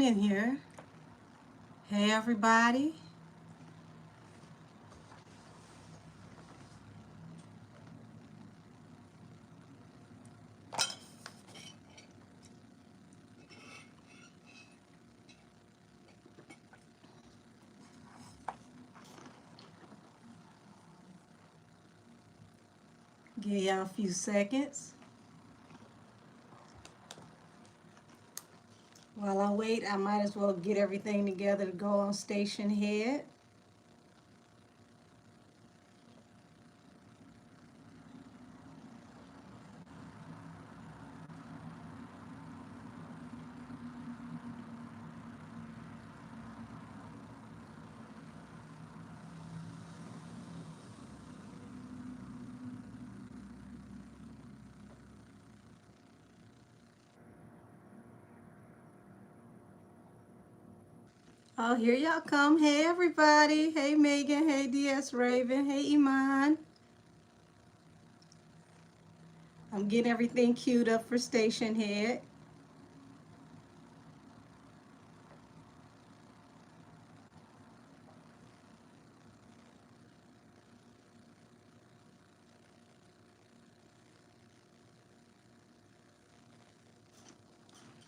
In here. Hey, everybody. Give y'all a few seconds. While I wait, I might as well get everything together to go on station head. Oh, here y'all come. Hey, everybody. Hey, Megan. Hey, DS Raven. Hey, Iman. I'm getting everything queued up for station head.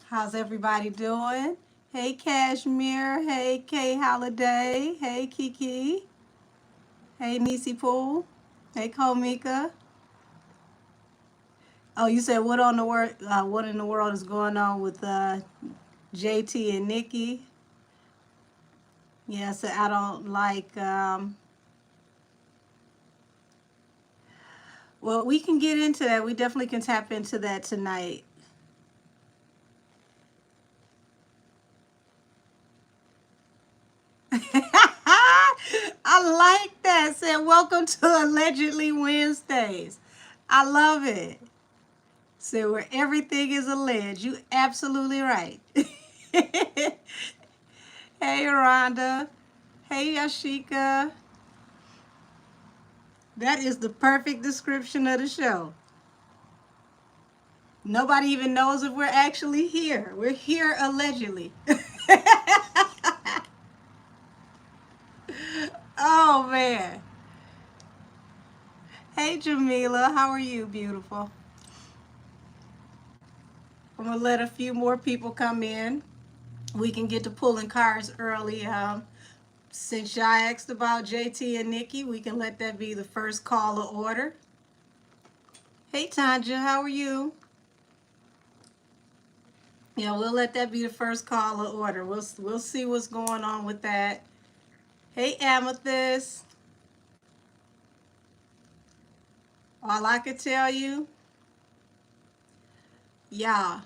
How's everybody doing? Hey, Cashmere. Hey, Kay Holiday. Hey, Kiki. Hey, Nisi Pool. Hey, Komika. Oh, you said what on the world? What in the world is going on with JT and Nicki? Yeah, so I don't like. Well, we can get into that. We definitely can tap into that tonight. I like that. Said welcome to Allegedly Wednesdays. I love it. So where everything is alleged. You absolutely right. Hey, Rhonda. Hey, Yashika. That is the perfect description of the show. Nobody even knows if we're actually here. We're here allegedly. Oh, man. Hey, Jamila. How are you, beautiful? I'm going to let a few more people come in. We can get to pulling cards early. Since y'all asked about JT and Nicki, we can let that be the first call of order. Hey, Tanja. How are you? Yeah, we'll let that be the first call of order. We'll see what's going on with that. Hey, Amethyst. All I could tell you, y'all,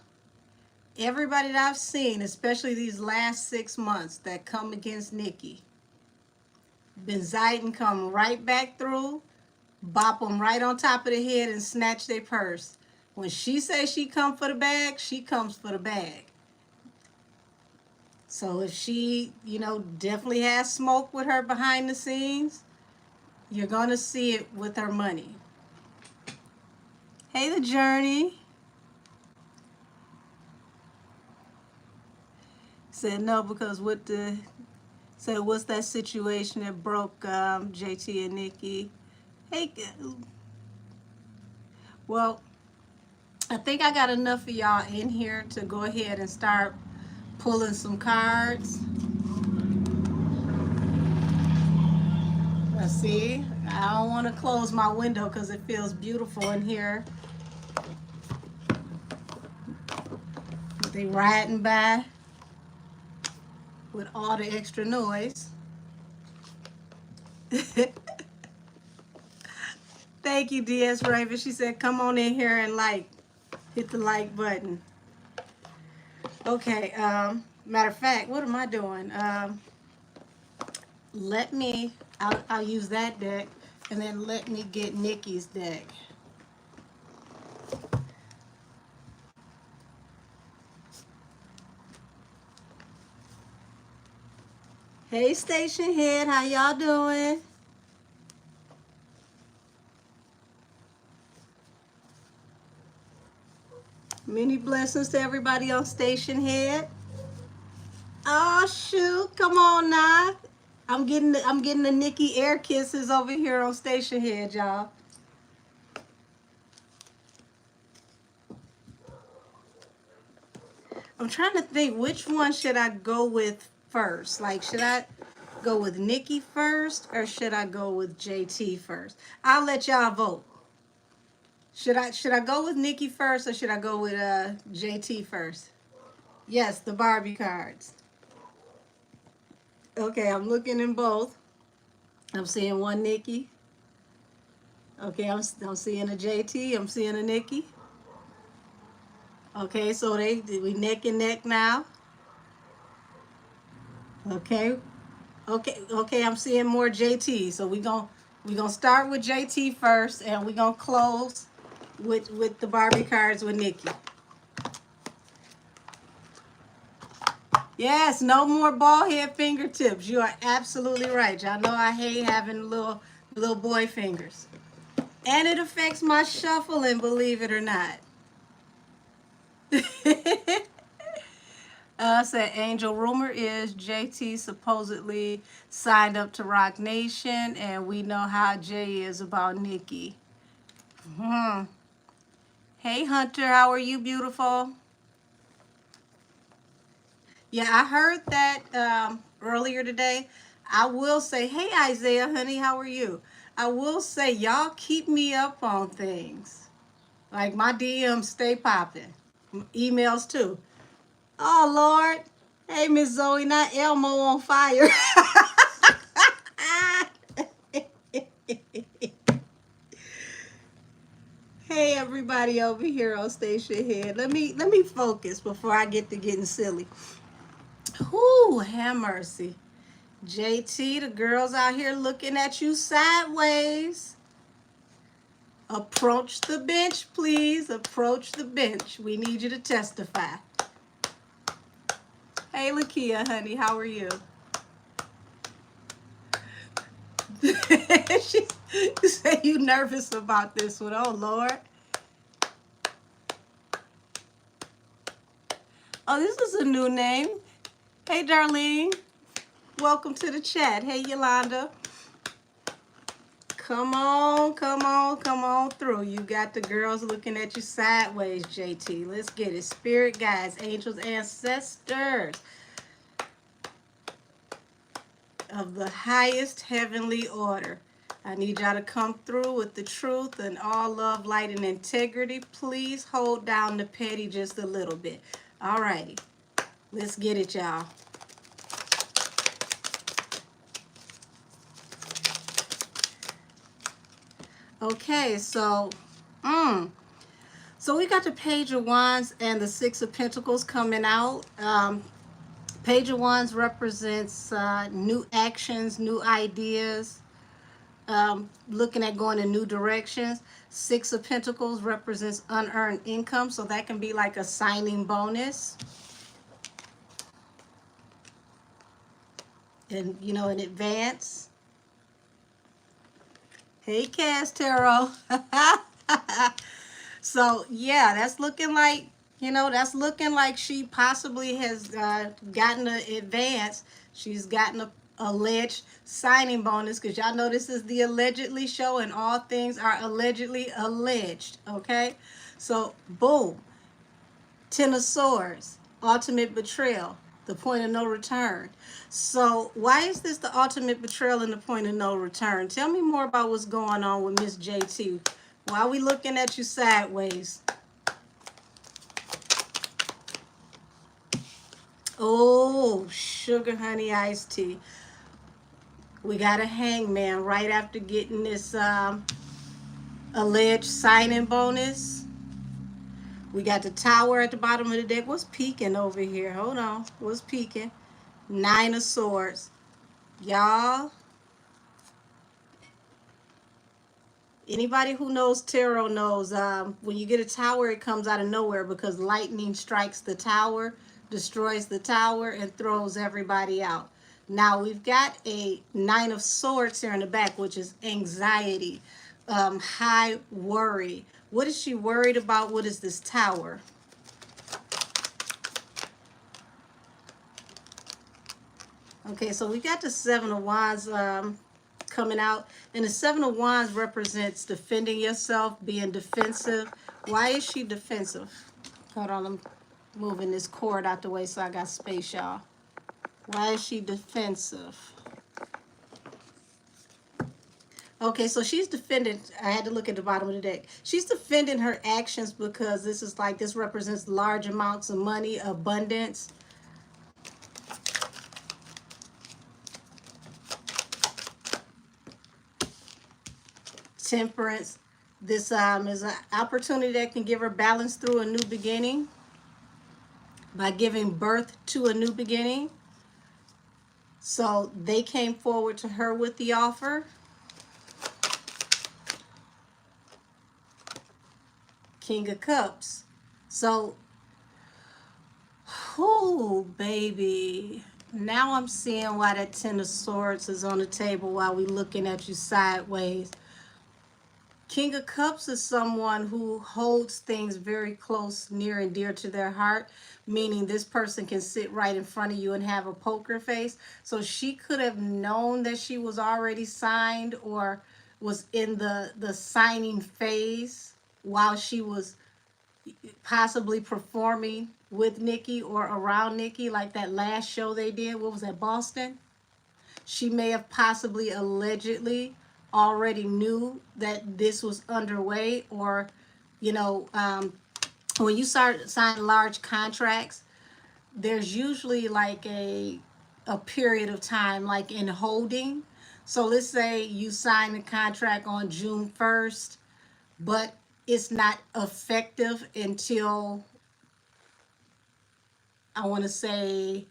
everybody that I've seen, especially these last 6 months that come against Nicki, been Zayden come right back through, bop them right on top of the head and snatch their purse. When she says she come for the bag, she comes for the bag. So if she, definitely has smoke with her behind the scenes, you're going to see it with her money. Hey, The Journey. Said no because said what's that situation that broke JT and Nicki? Hey, well, I think I got enough of y'all in here to go ahead and start pulling some cards. Let's see. I don't want to close my window because it feels beautiful in here. They riding by with all the extra noise. Thank you, DS Raven. She said, come on in here and hit the like button. Okay, matter of fact, what am I doing? I'll use that deck, and then let me get Nicki's deck. Hey, station head, how y'all doing? Many blessings to everybody on station head. Oh shoot! Come on now. I'm getting the Nicki air kisses over here on Station Head, y'all. I'm trying to think which one should I go with first. Like, should I go with Nicki first or should I go with JT first? I'll let y'all vote. Should I go with Nicki first or should I go with JT first? Yes, the Barbie cards. Okay, I'm looking in both. I'm seeing one Nicki. Okay, I'm seeing a JT. I'm seeing a Nicki. Okay, so we neck and neck now. Okay, okay. I'm seeing more JT. So we gonna start with JT first, and we gonna close with the Barbie cards with Nicki. Yes, no more bald head fingertips. You are absolutely right. Y'all know I hate having little boy fingers, and it affects my shuffling. Believe it or not. Said Angel, rumor is JT supposedly signed up to Rock Nation, and we know how Jay is about Nicki. Hmm. Hey Hunter, how are you, beautiful? Yeah, I heard that earlier today. I will say, hey Isaiah, honey, how are you? I will say, y'all keep me up on things. Like my DMs stay popping, emails too. Oh Lord, hey Miss Zoe, not Elmo on fire. Hey everybody over here on Station Head. Let me focus before I get to getting silly. Whoo, have mercy. JT, the girls out here looking at you sideways. Approach the bench, please. Approach the bench. We need you to testify. Hey Lakia, honey, how are you? She say you nervous about this one. Oh Lord. Oh, this is a new name. Hey Darlene. Welcome to the chat. Hey Yolanda. Come on, come on, come on through. You got the girls looking at you sideways, JT. Let's get it. Spirit guides, angels, ancestors of the highest heavenly order. I need y'all to come through with the truth and all love, light, and integrity. Please hold down the petty just a little bit. All righty. Let's get it, y'all. Okay, so we got the Page of Wands and the Six of Pentacles coming out. Page of Wands represents new actions, new ideas, looking at going in new directions. Six of Pentacles represents unearned income, so that can be like a signing bonus. And, you know, in advance. Hey, Cass Tarot. So, yeah, that's looking like, you know, that's looking like she possibly has gotten an advance. She's gotten a alleged signing bonus, because y'all know this is the allegedly show and all things are allegedly alleged, okay? So, boom. Ten of Swords, ultimate betrayal, the point of no return. So why is this the ultimate betrayal and the point of no return? Tell me more about what's going on with Miss JT. Why are we looking at you sideways? Oh, sugar honey iced tea. We got a hangman right after getting this alleged signing bonus. We got the Tower at the bottom of the deck. What's peeking over here? Hold on. What's peeking? Nine of Swords. Y'all, anybody who knows tarot knows when you get a tower, it comes out of nowhere because lightning strikes the tower, destroys the tower, and throws everybody out. Now, we've got a Nine of Swords here in the back, which is anxiety, high worry. What is she worried about? What is this tower? Okay, so we got the Seven of Wands coming out. And the Seven of Wands represents defending yourself, being defensive. Why is she defensive? Hold on, I'm moving this cord out the way so I got space, y'all. Why is she defensive? Okay, so she's defending. I had to look at the bottom of the deck. She's defending her actions because this represents large amounts of money, abundance. Temperance. This is an opportunity that can give her balance through a new beginning by giving birth to a new beginning. So they came forward to her with the offer. King of Cups. So, whoo, baby. Now I'm seeing why that Ten of Swords is on the table while we looking at you sideways. King of Cups is someone who holds things very close, near and dear to their heart, meaning this person can sit right in front of you and have a poker face. So she could have known that she was already signed or was in the signing phase while she was possibly performing with Nicki or around Nicki, like that last show they did. What was that, Boston? She may have possibly allegedly already knew that this was underway, or, you know, when you start signing large contracts, there's usually like a period of time, like in holding. So let's say you sign the contract on June 1st, but it's not effective until, I want to say,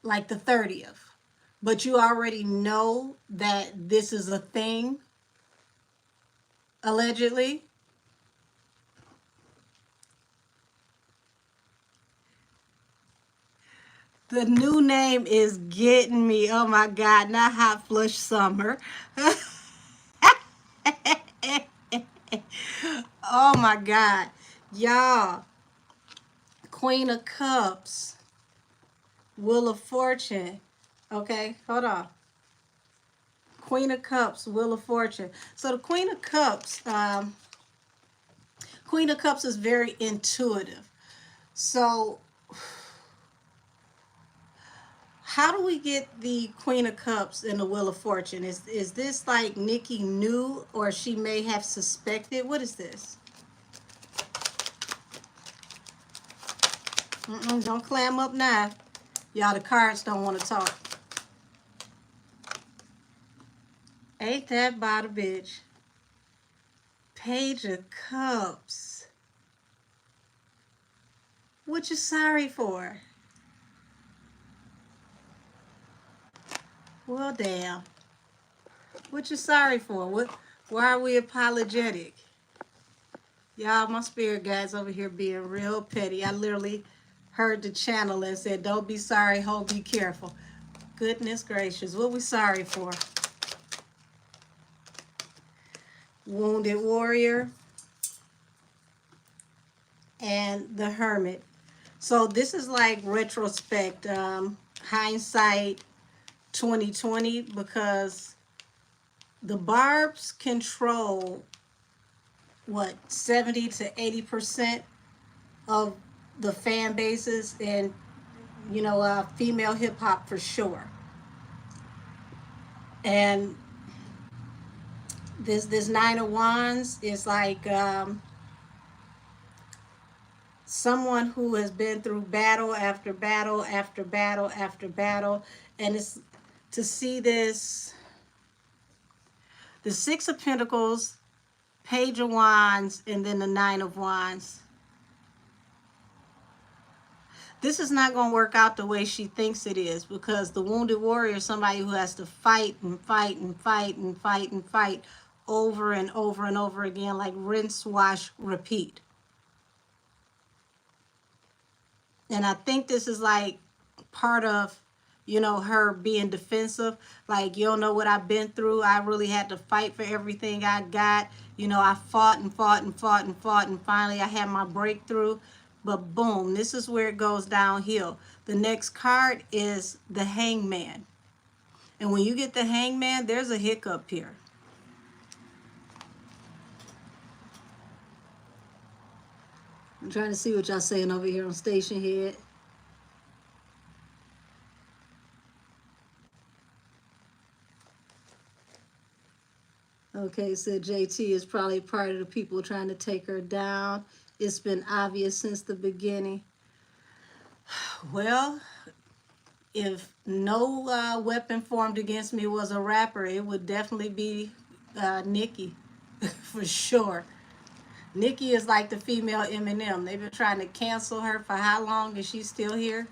like the 30th. But you already know that this is a thing, allegedly. The new name is getting me. Oh my God, not Hot Flush Summer. Oh my God. Y'all, Queen of Cups, Wheel of Fortune. Okay, hold on. Queen of Cups, Wheel of Fortune. So the Queen of Cups is very intuitive. So how do we get the Queen of Cups in the Wheel of Fortune? Is this like Nicki knew, or she may have suspected? What is this? Don't clam up now. Y'all, the cards don't want to talk. Ain't that about a bitch? Page of Cups. What you sorry for? Well, damn. What you sorry for? Why are we apologetic? Y'all, my spirit guides over here being real petty. I literally heard the channel and said, don't be sorry, ho, be careful. Goodness gracious, what we sorry for? Wounded Warrior and the Hermit. So this is like retrospect, hindsight 2020, because the Barbs control what, 70 to 80% of the fan bases, and you know, female hip hop for sure. And this Nine of Wands is like someone who has been through battle after battle after battle after battle, and it's to see this, the Six of Pentacles, Page of Wands, and then the Nine of Wands. This is not going to work out the way she thinks it is, because the Wounded Warrior is somebody who has to fight and fight and fight and fight and fight over and over and over again, like rinse, wash, repeat. And I think this is like part of, you know, her being defensive. Like, you don't know what I've been through. I really had to fight for everything I got. You know, I fought and fought and fought and fought, and finally I had my breakthrough. But boom, this is where it goes downhill. The next card is the Hangman. And when you get the Hangman, there's a hiccup here. I'm trying to see what y'all saying over here on Station Head. Okay, said JT is probably part of the people trying to take her down. It's been obvious since the beginning. Well, if no weapon formed against me was a rapper, it would definitely be Nicki, for sure. Nicki is like the female Eminem. They've been trying to cancel her for how long, and she's still here?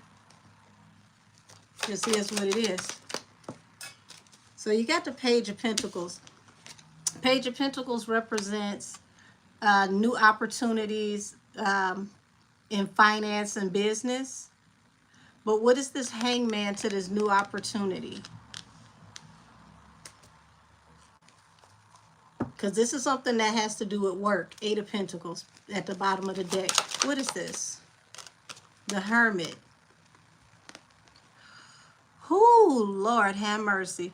Just is what it is. So you got the Page of Pentacles. Page of Pentacles represents new opportunities in finance and business. But what is this Hangman to this new opportunity? Because this is something that has to do with work. Eight of Pentacles at the bottom of the deck. What is this? The Hermit. Whoo, Lord have mercy.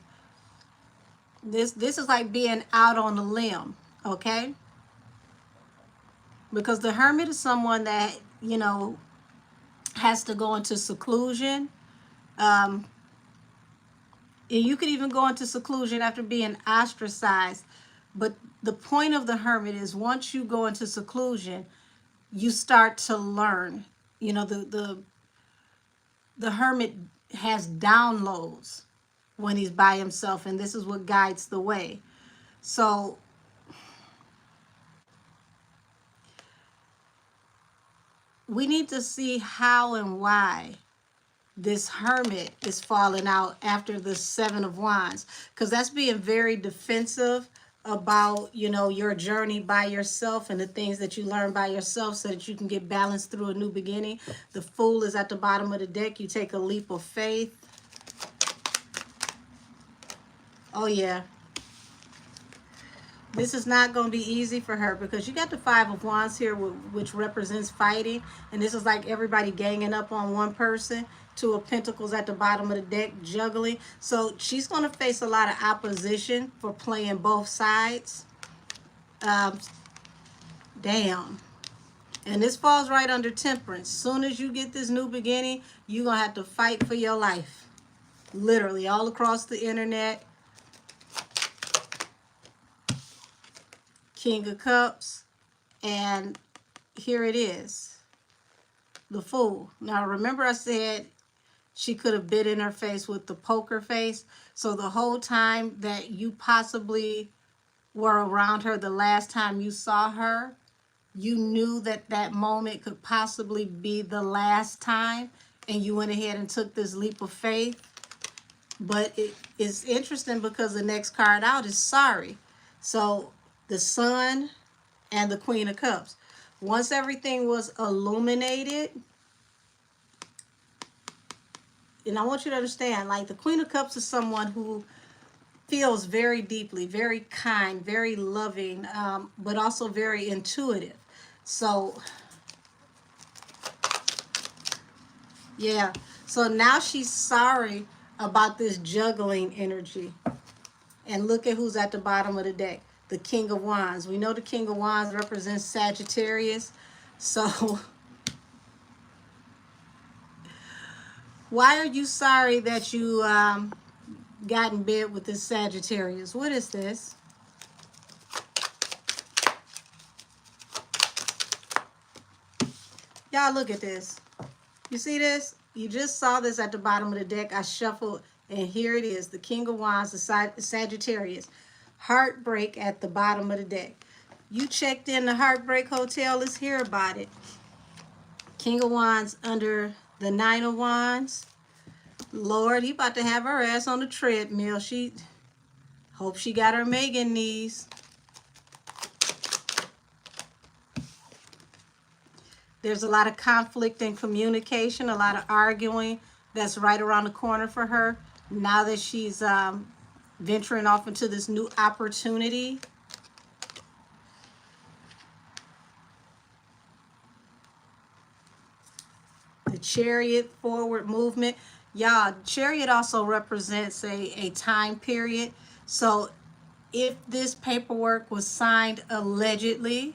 This is like being out on a limb, okay? Because the Hermit is someone that, you know, has to go into seclusion. And you could even go into seclusion after being ostracized. But the point of the Hermit is once you go into seclusion, you start to learn. You know, the Hermit has downloads when he's by himself, and this is what guides the way. So we need to see how and why this Hermit is falling out after the Seven of Wands, because that's being very defensive about, you know, your journey by yourself and the things that you learn by yourself so that you can get balanced through a new beginning. The Fool is at the bottom of the deck. You take a leap of faith. Oh yeah, this is not going to be easy for her because you got the Five of Wands here, which represents fighting. And this is like everybody ganging up on one person. Two of Pentacles at the bottom of the deck, juggling. So she's going to face a lot of opposition for playing both sides. Damn. And this falls right under Temperance. Soon as you get this new beginning, you're going to have to fight for your life. Literally, all across the internet. King of Cups, and here it is, the Fool. Now remember I said she could have bit in her face with the poker face. So the whole time that you possibly were around her, the last time you saw her, you knew that that moment could possibly be the last time, and you went ahead and took this leap of faith. But it is interesting because the next card out is sorry. So the Sun and the Queen of Cups. Once everything was illuminated, and I want you to understand, like the Queen of Cups is someone who feels very deeply, very kind, very loving, but also very intuitive. So, yeah. So now she's sorry about this juggling energy. And look at who's at the bottom of the deck. The King of Wands. We know the King of Wands represents Sagittarius. So why are you sorry that you got in bed with this Sagittarius? What is this? Y'all look at this. You see this? You just saw this at the bottom of the deck. I shuffled, and here it is. The King of Wands, the Sagittarius. Heartbreak at the bottom of the deck. You checked in the Heartbreak Hotel. Let's hear about it. King of Wands under the Nine of Wands. Lord, he about to have her ass on the treadmill. She hope she got her Megan knees. There's a lot of conflict in communication, a lot of arguing that's right around the corner for her. Now that she's venturing off into this new opportunity. Chariot, forward movement. Y'all, Chariot also represents a time period. So if this paperwork was signed allegedly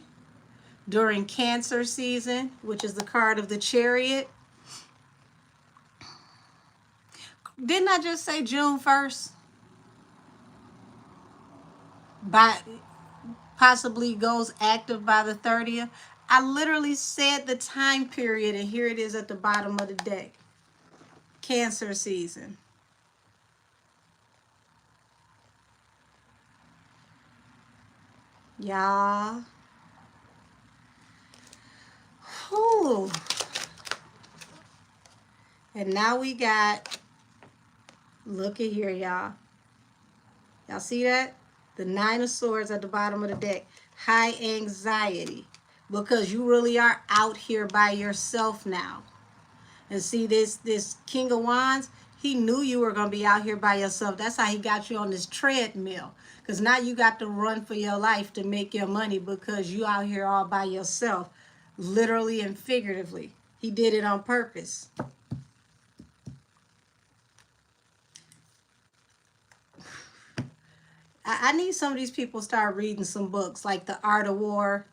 during Cancer season, which is the card of the Chariot, didn't I just say June 1st? By possibly goes active by the 30th. I literally said the time period, and here it is at the bottom of the deck. Cancer season. Y'all. Whew. And now we got, look at here, y'all. Y'all see that? The Nine of Swords at the bottom of the deck. High anxiety. Because you really are out here by yourself now. And see this King of Wands, he knew you were going to be out here by yourself. That's how he got you on this treadmill. Because now you got to run for your life to make your money because you out here all by yourself. Literally and figuratively. He did it on purpose. I need some of these people to start reading some books like The Art of War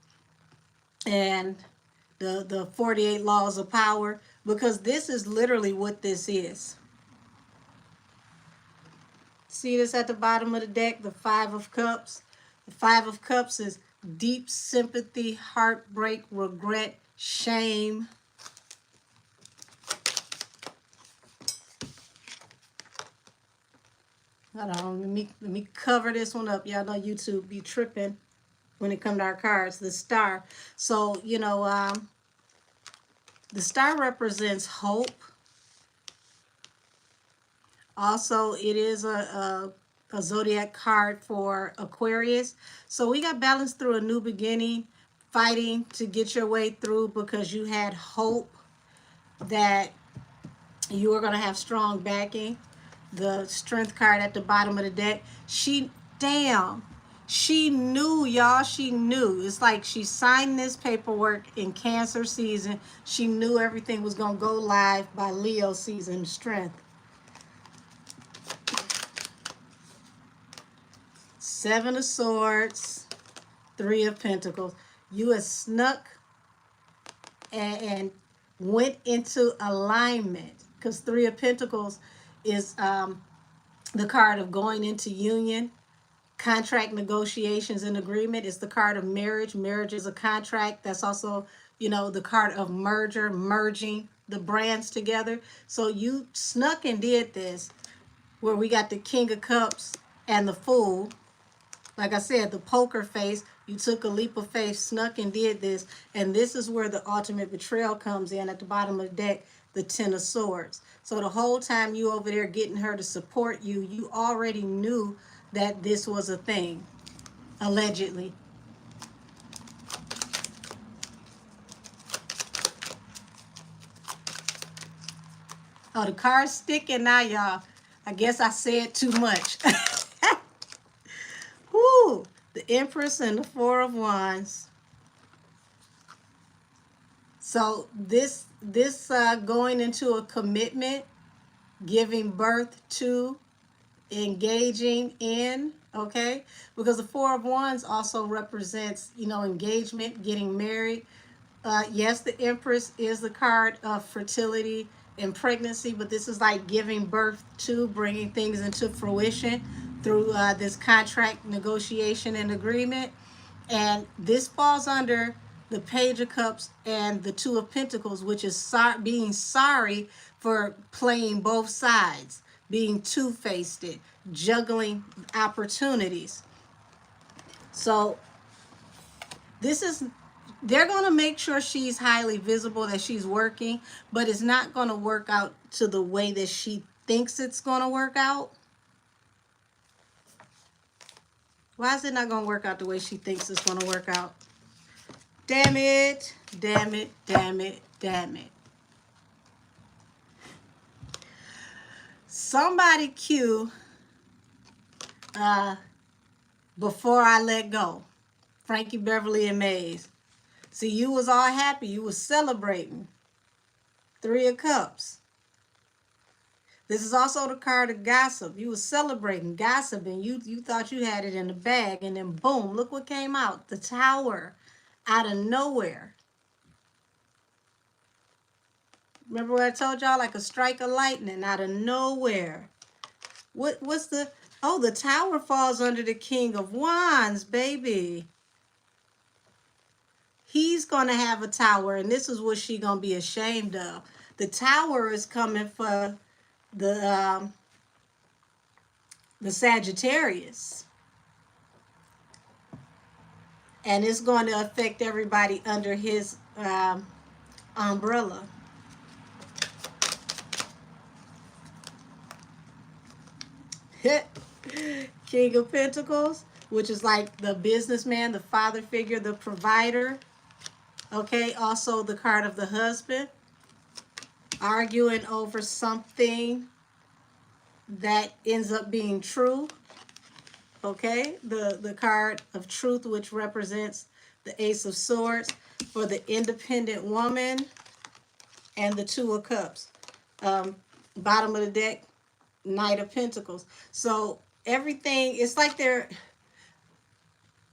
and the 48 Laws of Power, because this is literally what this is. See this at the bottom of the deck, the Five of Cups? The Five of Cups is deep sympathy, heartbreak, regret, shame. Hold on, let me cover this one up. Y'all know YouTube be tripping when it comes to our cards. The Star. So, you know, the Star represents hope. Also, it is a zodiac card for Aquarius. So we got balance through a new beginning, fighting to get your way through because you had hope that you were going to have strong backing. The Strength card at the bottom of the deck. She knew, y'all. She knew. It's like she signed this paperwork in Cancer season. She knew everything was going to go live by Leo season. Strength. Seven of Swords, Three of Pentacles. You have snuck and went into alignment, because Three of Pentacles is the card of going into union, contract negotiations and agreement. It's the card of marriage. Marriage is a contract. That's also, you know, the card of merger, merging the brands together. So you snuck and did this, where we got the King of Cups and the Fool. Like I said, the poker face, you took a leap of faith, snuck and did this. And this is where the ultimate betrayal comes in at the bottom of the deck, the Ten of Swords. So the whole time you over there getting her to support you, you already knew that this was a thing, allegedly. Oh, the card's sticking now, y'all. I guess I said too much. Woo! The Empress and the Four of Wands. So this going into a commitment, giving birth to, engaging in, okay? Because the Four of Wands also represents, you know, engagement, getting married. Yes, the Empress is the card of fertility and pregnancy, but this is like giving birth to, bringing things into fruition through this contract negotiation and agreement. And this falls under the Page of Cups and the Two of Pentacles, which is being sorry for playing both sides, being two-faced, juggling opportunities. So this is, they're going to make sure she's highly visible, that she's working, but it's not going to work out to the way that she thinks it's going to work out. Why is it not going to work out the way she thinks it's going to work out? Damn it, damn it, damn it, damn it. Somebody cue Before I Let Go. Frankie Beverly and Maze. See, you was all happy. You was celebrating. Three of Cups. This is also the card of gossip. You were celebrating, gossiping. You thought you had it in the bag, and then boom, look what came out. The Tower, out of nowhere. Remember what I told y'all? Like a strike of lightning out of nowhere. What's the... Oh, the Tower falls under the King of Wands, baby. He's going to have a tower, and this is what she going to be ashamed of. The Tower is coming for the Sagittarius. And it's going to affect everybody under his umbrella. King of Pentacles, which is like the businessman, the father figure, the provider. Okay, also the card of the husband. Arguing over something that ends up being true. Okay, the card of truth, which represents the Ace of Swords for the independent woman, and the Two of Cups. Bottom of the deck, Knight of Pentacles. So everything, it's like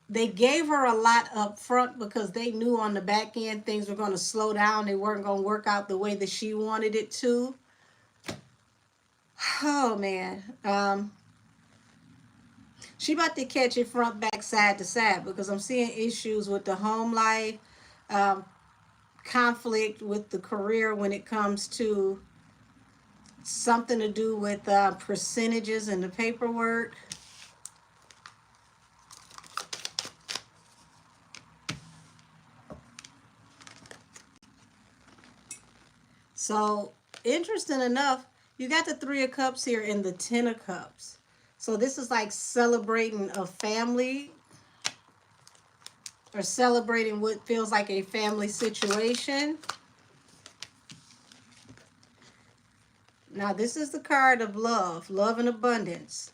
they gave her a lot up front because they knew on the back end things were going to slow down. They weren't going to work out the way that she wanted it to. Oh, man. She about to catch it front, back, side to side, because I'm seeing issues with the home life, conflict with the career when it comes to something to do with percentages and the paperwork. So, interesting enough, you got the Three of Cups here and the Ten of Cups. So this is like celebrating a family, or celebrating what feels like a family situation. Now, this is the card of love and abundance.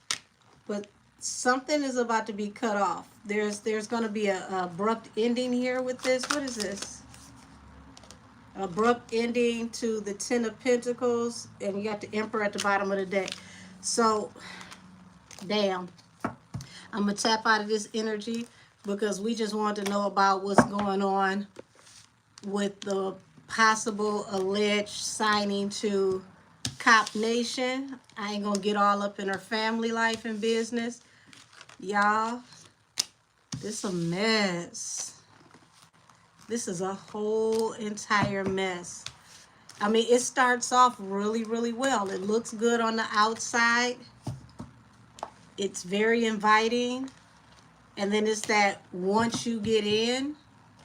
But something is about to be cut off. There's going to be an abrupt ending here with this. What is this? Abrupt ending to the Ten of Pentacles, and you got the Emperor at the bottom of the deck. So, damn. I'm going to tap out of this energy because we just want to know about what's going on with the possible alleged signing to Cop Nation. I ain't going to get all up in her family life and business. Y'all, this is a mess. This is a whole entire mess. I mean, it starts off really, really well. It looks good on the outside. It's very inviting. And then it's that once you get in,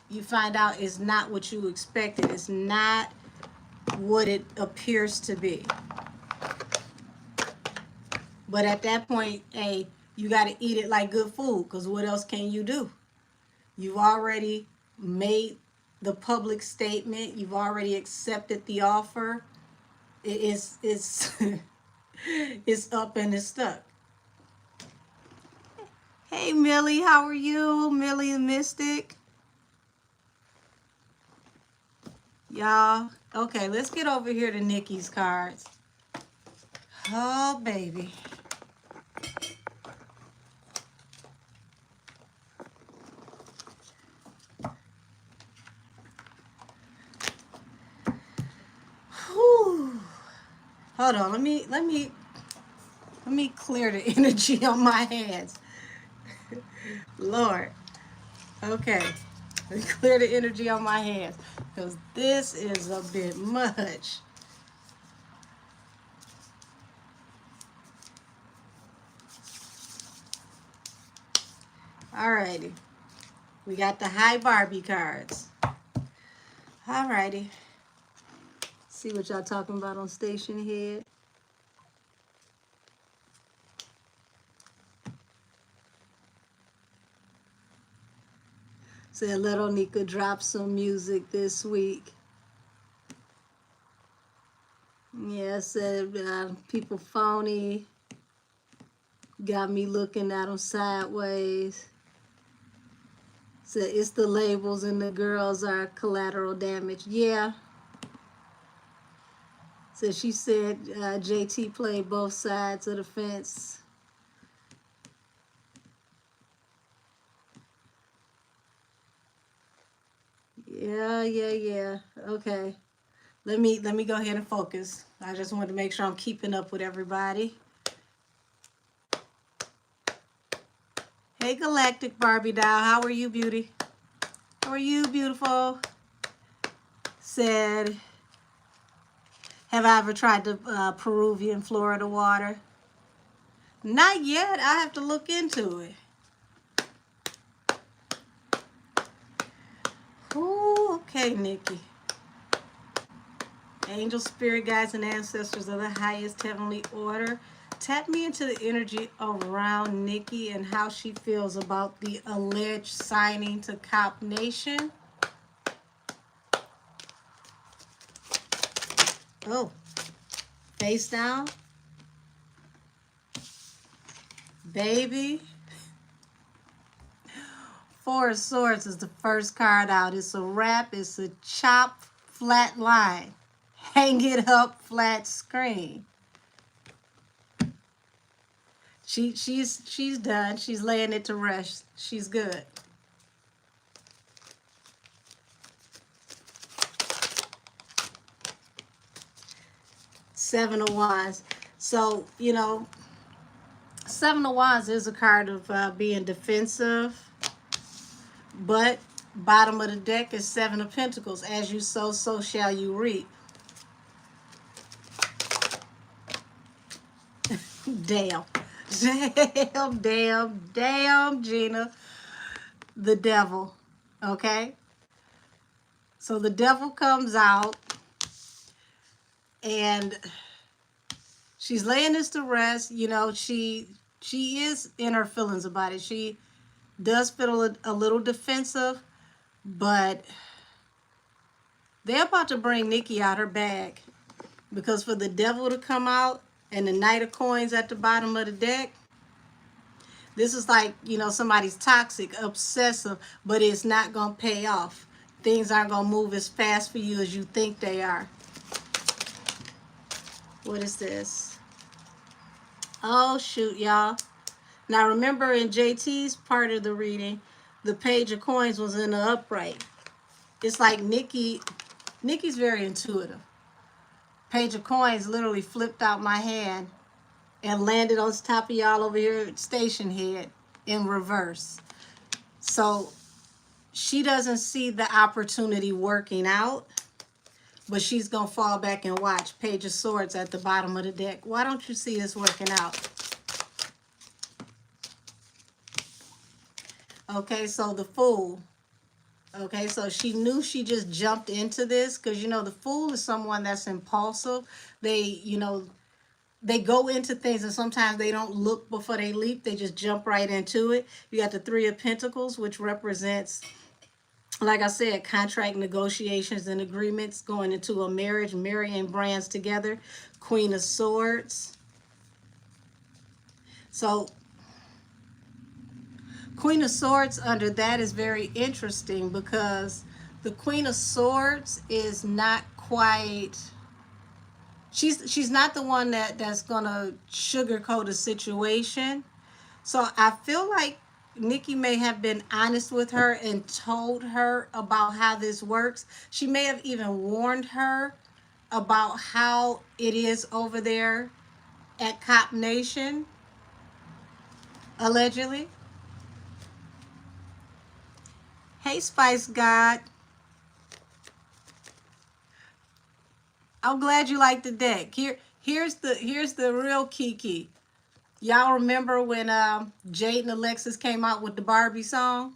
you find out it's not what you expected. It's not what it appears to be. But at that point, hey, you got to eat it like good food, because what else can you do? You've already made the public statement. You've already accepted the offer. It's it's up and it's stuck. Hey, Millie, how are you? Millie the Mystic. Y'all, okay, let's get over here to Nicki's cards. Oh, baby. Whew. Hold on, let me clear the energy on my hands. Lord. Okay. Let me clear the energy on my hands, because this is a bit much. Alrighty. We got the High Barbie cards. Alrighty. See what y'all talking about on Station Head. Said Little Nika drop some music this week. Yeah, said people phony. Got me looking at them sideways. Said it's the labels and the girls are collateral damage. Yeah. So she said JT played both sides of the fence. Yeah. Okay. Let me go ahead and focus. I just wanted to make sure I'm keeping up with everybody. Hey, Galactic Barbie doll. How are you, beauty? How are you, beautiful? Said, have I ever tried the Peruvian Florida water? Not yet. I have to look into it. Ooh, okay, Nicki. Angel, spirit guides, and ancestors of the highest heavenly order. Tap me into the energy around Nicki and how she feels about the alleged signing to Cop Nation. Oh, face down. Baby. Four of Swords is the first card out. It's a wrap. It's a chop, flat line. Hang it up, flat screen. She's done. She's laying it to rest. She's good. Seven of Wands. So, you know, Seven of Wands is a card of being defensive. But bottom of the deck is Seven of Pentacles. As you sow, so shall you reap. Damn. Damn, Gina. The devil. Okay? So the devil comes out and she's laying this to rest. You know, she is in her feelings about it. She does feel a little defensive, but they're about to bring Nicki out her bag. Because for the devil to come out and the Knight of Coins at the bottom of the deck, this is like, you know, somebody's toxic, obsessive, but it's not going to pay off. Things aren't going to move as fast for you as you think they are. What is this? Oh, shoot, y'all. Now, remember in JT's part of the reading, the Page of Coins was in the upright. It's like Nicki's very intuitive. Page of Coins literally flipped out my hand and landed on top of y'all over here at Station Head in reverse. So she doesn't see the opportunity working out, but she's going to fall back and watch. Page of Swords at the bottom of the deck. Why don't you see this working out? Okay, so the Fool. Okay, so she knew she just jumped into this because, you know, the Fool is someone that's impulsive. They, you know, they go into things and sometimes they don't look before they leap. They just jump right into it. You got the Three of Pentacles, which represents, like I said, contract negotiations and agreements, going into a marriage, marrying brands together. Queen of Swords. So Queen of Swords under that is very interesting because the Queen of Swords is not quite, she's not the one that's gonna sugarcoat a situation. So I feel like Nicki may have been honest with her and told her about how this works. She may have even warned her about how it is over there at Cop Nation, allegedly. Hey, Spice God. I'm glad you like the deck. Here's the real Kiki. Y'all remember when Jade and Alexis came out with the Barbie song?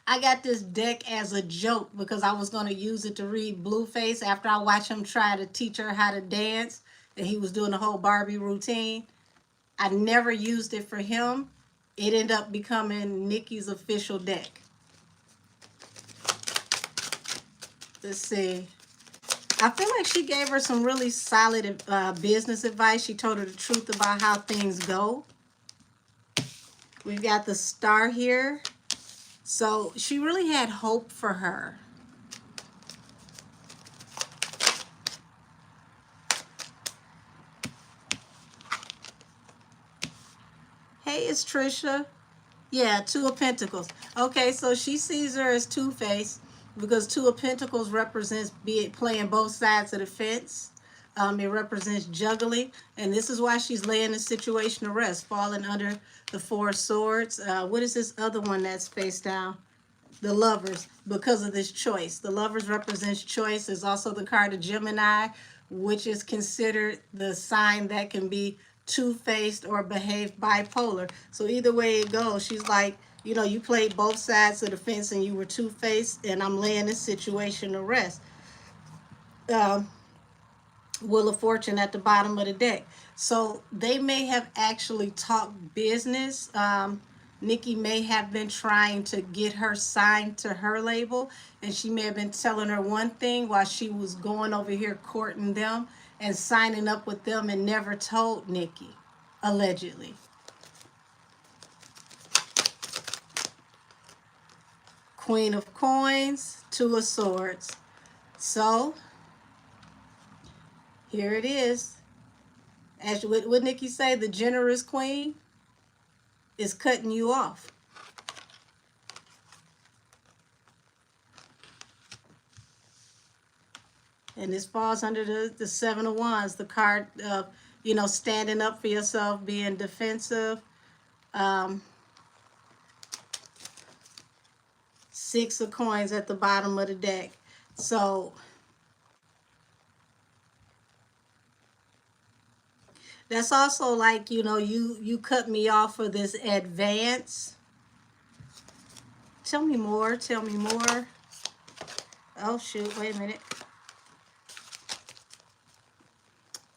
I got this deck as a joke because I was going to use it to read Blueface after I watched him try to teach her how to dance, and he was doing the whole Barbie routine. I never used it for him. It ended up becoming Nicki's official deck. Let's see. I feel like she gave her some really solid business advice. She told her the truth about how things go. We've got the Star here. So she really had hope for her. Hey, it's Trisha. Yeah, Two of Pentacles. Okay, so she sees her as Two-Faced because Two of Pentacles represents playing both sides of the fence. It represents juggling, and this is why she's laying the situation to rest, falling under the Four of Swords. What is this other one that's face down? The Lovers, because of this choice. The Lovers represents choice. There's also the card of Gemini, which is considered the sign that can be two-faced or behave bipolar. So either way it goes, she's like, you know, you played both sides of the fence and you were two-faced, and I'm laying this situation to rest. Wheel of Fortune at the bottom of the deck. So they may have actually talked business. Nicki may have been trying to get her signed to her label, and she may have been telling her one thing while she was going over here courting them and signing up with them, and never told Nicki, allegedly. Queen of Coins, Two of Swords. So here it is. As what Nicki say, the generous queen is cutting you off. And this falls under the Seven of Wands, the card of, you know, standing up for yourself, being defensive. Six of Coins at the bottom of the deck. So that's also like, you know, you cut me off for this advance. Tell me more. Tell me more. Oh, shoot. Wait a minute.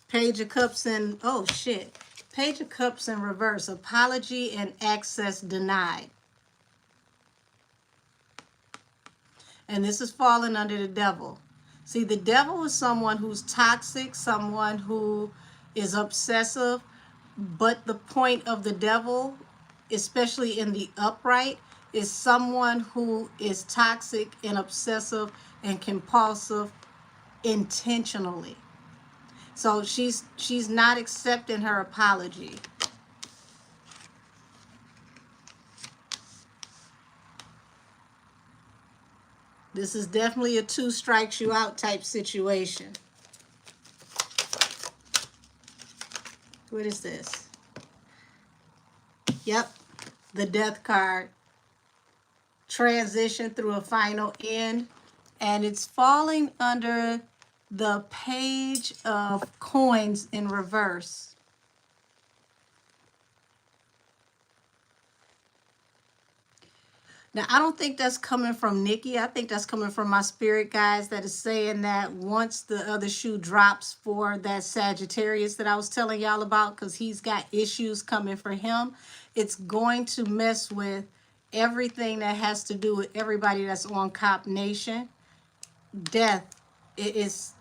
Page of Cups in, oh, shit. Page of Cups in reverse. Apology and access denied. And this is falling under the Devil. See, the Devil is someone who's toxic, someone who is obsessive, but the point of the Devil, especially in the upright, is someone who is toxic and obsessive and compulsive intentionally. So she's not accepting her apology. This is definitely a two strikes you out type situation. What is this? Yep, the Death card. Transition through a final end. And it's falling under the Page of Coins in reverse. Now, I don't think that's coming from Nicki. I think that's coming from my spirit guides that is saying that once the other shoe drops for that Sagittarius that I was telling y'all about, because he's got issues coming for him, it's going to mess with everything that has to do with everybody that's on Cop Nation. Death, it is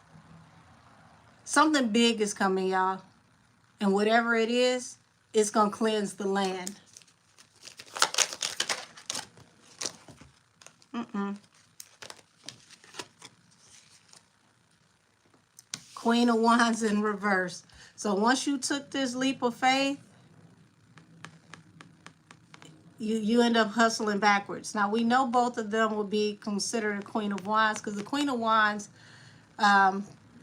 something big is coming, y'all. And whatever it is, it's going to cleanse the land. Queen of Wands in reverse. So once you took this leap of faith, you end up hustling backwards. Now, we know both of them will be considered a Queen of Wands because the Queen of Wands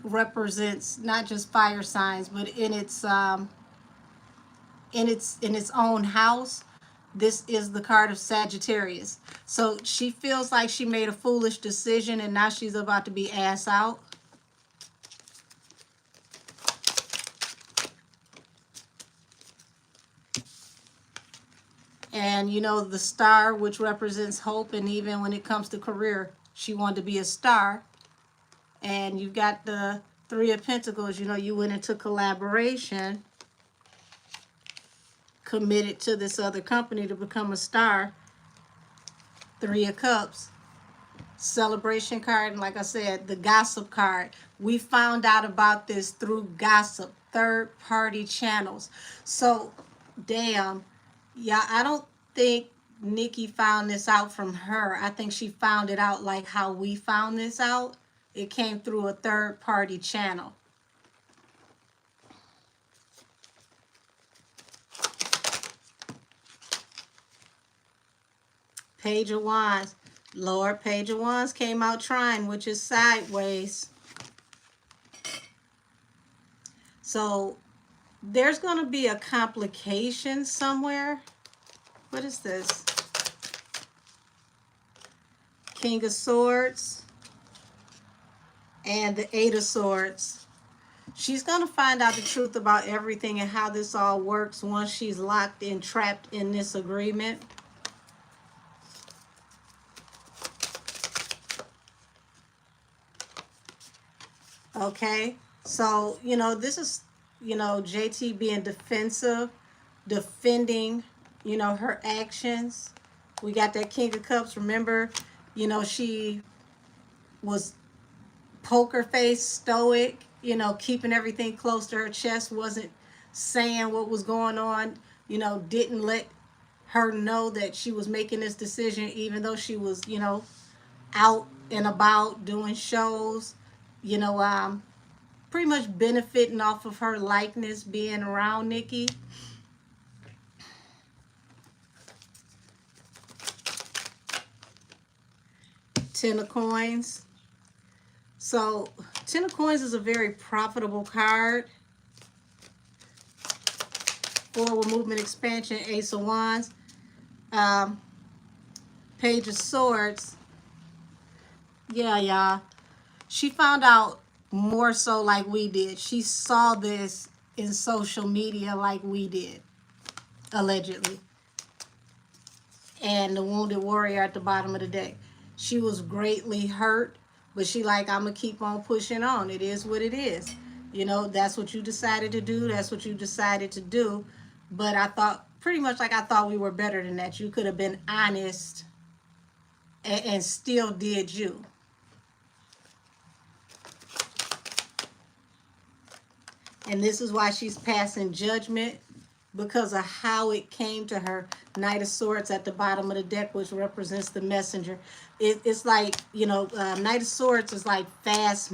represents not just fire signs, but in its own house. This is the card of Sagittarius. So she feels like she made a foolish decision and now she's about to be ass out. And you know, the Star, which represents hope, and even when it comes to career, she wanted to be a star. And you've got the Three of Pentacles. You know, you went into collaboration, committed to this other company to become a star. Three of Cups. Celebration card, and like I said, the gossip card. We found out about this through gossip, third-party channels. So, damn, yeah, I don't think Nicki found this out from her. I think she found it out like how we found this out. It came through a third-party channel. Page of Wands. Lord, Page of Wands came out trying, which is sideways. So there's going to be a complication somewhere. What is this? King of Swords and the Eight of Swords. She's going to find out the truth about everything and how this all works once she's locked in, trapped in this agreement. Okay, so, you know, this is, you know, JT being defensive, defending, you know, her actions. We got that King of Cups. Remember, you know, she was poker face, stoic, you know, keeping everything close to her chest, wasn't saying what was going on, you know, didn't let her know that she was making this decision, even though she was, you know, out and about doing shows, you know, pretty much benefiting off of her likeness being around Nicki. Ten of Coins. So, Ten of Coins is a very profitable card. Forward movement, expansion, Ace of Wands. Page of Swords. Yeah, y'all. She found out more so like we did. She saw this in social media like we did, allegedly. And the Wounded Warrior at the bottom of the deck. She was greatly hurt, but she like, I'm going to keep on pushing on. It is what it is. You know, that's what you decided to do. That's what you decided to do. But I thought, pretty much like I thought we were better than that. You could have been honest and still did you. And this is why she's passing judgment, because of how it came to her. Knight of Swords at the bottom of the deck, which represents the messenger. It's like, you know, Knight of Swords is like fast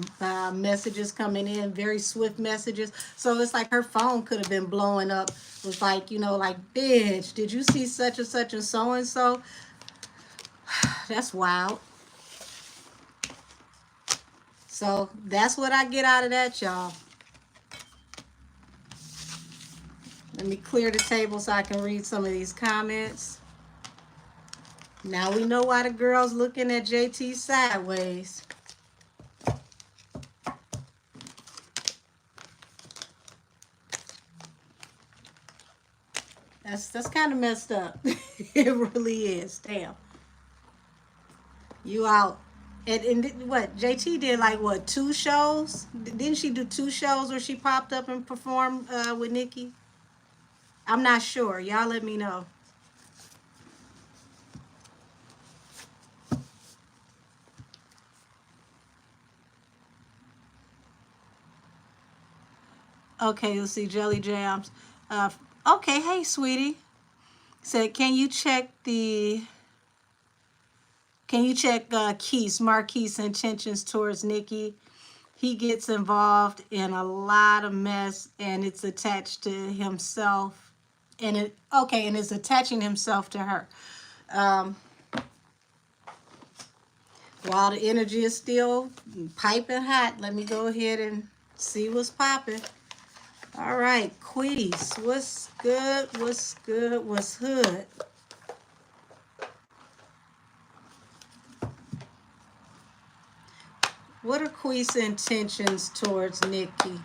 messages coming in, very swift messages. So it's like her phone could have been blowing up. It was like, you know, like, bitch, did you see such and so? That's wild. So that's what I get out of that, y'all. Let me clear the table so I can read some of these comments. Now we know why the girl's looking at JT sideways. That's kind of messed up. It really is. Damn. You out. And what? JT did like, what, 2 shows? Didn't she do 2 shows where she popped up and performed with Nicki? I'm not sure. Y'all let me know. Okay, let's see. Jelly Jams. Okay, hey, sweetie. Said, can you check Keith's, Marquis' intentions towards Nicki? He gets involved in a lot of mess, and it's attached to himself. And it's attaching himself to her. While the energy is still piping hot, let me go ahead and see what's popping. All right, Quees, what's good? What's good? What's hood? What are Quees' intentions towards Nicki?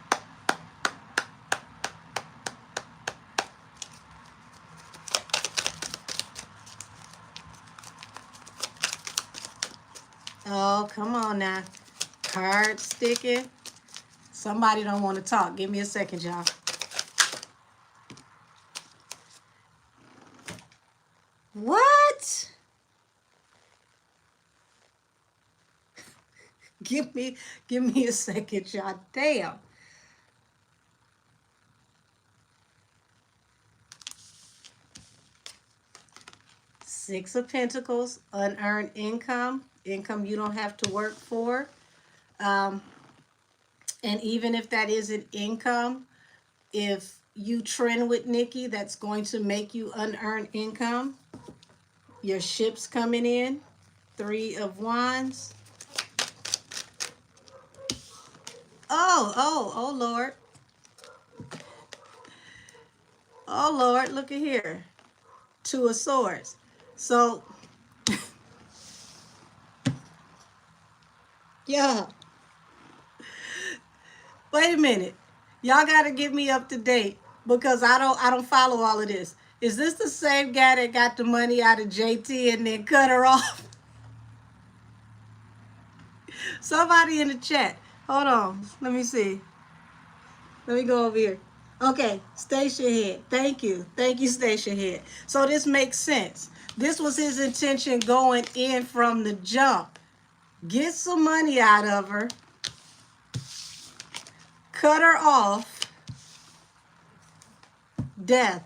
Oh, come on now. Card sticking. Somebody don't want to talk. Give me a second, y'all. What? Give me a second, y'all. Damn. Six of Pentacles, unearned income you don't have to work for. And even if that isn't income, if you trend with Nicki, that's going to make you unearned income. Your ships coming in. 3 of Wands. Oh, Lord. Oh, Lord, look at here. 2 of Swords. So, yeah. Wait a minute. Y'all got to get me up to date because I don't follow all of this. Is this the same guy that got the money out of JT and then cut her off? Somebody in the chat. Hold on. Let me see. Let me go over here. Okay, Station Head. Thank you. Thank you, Station Head. So this makes sense. This was his intention going in from the jump. Get some money out of her. Cut her off. Death.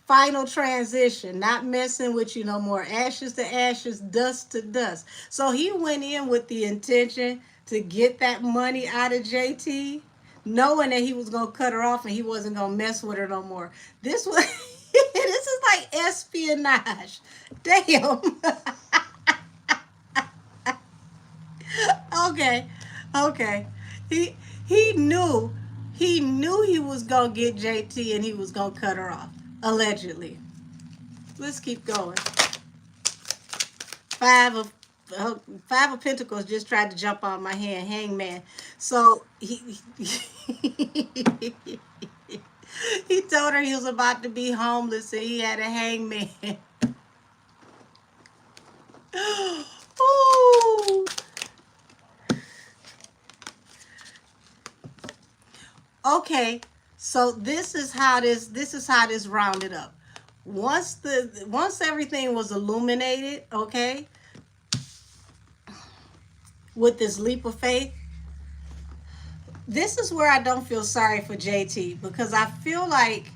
Final transition. Not messing with you no more. Ashes to ashes, dust to dust. So he went in with the intention to get that money out of JT, knowing that he was gonna cut her off and he wasn't gonna mess with her no more. This was this is like espionage. Damn. Okay. Okay. He he knew he was gonna get JT and he was gonna cut her off. Allegedly. Let's keep going. Five of Five of Pentacles just tried to jump on my hand, Hangman. So he told her he was about to be homeless and he had a hangman. Ooh. Okay, so this is how this rounded up. Once everything was illuminated, okay, with this leap of faith, this is where I don't feel sorry for JT because I feel like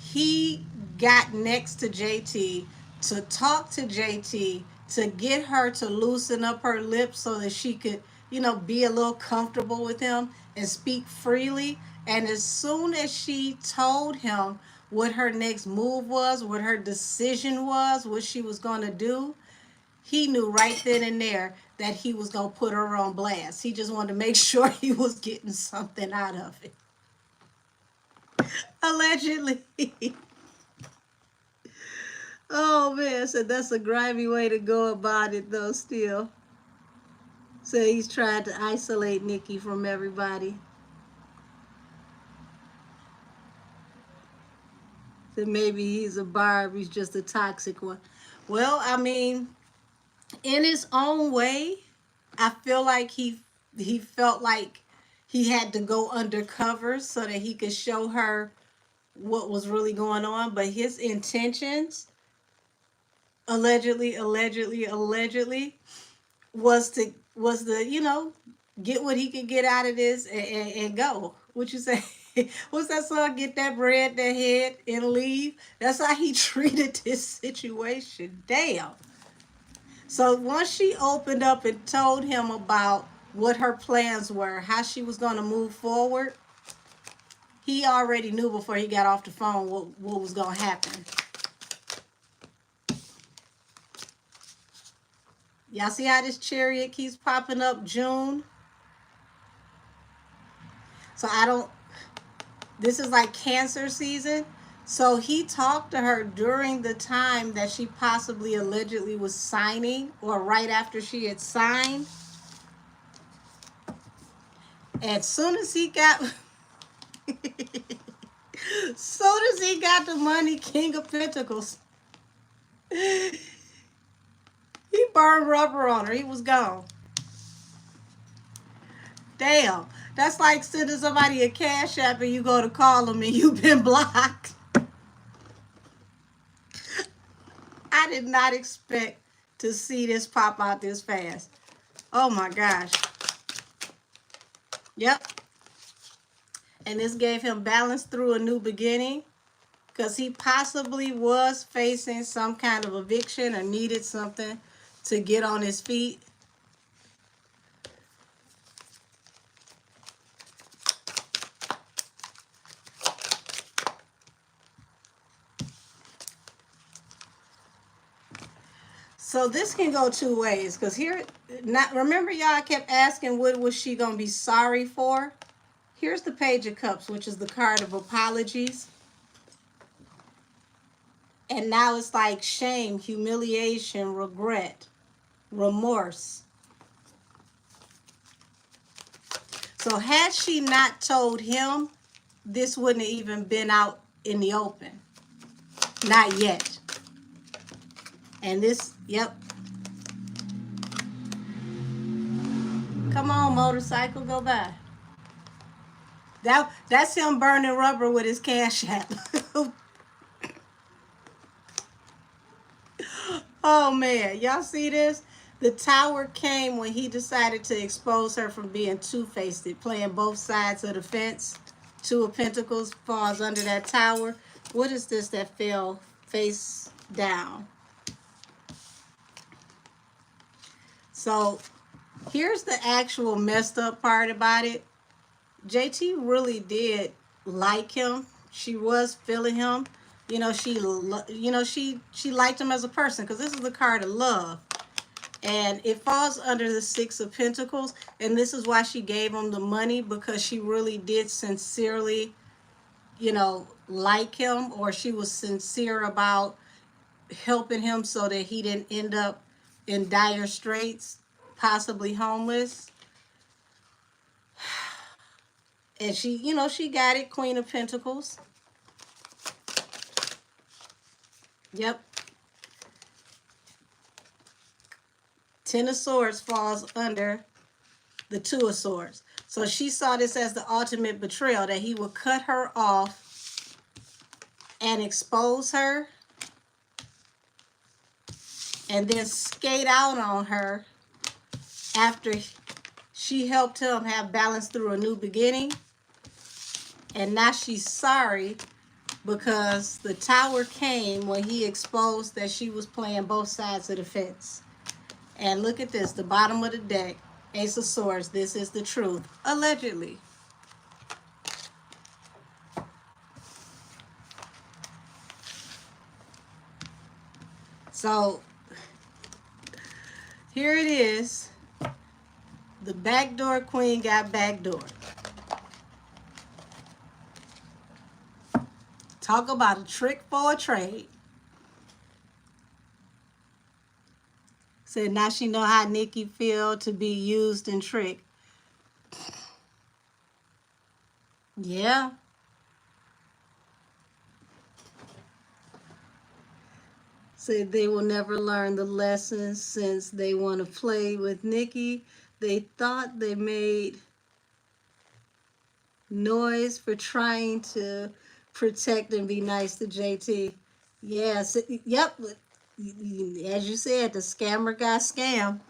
he got next to JT to talk to JT to get her to loosen up her lips so that she could, be a little comfortable with him and speak freely. And as soon as she told him what her next move was, what her decision was, what she was going to do, he knew right then and there that he was going to put her on blast. He just wanted to make sure he was getting something out of it. Allegedly. Oh man, so that's a grimy way to go about it though still. So he's trying to isolate Nicki from everybody. So maybe he's a barb, he's just a toxic one. Well, I mean, in his own way, I feel like he felt like he had to go undercover so that he could show her what was really going on. But his intentions, allegedly, was to get what he could get out of this and go. What you say? What's that song? Get that bread, that head, and leave. That's how he treated this situation. Damn. So once she opened up and told him about what her plans were, how she was going to move forward, he already knew before he got off the phone what was going to happen. Y'all see how this chariot keeps popping up? June. So this is like Cancer season. So he talked to her during the time that she possibly allegedly was signing or right after she had signed. As soon as he got the money, King of Pentacles, he burned rubber on her. He was gone. Damn. That's like sending somebody a cash app and you go to call them and you've been blocked. I did not expect to see this pop out this fast. Oh my gosh. Yep. And this gave him balance through a new beginning because he possibly was facing some kind of eviction or needed something to get on his feet. So this can go two ways, because here, not remember y'all kept asking what was she gonna be sorry for. Here's the Page of Cups, which is the card of apologies. And now it's like shame, humiliation, regret, remorse. So had she not told him, this wouldn't have even been out in the open. Not yet. And this, yep. Come on, motorcycle, go by. That's him burning rubber with his cash app. Oh man, y'all see this? The tower came when he decided to expose her from being two-faced, playing both sides of the fence. Two of Pentacles falls under that tower. What is this that fell face down? So here's the actual messed up part about it. JT really did like him. She was feeling him. You know, she liked him as a person, because this is the card of love. And it falls under the Six of Pentacles. And this is why she gave him the money, because she really did sincerely, like him, or she was sincere about helping him so that he didn't end up in dire straits, possibly homeless. And she got it, Queen of Pentacles. Yep. Ten of Swords falls under the Two of Swords. So she saw this as the ultimate betrayal, that he would cut her off and expose her and then skate out on her after she helped him have balance through a new beginning. And now she's sorry, because the tower came when he exposed that she was playing both sides of the fence. And look at this, the bottom of the deck, Ace of Swords. This is the truth, allegedly. So here it is. The backdoor queen got backdoored. Talk about a trick for a trade. Said now she know how Nicki feel to be used and tricked. Yeah. Said they will never learn the lessons since they want to play with Nicki. They thought they made noise for trying to protect and be nice to JT. Yes, yep. As you said, the scammer got scammed.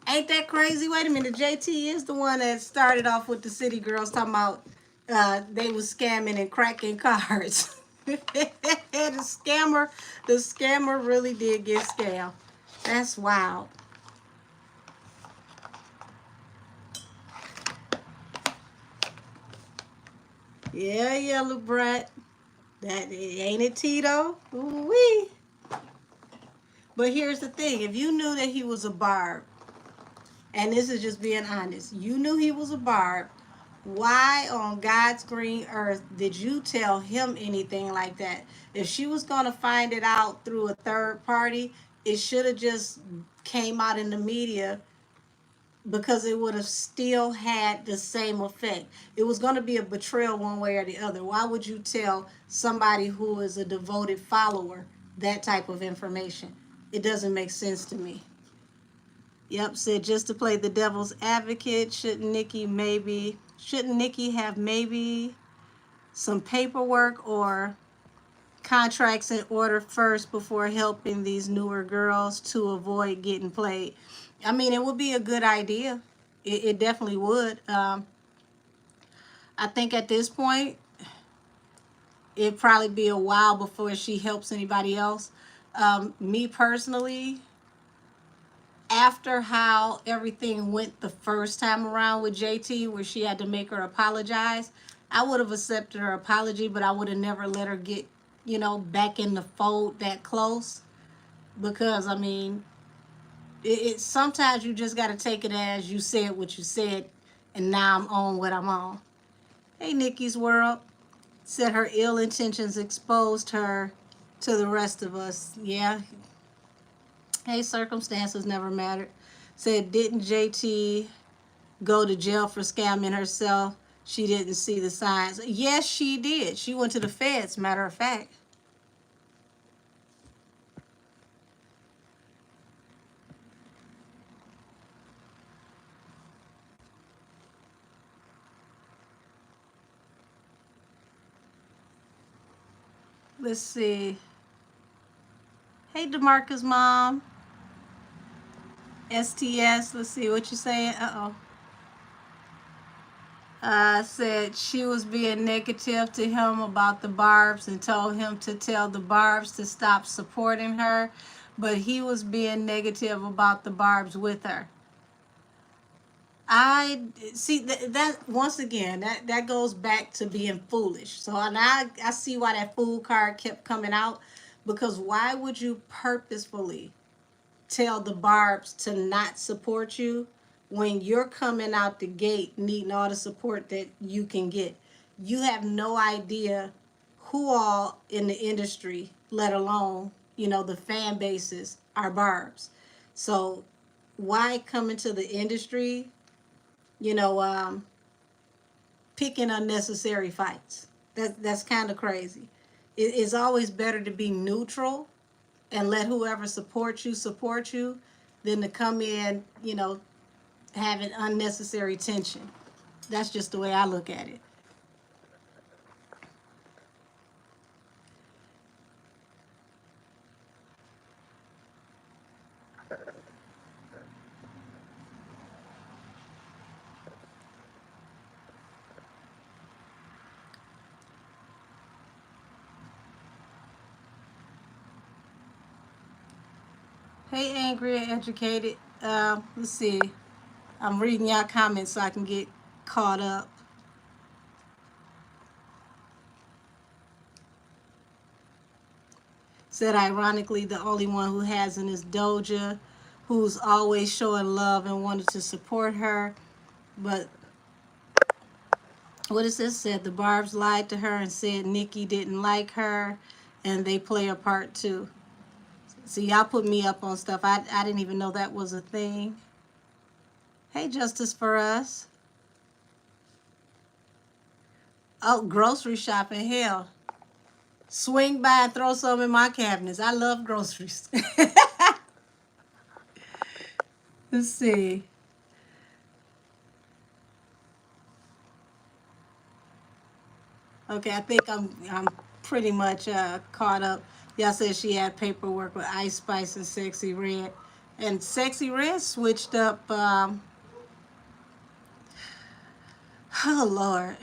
Ain't that crazy? Wait a minute. JT is the one that started off with the city girls talking about they was scamming and cracking cards. the scammer really did get scammed. That's wild. Yeah, yellow brat. That ain't it, Tito? Ooh-wee. But here's the thing. If you knew that he was a barb, and this is just being honest, you knew he was a barb, why on God's green earth did you tell him anything like that? If she was going to find it out through a third party, it should have just came out in the media, because it would have still had the same effect. It was going to be a betrayal one way or the other. Why would you tell somebody who is a devoted follower that type of information? It doesn't make sense to me. Yep, said just to play the devil's advocate, shouldn't Nicki have maybe some paperwork or contracts in order first before helping these newer girls to avoid getting played? I mean, it would be a good idea. It definitely would. I think at this point, it'd probably be a while before she helps anybody else. Me personally, after how everything went the first time around with JT, where she had to make her apologize, I would have accepted her apology, but I would have never let her get back in the fold that close. Because, I mean, sometimes you just got to take it as you said what you said, and now I'm on what I'm on. Hey, Nicki's World said her ill intentions exposed her to the rest of us. Yeah. Hey, circumstances never mattered. Said, didn't JT go to jail for scamming herself? She didn't see the signs. Yes, she did. She went to the feds, matter of fact. Let's see. Hey, DeMarcus' mom. STS. Let's see what you saying. Uh-oh. Said she was being negative to him about the Barbs and told him to tell the Barbs to stop supporting her, but he was being negative about the Barbs with her. I see that once again, that goes back to being foolish. So now I see why that fool card kept coming out, because why would you purposefully tell the Barbs to not support you when you're coming out the gate needing all the support that you can get? You have no idea who all in the industry, let alone, the fan bases, are Barbs. So why come into the industry, you know, um, picking unnecessary fights? That's kind of crazy. It's always better to be neutral and let whoever support you than to come in, having unnecessary tension. That's just the way I look at it. Hey, angry and educated. Let's see. I'm reading y'all comments so I can get caught up. Said, ironically, the only one who hasn't is Doja, who's always showing love and wanted to support her. But what is this? Said the Barbs lied to her and said Nicki didn't like her, and they play a part too. See, y'all put me up on stuff. I didn't even know that was a thing. Hey, Justice for Us. Oh, grocery shopping. Hell. Swing by and throw some in my cabinets. I love groceries. Let's see. Okay, I think I'm pretty much caught up. Y'all said she had paperwork with Ice Spice and Sexy Red. And Sexy Red switched up. Oh, Lord.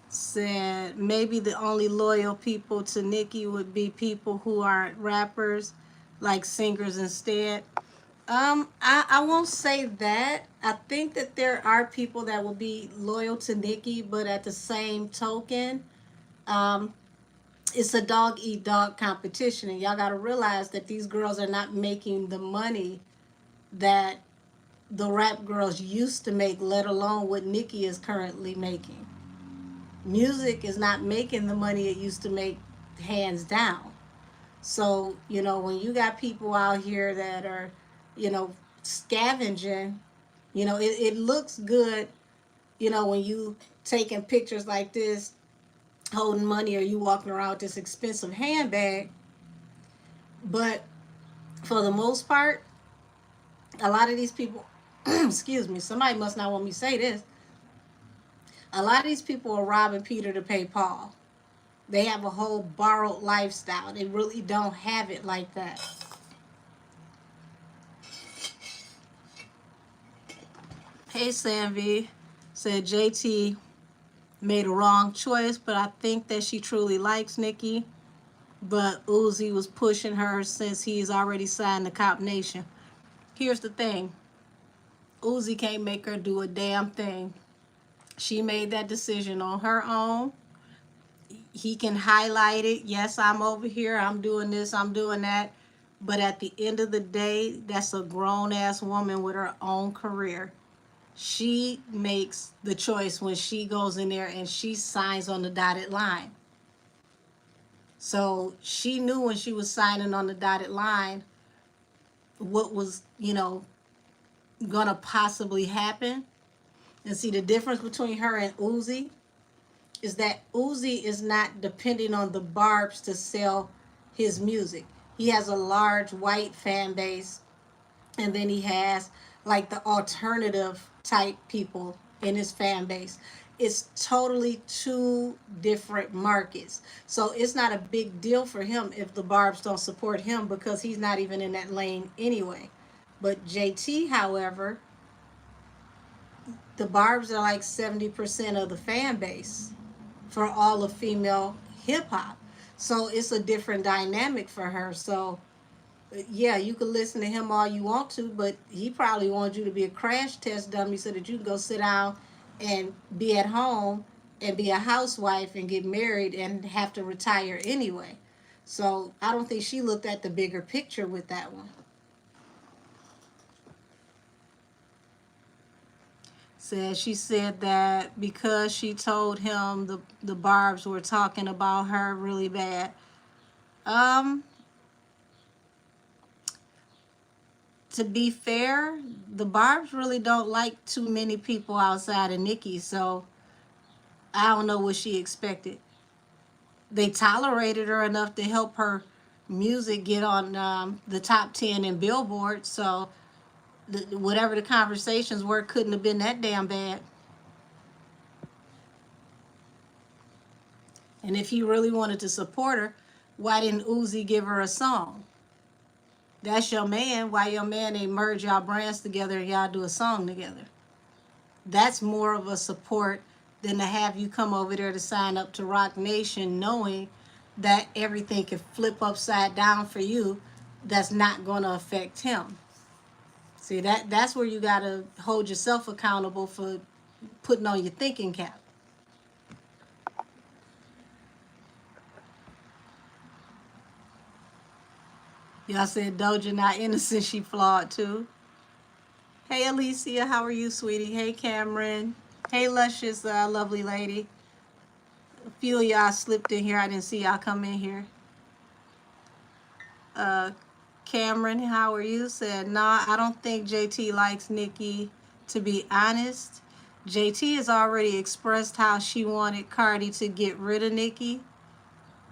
Said maybe the only loyal people to Nicki would be people who aren't rappers, like singers instead. I won't say that. I think that there are people that will be loyal to Nicki, but at the same token, um, it's a dog eat dog competition, and y'all got to realize that these girls are not making the money that the rap girls used to make, let alone what Nicki is currently making. Music is not making the money it used to make, hands down. So, when you got people out here that are, you know, scavenging, it looks good, when you taking pictures like this, holding money, or you walking around with this expensive handbag. But for the most part, a lot of these people, excuse me, somebody must not want me to say this. A lot of these people are robbing Peter to pay Paul. They have a whole borrowed lifestyle. They really don't have it like that. Hey, Sanvi. Said JT made a wrong choice, but I think that she truly likes Nicki. But Uzi was pushing her since he's already signed the Cop Nation. Here's the thing. Uzi can't make her do a damn thing. She made that decision on her own. He can highlight it. Yes, I'm over here. I'm doing this. I'm doing that. But at the end of the day, that's a grown ass woman with her own career. She makes the choice when she goes in there and she signs on the dotted line. So she knew when she was signing on the dotted line what was, gonna possibly happen. And see, the difference between her and Uzi is that Uzi is not depending on the Barbs to sell his music. He has a large white fan base, and then he has like the alternative type people in his fan base. It's totally two different markets. So it's not a big deal for him if the Barbs don't support him because he's not even in that lane anyway. But JT, however, the Barbs are like 70% of the fan base for all of female hip hop. So it's a different dynamic for her. So yeah, you can listen to him all you want to, but he probably wants you to be a crash test dummy so that you can go sit down and be at home and be a housewife and get married and have to retire anyway. So I don't think she looked at the bigger picture with that one. She said that because she told him the Barbs were talking about her really bad. Um, to be fair, the Barbs really don't like too many people outside of Nicki, so I don't know what she expected. They tolerated her enough to help her music get on the top 10 in Billboard, so whatever the conversations were couldn't have been that damn bad. And if he really wanted to support her, why didn't Uzi give her a song? That's your man. Why your man ain't merge y'all brands together and y'all do a song together? That's more of a support than to have you come over there to sign up to Rock Nation knowing that everything can flip upside down for you that's not going to affect him. See, that's where you got to hold yourself accountable for putting on your thinking cap. Y'all said Doja not innocent, she flawed too. Hey Alicia, how are you, sweetie? Hey Cameron. Hey Luscious, lovely lady. A few of y'all slipped in here. I didn't see y'all come in here. Uh, Cameron, how are you? Said, nah, I don't think JT likes Nicki. To be honest, JT has already expressed how she wanted Cardi to get rid of Nicki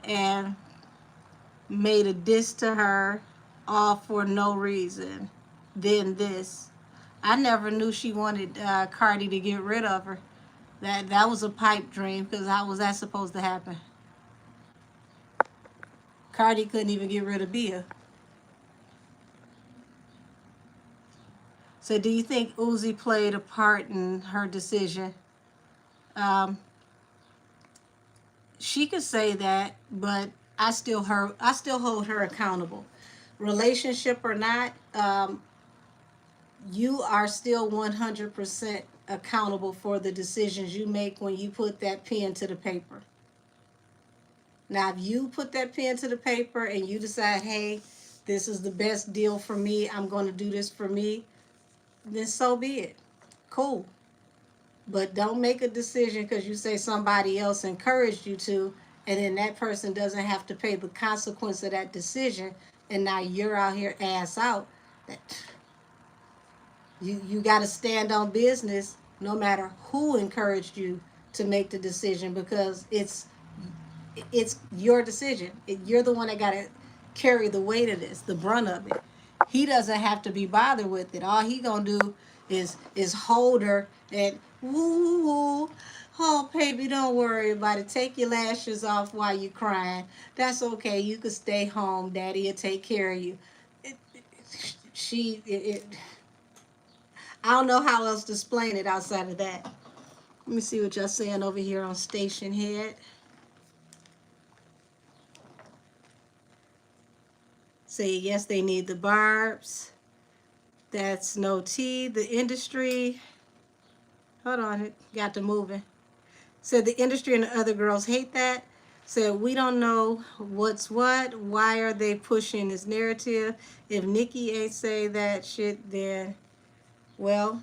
and made a diss to her all for no reason. Then this. I never knew she wanted Cardi to get rid of her. That was a pipe dream because how was that supposed to happen? Cardi couldn't even get rid of Bia. So do you think Uzi played a part in her decision? Um, she could say that, but I still hold her accountable. Relationship or not, you are still 100% accountable for the decisions you make when you put that pen to the paper. Now, if you put that pen to the paper and you decide, hey, this is the best deal for me, I'm going to do this for me, then so be it. Cool. But don't make a decision because you say somebody else encouraged you to, and then that person doesn't have to pay the consequence of that decision, and now you're out here ass out. You got to stand on business no matter who encouraged you to make the decision because it's your decision. You're the one that got to carry the weight of this, the brunt of it. He doesn't have to be bothered with it. All he gonna do is hold her and woo woo. Oh, baby, don't worry about it. Take your lashes off while you're crying. That's okay. You can stay home. Daddy will take care of you. It, it, she, it, I don't know how else to explain it outside of that. Let me see what y'all saying over here on Station Head. Say yes, they need the Barbs. That's no tea. The industry. Hold on, it got to moving. Said the industry and the other girls hate that. Said, we don't know what's what. Why are they pushing this narrative? If Nicki ain't say that shit, then, well,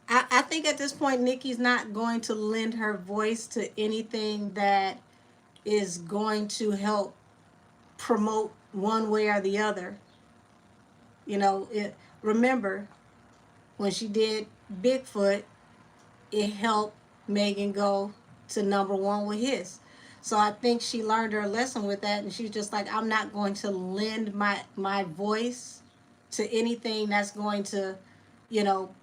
I think at this point, Nicki's not going to lend her voice to anything that is going to help promote one way or the other. You know, remember, when she did Bigfoot, it helped Megan go to #1 with his. So I think she learned her lesson with that, and she's just like, I'm not going to lend my voice to anything that's going to, you know,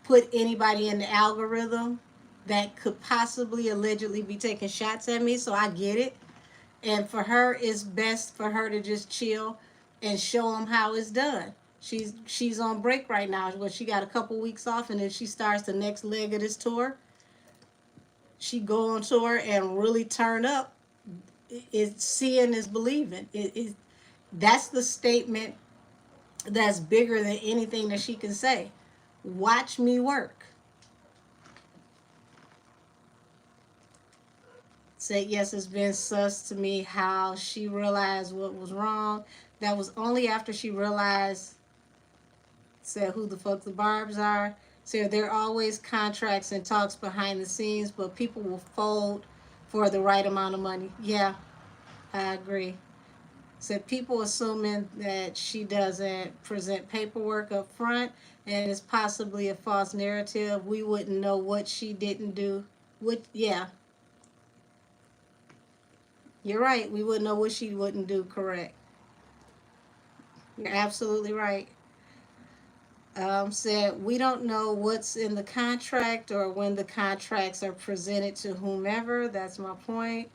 put anybody in the algorithm that could possibly allegedly be taking shots at me. So I get it. And for her, it's best for her to just chill and show them how it's done. She's on break right now. Well, she got a couple weeks off, and then she starts the next leg of this tour. She go on tour and really turn up. It's seeing is believing. That's the statement that's bigger than anything that she can say. Watch me work. Said, yes, it's been sus to me how she realized what was wrong. That was only after she realized, said, who the fuck the Barbs are. Said, there are always contracts and talks behind the scenes, but people will fold for the right amount of money. Yeah, I agree. Said, people assuming that she doesn't present paperwork up front and it's possibly a false narrative. We wouldn't know what she didn't do. Yeah, you're right. We wouldn't know what she wouldn't do. Correct. You're absolutely right. Said, we don't know what's in the contract or when the contracts are presented to whomever. That's my point.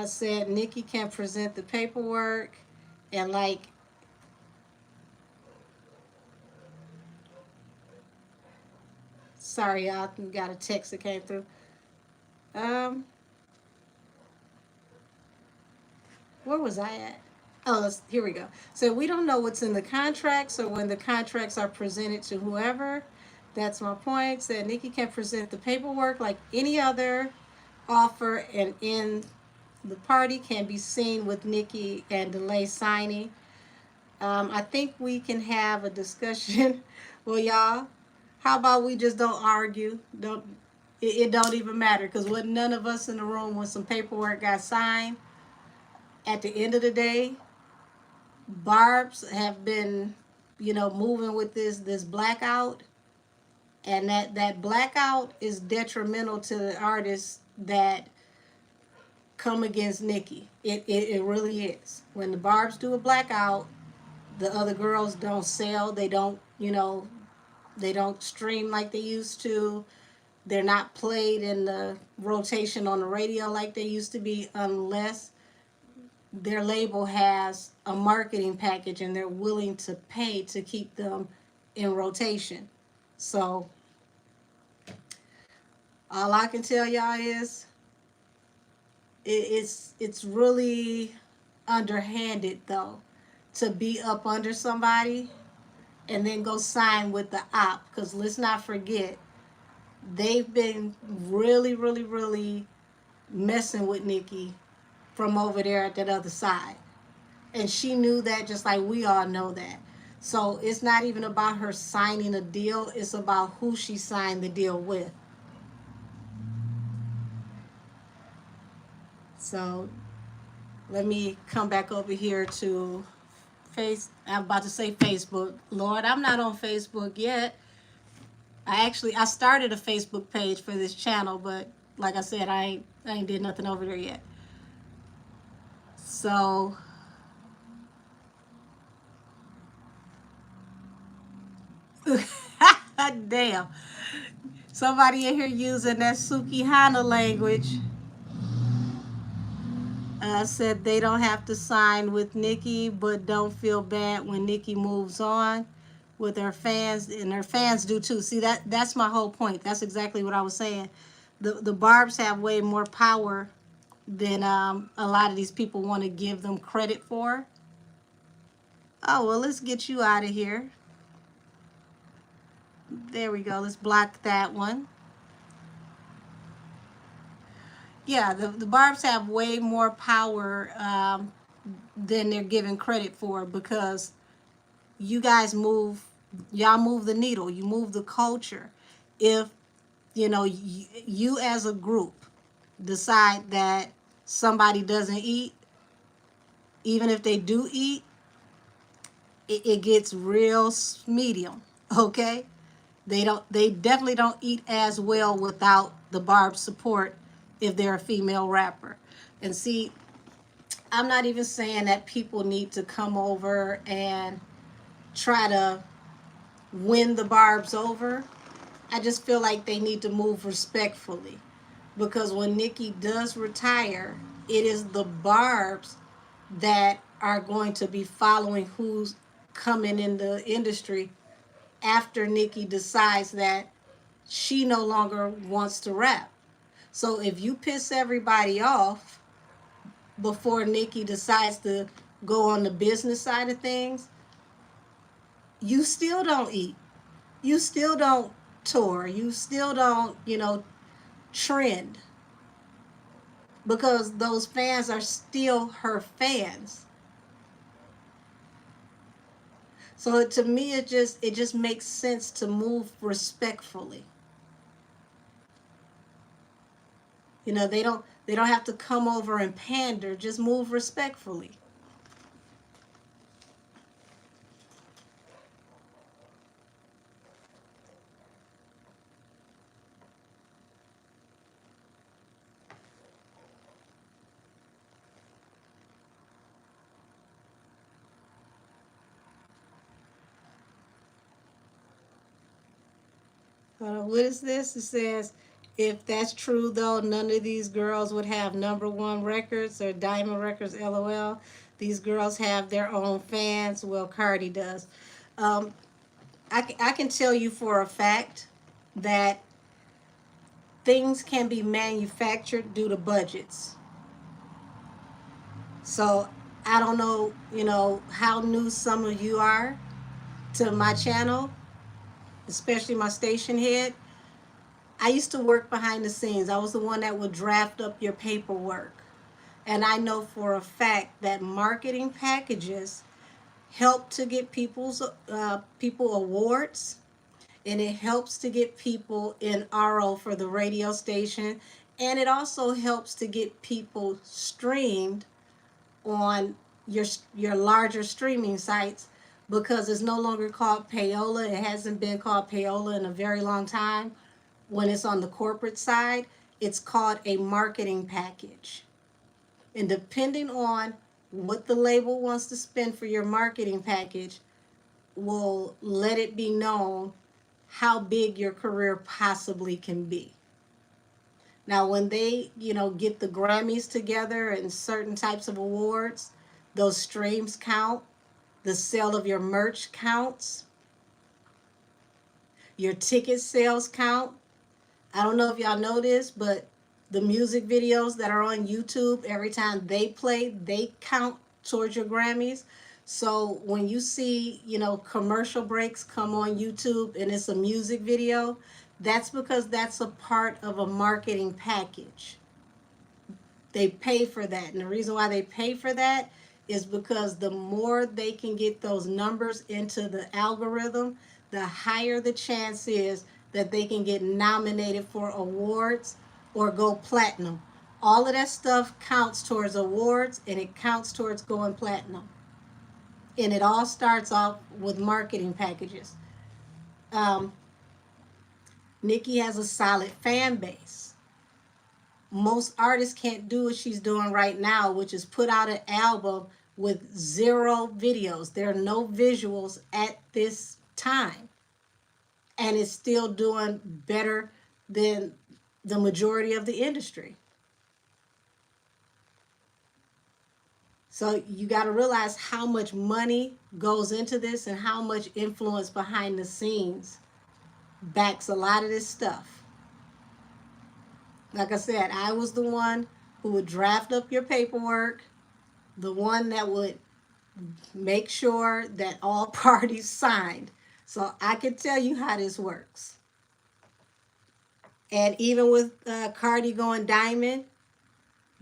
Said, Nicki can present the paperwork. And like, sorry, y'all, got a text that came through. Um, where was I at? Oh, here we go. So we don't know what's in the contracts or when the contracts are presented to whoever. That's my point. Said, Nicki can present the paperwork like any other offer, and in the party can be seen with Nicki and delay signing. I think we can have a discussion. Well, y'all, how about we just don't argue? It don't even matter, because with none of us in the room when some paperwork got signed, at the end of the day, Barb's have been, moving with this blackout, and that blackout is detrimental to the artists that come against Nicki. It really is. When the Barbs do a blackout, the other girls don't sell. They don't, they don't stream like they used to. They're not played in the rotation on the radio like they used to be, unless their label has a marketing package and they're willing to pay to keep them in rotation. So all I can tell y'all is it's really underhanded, though, to be up under somebody and then go sign with the op, because let's not forget, they've been really, really, really messing with Nicki from over there at that other side. And she knew that, just like we all know that. So it's not even about her signing a deal, it's about who she signed the deal with. So let me come back over here to I'm about to say Facebook. Lord, I'm not on Facebook yet. I started a Facebook page for this channel, but like I said, I ain't did nothing over there yet. So damn. Somebody in here using that Sukihana language. Said they don't have to sign with Nicki, but don't feel bad when Nicki moves on with her fans, and her fans do too. See, that's my whole point. That's exactly what I was saying. The Barbs have way more power than a lot of these people want to give them credit for. Oh, well, let's get you out of here. There we go. Let's block that one. Yeah, the Barbs have way more power than they're given credit for, because you guys move, y'all move the needle, you move the culture. If you as a group decide that somebody doesn't eat, even if they do eat, it gets real medium. Okay, they definitely don't eat as well without the Barb support if they're a female rapper. And see, I'm not even saying that people need to come over and try to win the Barbs over. I just feel like they need to move respectfully, because when Nicki does retire, it is the Barbs that are going to be following who's coming in the industry after Nicki decides that she no longer wants to rap. So if you piss everybody off before Nicki decides to go on the business side of things, you still don't eat. You still don't tour. You still don't, trend, because those fans are still her fans. So to me, it just makes sense to move respectfully. They don't have to come over and pander. Just move respectfully. What is this? It says, if that's true though, none of these girls would have #1 records or diamond records. LOL. These girls have their own fans. Well, Cardi does. Um, I can tell you for a fact that things can be manufactured due to budgets. So I don't know, how new some of you are to my channel, especially my station head. I used to work behind the scenes. I was the one that would draft up your paperwork. And I know for a fact that marketing packages help to get people awards, and it helps to get people in RO for the radio station, and it also helps to get people streamed on your larger streaming sites, because it's no longer called payola. It hasn't been called payola in a very long time. When it's on the corporate side, it's called a marketing package. And depending on what the label wants to spend for your marketing package, will let it be known how big your career possibly can be. Now, when they, get the Grammys together and certain types of awards, those streams count, the sale of your merch counts, your ticket sales count. I don't know if y'all know this, but the music videos that are on YouTube, every time they play, they count towards your Grammys. So when you see, commercial breaks come on YouTube and it's a music video, that's because that's a part of a marketing package. They pay for that. And the reason why they pay for that is because the more they can get those numbers into the algorithm, the higher the chance is that they can get nominated for awards or go platinum. All of that stuff counts towards awards, and it counts towards going platinum. And it all starts off with marketing packages. Um, Nicki has a solid fan base. Most artists can't do what she's doing right now, which is put out an album with 0 videos. There are no visuals at this time. And it's still doing better than the majority of the industry. So you got to realize how much money goes into this and how much influence behind the scenes backs a lot of this stuff. Like I said, I was the one who would draft up your paperwork, the one that would make sure that all parties signed. So I can tell you how this works. And even with Cardi going diamond,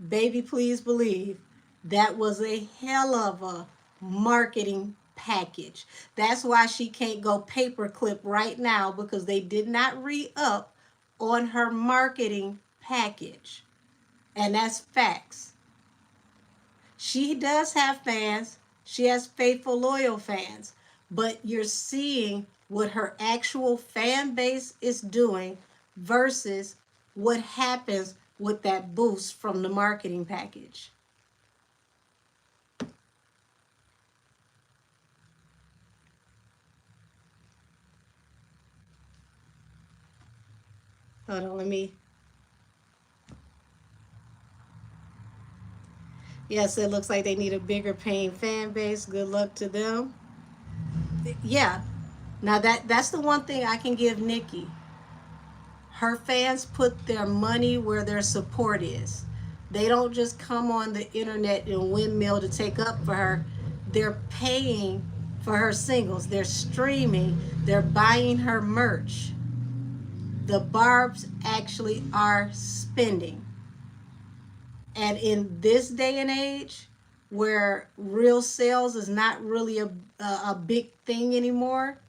Baby, please believe that was a hell of a marketing package. That's why she can't go paperclip right now, because they did not re-up on her marketing package. And that's facts. She does have fans. She has faithful, loyal fans. But you're seeing what her actual fan base is doing versus what happens with that boost from the marketing package. Hold on, let me. Yes, it looks like they need a bigger paying fan base. Good luck to them. Yeah. Now that's the one thing I can give Nicki. Her fans put their money where their support is. They don't just come on the internet and windmill to take up for her. They're paying for her singles. They're streaming. They're buying her merch. The Barbs actually are spending. And in this day and age, where real sales is not really a big thing anymore,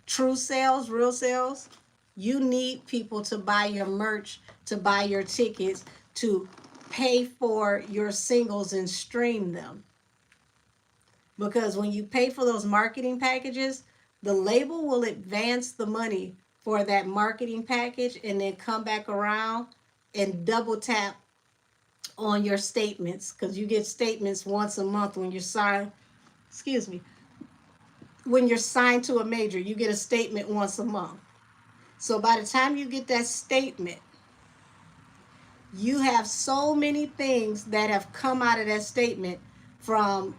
true sales, real sales, you need people to buy your merch, to buy your tickets, to pay for your singles and stream them. Because when you pay for those marketing packages, the label will advance the money for that marketing package and then come back around and double tap on your statements, because you get statements once a month when you're signed. Excuse me. When you're signed to a major, you get a statement once a month. So by the time you get that statement, you have so many things that have come out of that statement, from,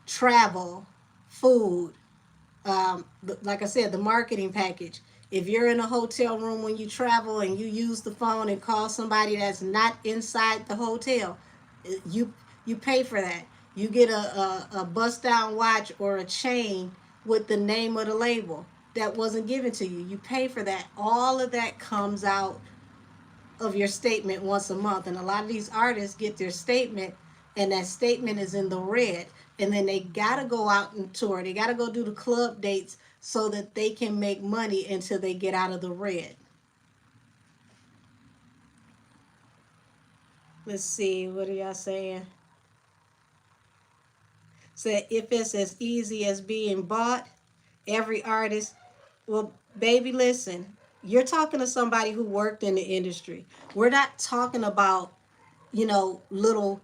travel, food, like I said, the marketing package. If you're in a hotel room when you travel and you use the phone and call somebody that's not inside the hotel, you you pay for that. You get a bust down watch or a chain with the name of the label that wasn't given to you. You pay for that. All of that comes out of your statement once a month. And a lot of these artists get their statement, and that statement is in the red. And then they got to go out and tour. They got to go do the club dates so that they can make money until they get out of the red. Let's see, what are y'all saying? Said, if it's as easy as being bought, every artist, well, baby, listen, you're talking to somebody who worked in the industry. We're not talking about, little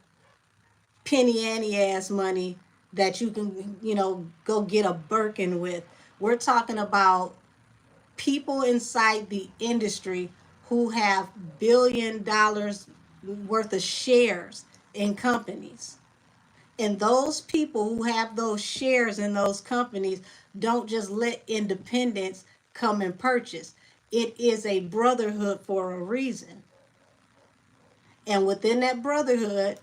penny ante ass money that you can, go get a Birkin with. We're talking about people inside the industry who have $1 billion worth of shares in companies. And those people who have those shares in those companies don't just let independents come and purchase. It is a brotherhood for a reason. And within that brotherhood,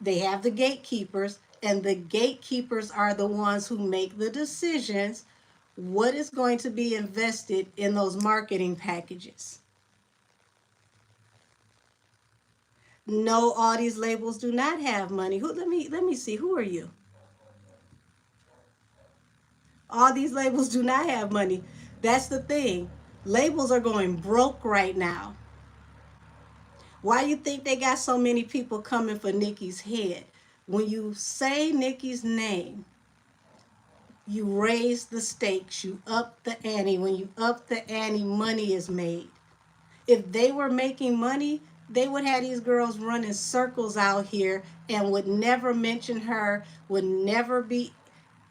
they have the gatekeepers, and the gatekeepers are the ones who make the decisions what is going to be invested in those marketing packages. No, all these labels do not have money. Who? Let me see. Who are you? All these labels do not have money. That's the thing. Labels are going broke right now. Why you think they got so many people coming for Nicki's head? When you say Nicki's name, you raise the stakes, you up the ante. When you up the ante, money is made. If they were making money, they would have these girls running circles out here and would never mention her, would never be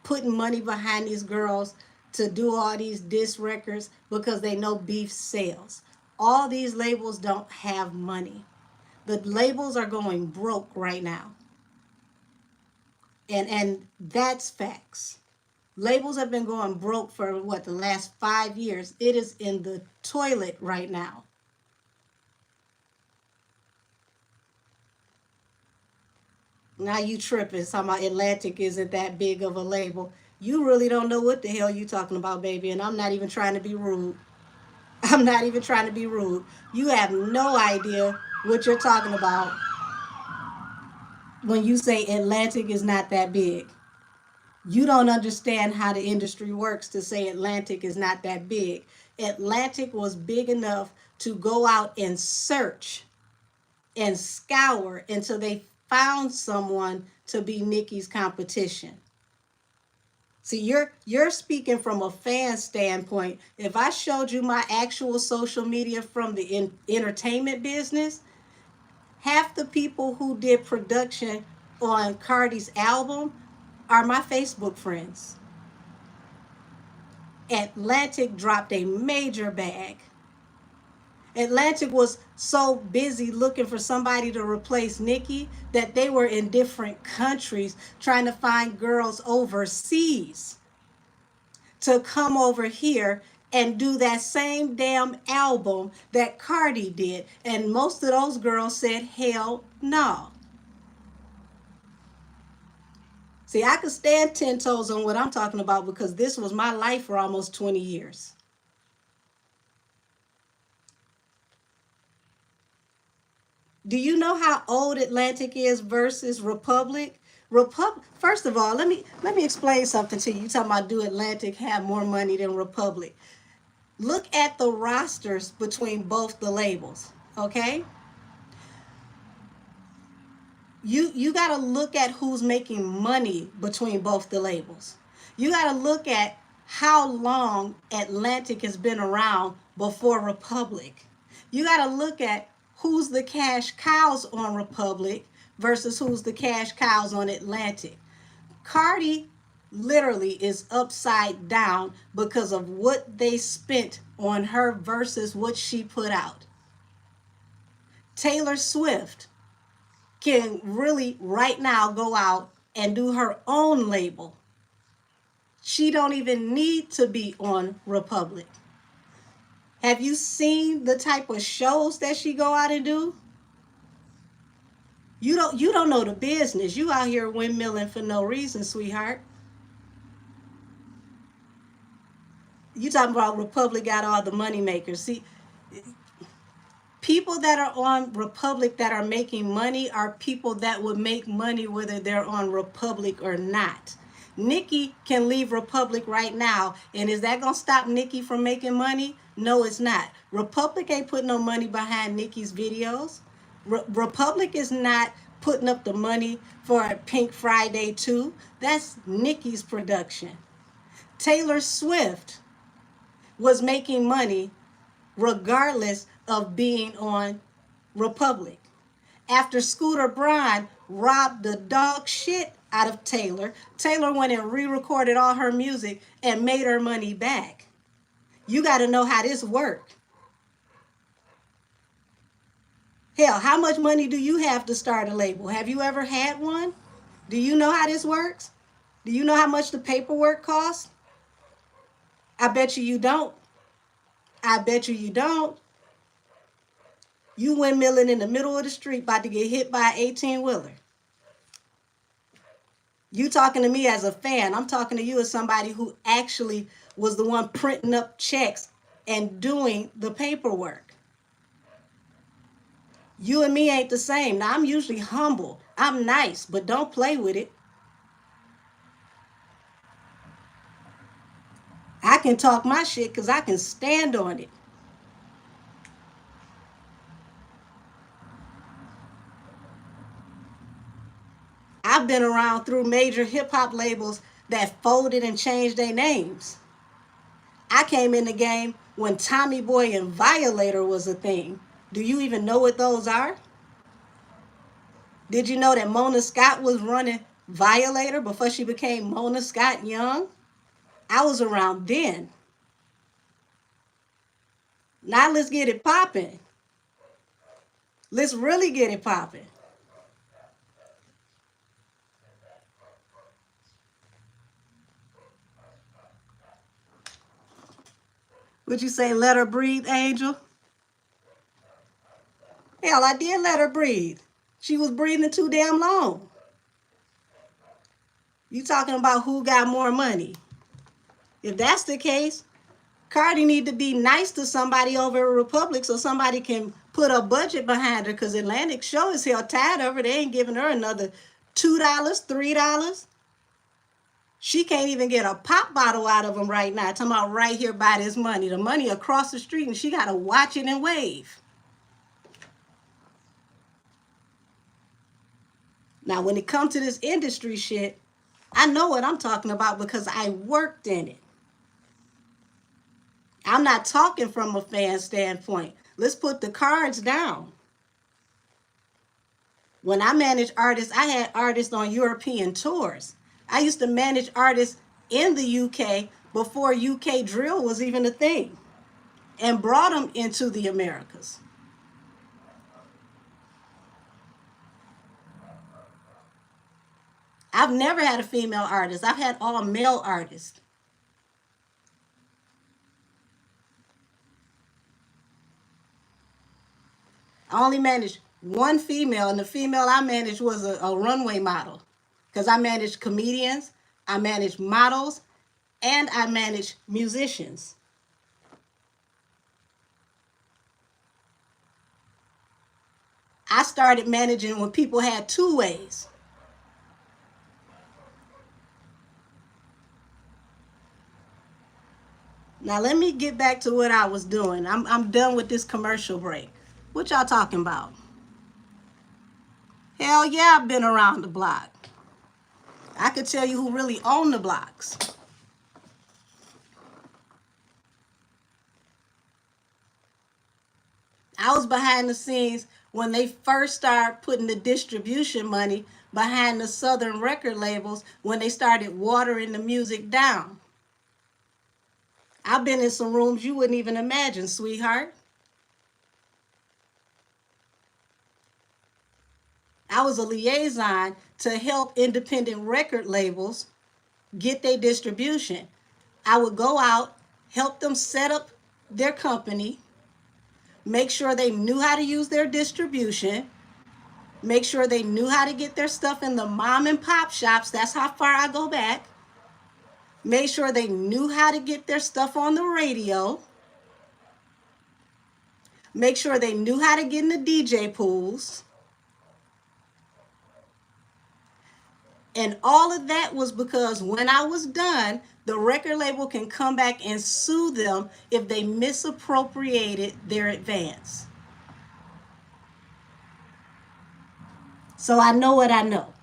putting money behind these girls to do all these diss records, because they know beef sells. All these labels don't have money. The labels are going broke right now. And that's facts. Labels have been going broke for what, the last 5 years. It is in the toilet right now. Now you tripping, talking about Atlantic isn't that big of a label. You really don't know what the hell you talking about, baby, and I'm not even trying to be rude. I'm not even trying to be rude. You have no idea what you're talking about when you say Atlantic is not that big. You don't understand how the industry works to say Atlantic is not that big. Atlantic was big enough to go out and search and scour until they found someone to be Nicki's competition. See, you're speaking from a fan standpoint. If I showed you my actual social media from the entertainment business, half the people who did production on Cardi's album are my Facebook friends. Atlantic dropped a major bag. Atlantic was so busy looking for somebody to replace Nicki that they were in different countries trying to find girls overseas to come over here and do that same damn album that Cardi did. And most of those girls said, hell no. See, I could stand 10 toes on what I'm talking about because this was my life for almost 20 years. Do you know how old Atlantic is versus Republic? First of all, let me explain something to you. You talking about, do Atlantic have more money than Republic? Look at the rosters between both the labels, okay? You got to look at who's making money between both the labels. You got to look at how long Atlantic has been around before Republic. You got to look at who's the cash cows on Republic versus who's the cash cows on Atlantic. Cardi literally is upside down because of what they spent on her versus what she put out. Taylor Swift can really right now go out and do her own label. She don't even need to be on Republic. Have you seen the type of shows that she go out and do? You don't know the business. You out here windmilling for no reason, sweetheart. You talking about Republic got all the money makers. See, people that are on Republic that are making money are people that would make money whether they're on Republic or not. Nicki can leave Republic right now, and is that gonna stop Nicki from making money? No, it's not. Republic ain't putting no money behind Nicki's videos. Republic is not putting up the money for Pink Friday 2. That's Nicki's production. Taylor Swift was making money regardless of being on Republic. After Scooter Braun robbed the dog shit out of Taylor, Taylor went and re-recorded all her music and made her money back. You got to know how this works. Hell, how much money do you have to start a label? Have you ever had one? Do you know how this works? Do you know how much the paperwork costs? I bet you don't. I bet you don't. You windmilling in the middle of the street about to get hit by an 18-wheeler. You talking to me as a fan. I'm talking to you as somebody who actually was the one printing up checks and doing the paperwork. You and me ain't the same. Now, I'm usually humble. I'm nice, but don't play with it. I can talk my shit because I can stand on it. I've been around through major hip hop labels that folded and changed their names. I came in the game when Tommy Boy and Violator was a thing. Do you even know what those are? Did you know that Mona Scott was running Violator before she became Mona Scott Young? I was around then. Now let's get it popping. Let's really get it popping. Would you say let her breathe, Angel? Hell, I did let her breathe. She was breathing too damn long. You talking about who got more money? If that's the case, Cardi need to be nice to somebody over at Republic so somebody can put a budget behind her, because Atlantic show is hell tired of her. They ain't giving her another $2, $3. She can't even get a pop bottle out of them right now. Talking about right here by this money. The money across the street, and she got to watch it and wave. Now, when it comes to this industry shit, I know what I'm talking about because I worked in it. I'm not talking from a fan standpoint. Let's put the cards down. When I managed artists, I had artists on European tours. I used to manage artists in the UK before UK drill was even a thing, and brought them into the Americas. I've never had a female artist. I've had all male artists. I only managed one female, and the female I managed was a runway model, because I managed comedians, I managed models, and I managed musicians. I started managing when people had two ways. Now let me get back to what I was doing. I'm done with this commercial break. What y'all talking about? Hell yeah, I've been around the block. I could tell you who really owned the blocks. I was behind the scenes when they first started putting the distribution money behind the Southern record labels, when they started watering the music down. I've been in some rooms you wouldn't even imagine, sweetheart. I was a liaison to help independent record labels get their distribution. I would go out, help them set up their company, make sure they knew how to use their distribution, make sure they knew how to get their stuff in the mom and pop shops. That's how far I go back. Make sure they knew how to get their stuff on the radio. Make sure they knew how to get in the DJ pools. And all of that was because when I was done, the record label can come back and sue them if they misappropriated their advance. So I know what I know.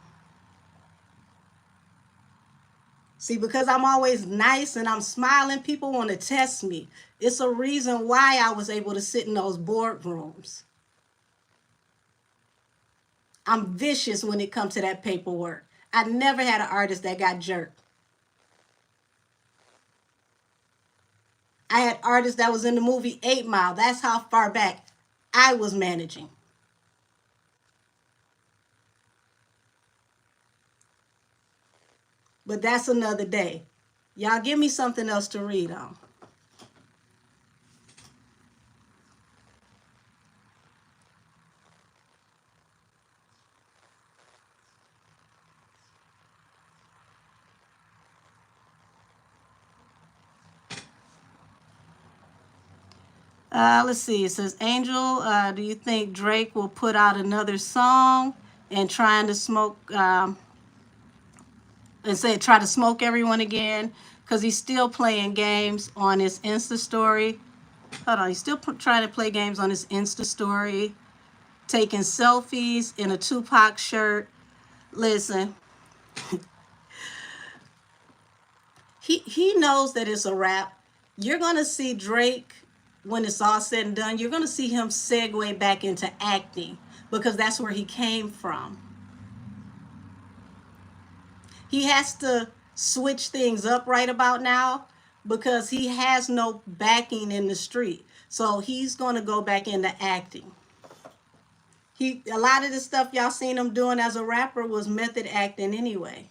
See, because I'm always nice and I'm smiling, people want to test me. It's a reason why I was able to sit in those boardrooms. I'm vicious when it comes to that paperwork. I never had an artist that got jerked. I had artists that was in the movie 8 Mile. That's how far back I was managing. But that's another day. Y'all give me something else to read on. Let's see. It says, Angel, do you think Drake will put out another song and trying to smoke, and say try to smoke everyone again? Because he's still playing games on his Insta story. Hold on, he's still trying to play games on his Insta story, taking selfies in a Tupac shirt. Listen, he knows that it's a rap. You're gonna see Drake, when it's all said and done, you're gonna see him segue back into acting, because that's where he came from. He has to switch things up right about now because he has no backing in the street. So he's gonna go back into acting. A lot of the stuff y'all seen him doing as a rapper was method acting anyway.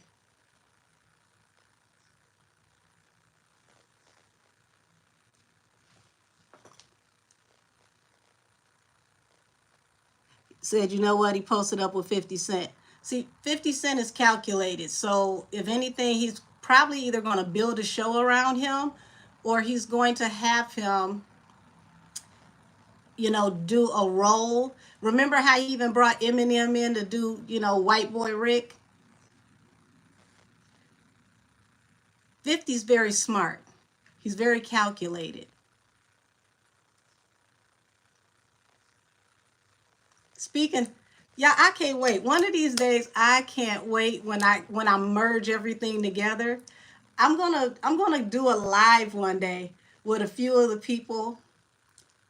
Said, you know what? He posted up with 50 Cent. See, 50 Cent is calculated. So if anything, he's probably either going to build a show around him, or he's going to have him, do a role. Remember how he even brought Eminem in to do, White Boy Rick? 50's very smart. He's very calculated. Speaking, yeah, I can't wait. One of these days, I can't wait when I merge everything together. I'm gonna do a live one day with a few of the people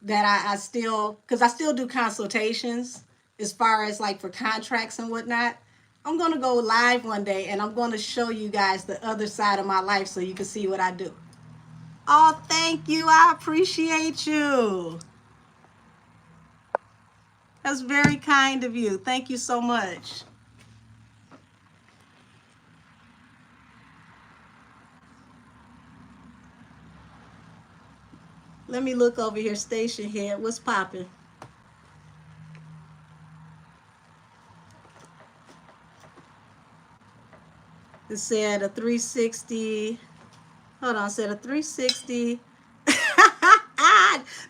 that I still, because I still do consultations as far as like for contracts and whatnot. I'm gonna go live one day and I'm gonna show you guys the other side of my life so you can see what I do. Oh, thank you. I appreciate you. That's very kind of you. Thank you so much. Let me look over here, station head. What's popping? It said a 360. Hold on, it said a 360.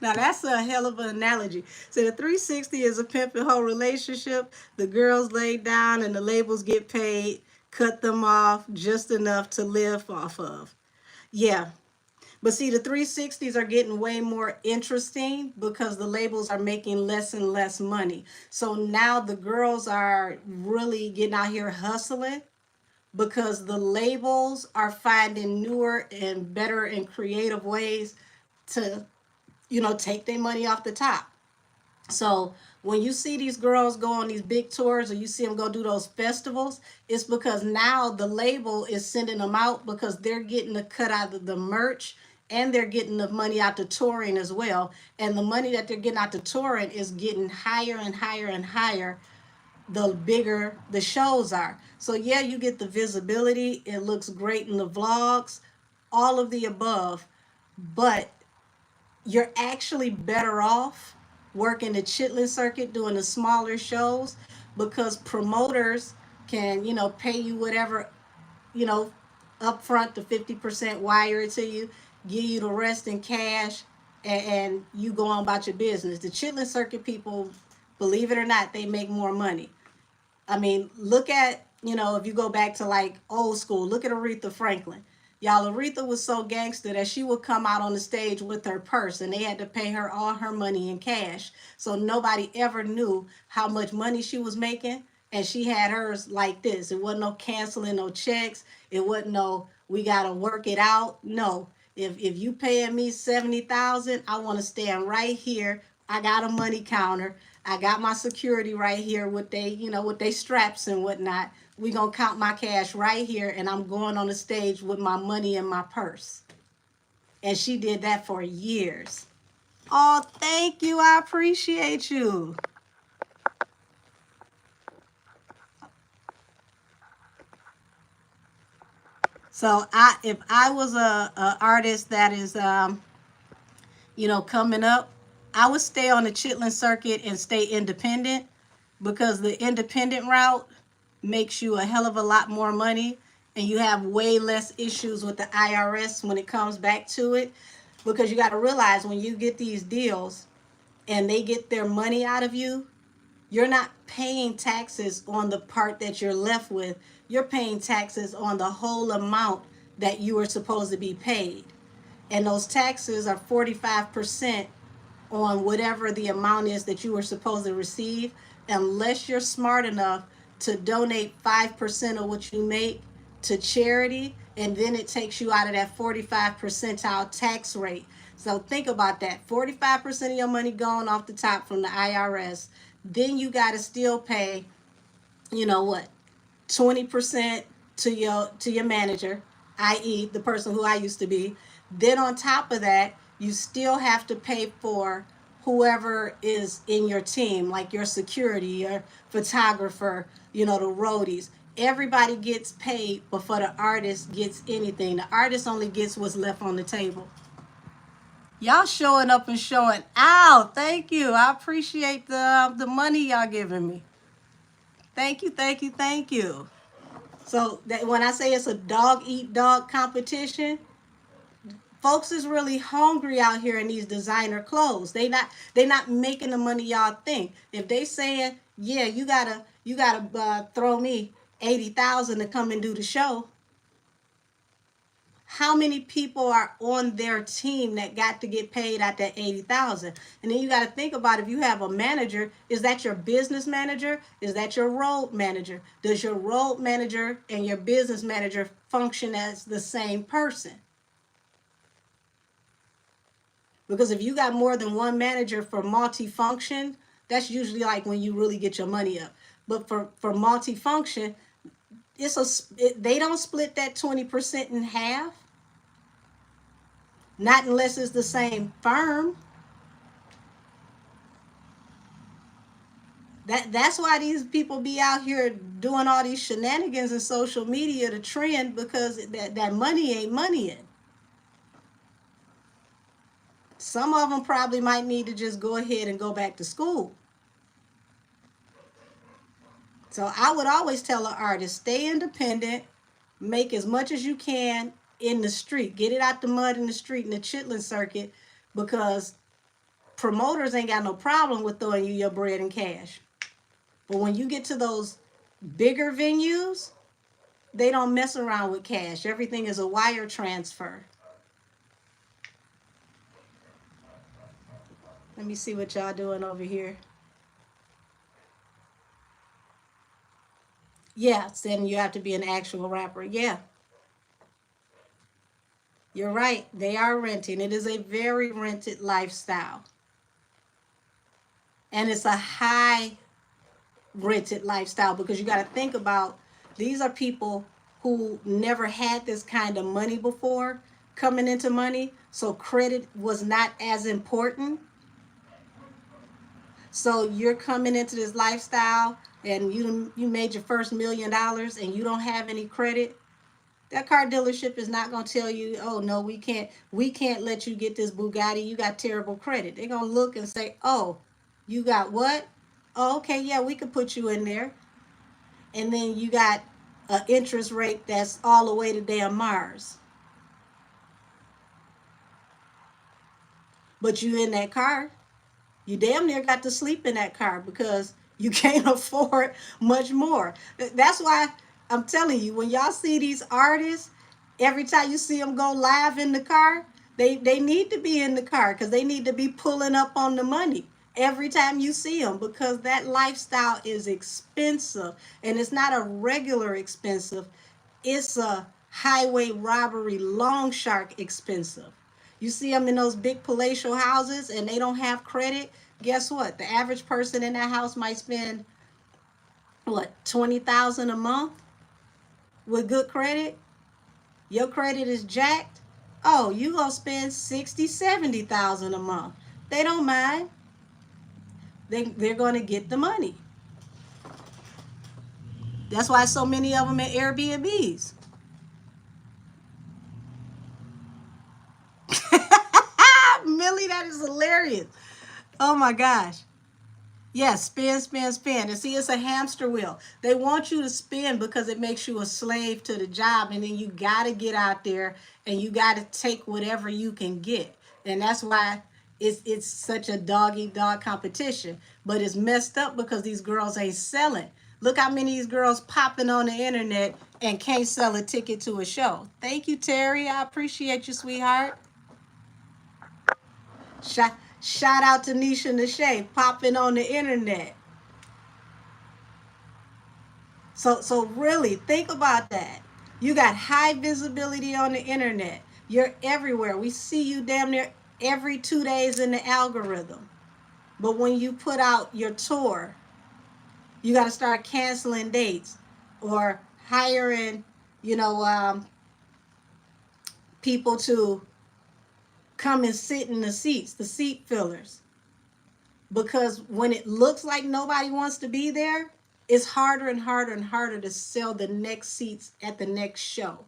Now that's a hell of an analogy. So the 360 is a pimp and hoe relationship. The girls lay down and the labels get paid, cut them off just enough to live off of. Yeah. But see, the 360s are getting way more interesting because the labels are making less and less money. So now the girls are really getting out here hustling because the labels are finding newer and better and creative ways to, take their money off the top. So when you see these girls go on these big tours or you see them go do those festivals, it's because now the label is sending them out because they're getting the cut out of the merch and they're getting the money out to touring as well. And the money that they're getting out to touring is getting higher and higher and higher the bigger the shows are. So yeah, you get the visibility. It looks great in the vlogs, all of the above, but you're actually better off working the chitlin circuit doing the smaller shows because promoters can, pay you whatever, you know, upfront the 50% wire it to you, give you the rest in cash, and you go on about your business. The chitlin circuit people, believe it or not, they make more money. I mean, look at, if you go back to like old school, look at Aretha Franklin. Y'all, Aretha was so gangster that she would come out on the stage with her purse and they had to pay her all her money in cash. So nobody ever knew how much money she was making. And she had hers like this. It wasn't no canceling no checks. It wasn't no, we got to work it out. No. If you paying me 70,000, I want to stand right here. I got a money counter. I got my security right here with with they straps and whatnot. We gonna count my cash right here, and I'm going on the stage with my money in my purse. And she did that for years. Oh, thank you. I appreciate you. So if I was a artist that is coming up, I would stay on the chitlin circuit and stay independent because the independent route makes you a hell of a lot more money and you have way less issues with the IRS when it comes back to it. Because you got to realize when you get these deals and they get their money out of you, you're not paying taxes on the part that you're left with. You're paying taxes on the whole amount that you were supposed to be paid. And those taxes are 45% on whatever the amount is that you were supposed to receive, unless you're smart enough to donate 5% of what you make to charity, and then it takes you out of that 45 percentile tax rate. So think about that. 45% of your money going off the top from the IRS. Then you got to still pay, what, 20% to your manager, i.e. the person who I used to be. Then on top of that, you still have to pay for whoever is in your team, like your security, your photographer, the roadies. Everybody gets paid before the artist gets anything. The artist only gets what's left on the table. Y'all showing up and showing out. Thank you. I appreciate the money y'all giving me. Thank you, thank you, thank you. So that when I say it's a dog eat dog competition, Folks is really hungry out here in these designer clothes. They not making the money y'all think. If they saying, yeah, you gotta throw me 80,000 to come and do the show, how many people are on their team that got to get paid at that 80,000? And then you got to think about, if you have a manager, is that your business manager? Is that your road manager? Does your road manager and your business manager function as the same person? Because if you got more than one manager for multifunction, that's usually like when you really get your money up. But for multifunction, they don't split that 20% in half. Not unless it's the same firm. That's why these people be out here doing all these shenanigans in social media to trend, because that money ain't money in. Some of them probably might need to just go ahead and go back to school. So I would always tell an artist, stay independent, make as much as you can in the street, get it out the mud in the street, in the chitlin circuit, because promoters ain't got no problem with throwing you your bread and cash. But when you get to those bigger venues, they don't mess around with cash. Everything is a wire transfer. Let me see what y'all doing over here. Yeah, then you have to be an actual rapper. Yeah. You're right. They are renting. It is a very rented lifestyle. And it's a high rented lifestyle, because you got to think about, these are people who never had this kind of money before coming into money. So credit was not as important. So you're coming into this lifestyle and you made your first $1 million and you don't have any credit. That car dealership is not going to tell you, oh no, we can't let you get this Bugatti, you got terrible credit. They're going to look and say, oh, you got what? Oh, okay, yeah, we could put you in there. And then you got an interest rate that's all the way to damn Mars. But you in that car, you damn near got to sleep in that car, because you can't afford much more. That's why I'm telling you, when y'all see these artists, every time you see them go live in the car, they need to be in the car, because they need to be pulling up on the money every time you see them, because that lifestyle is expensive. And it's not a regular expensive, it's a highway robbery long shark expensive. You see them in those big palatial houses and they don't have credit. Guess what? The average person in that house might spend, what, 20,000 a month with good credit. Your credit is jacked. Oh, you gonna spend 60, 70,000 a month. They don't mind. They're gonna get the money. That's why so many of them at Airbnbs. Millie, that is hilarious. Oh my gosh. Yes, spin, spin, spin. And see, it's a hamster wheel. They want you to spin because it makes you a slave to the job. And then you got to get out there and you got to take whatever you can get. And that's why it's such a dog-eat-dog competition. But it's messed up because these girls ain't selling. Look how many of these girls popping on the internet and can't sell a ticket to a show. Thank you, Terry. I appreciate you, sweetheart. Shout out to Nisha Nashay, popping on the internet. So really think about that. You got high visibility on the internet. You're everywhere. We see you damn near every 2 days in the algorithm. But when you put out your tour, you got to start canceling dates or hiring, people to come and sit in the seats, the seat fillers. Because when it looks like nobody wants to be there, it's harder and harder and harder to sell the next seats at the next show.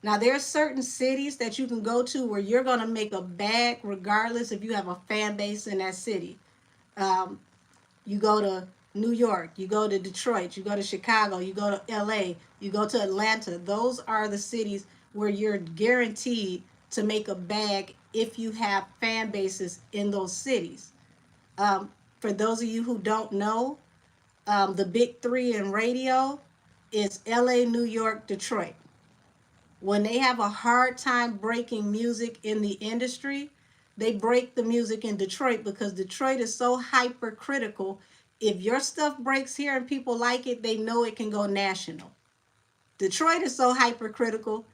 Now, there are certain cities that you can go to where you're going to make a bag regardless if you have a fan base in that city. You go to New York, you go to Detroit, you go to Chicago, you go to LA, you go to Atlanta. Those are the cities where you're guaranteed to make a bag if you have fan bases in those cities. For those of you who don't know, the big three in radio is LA, New York, Detroit. When they have a hard time breaking music in the industry, they break the music in Detroit because Detroit is so hypercritical. If your stuff breaks here and people like it, they know it can go national. Detroit is so hypercritical.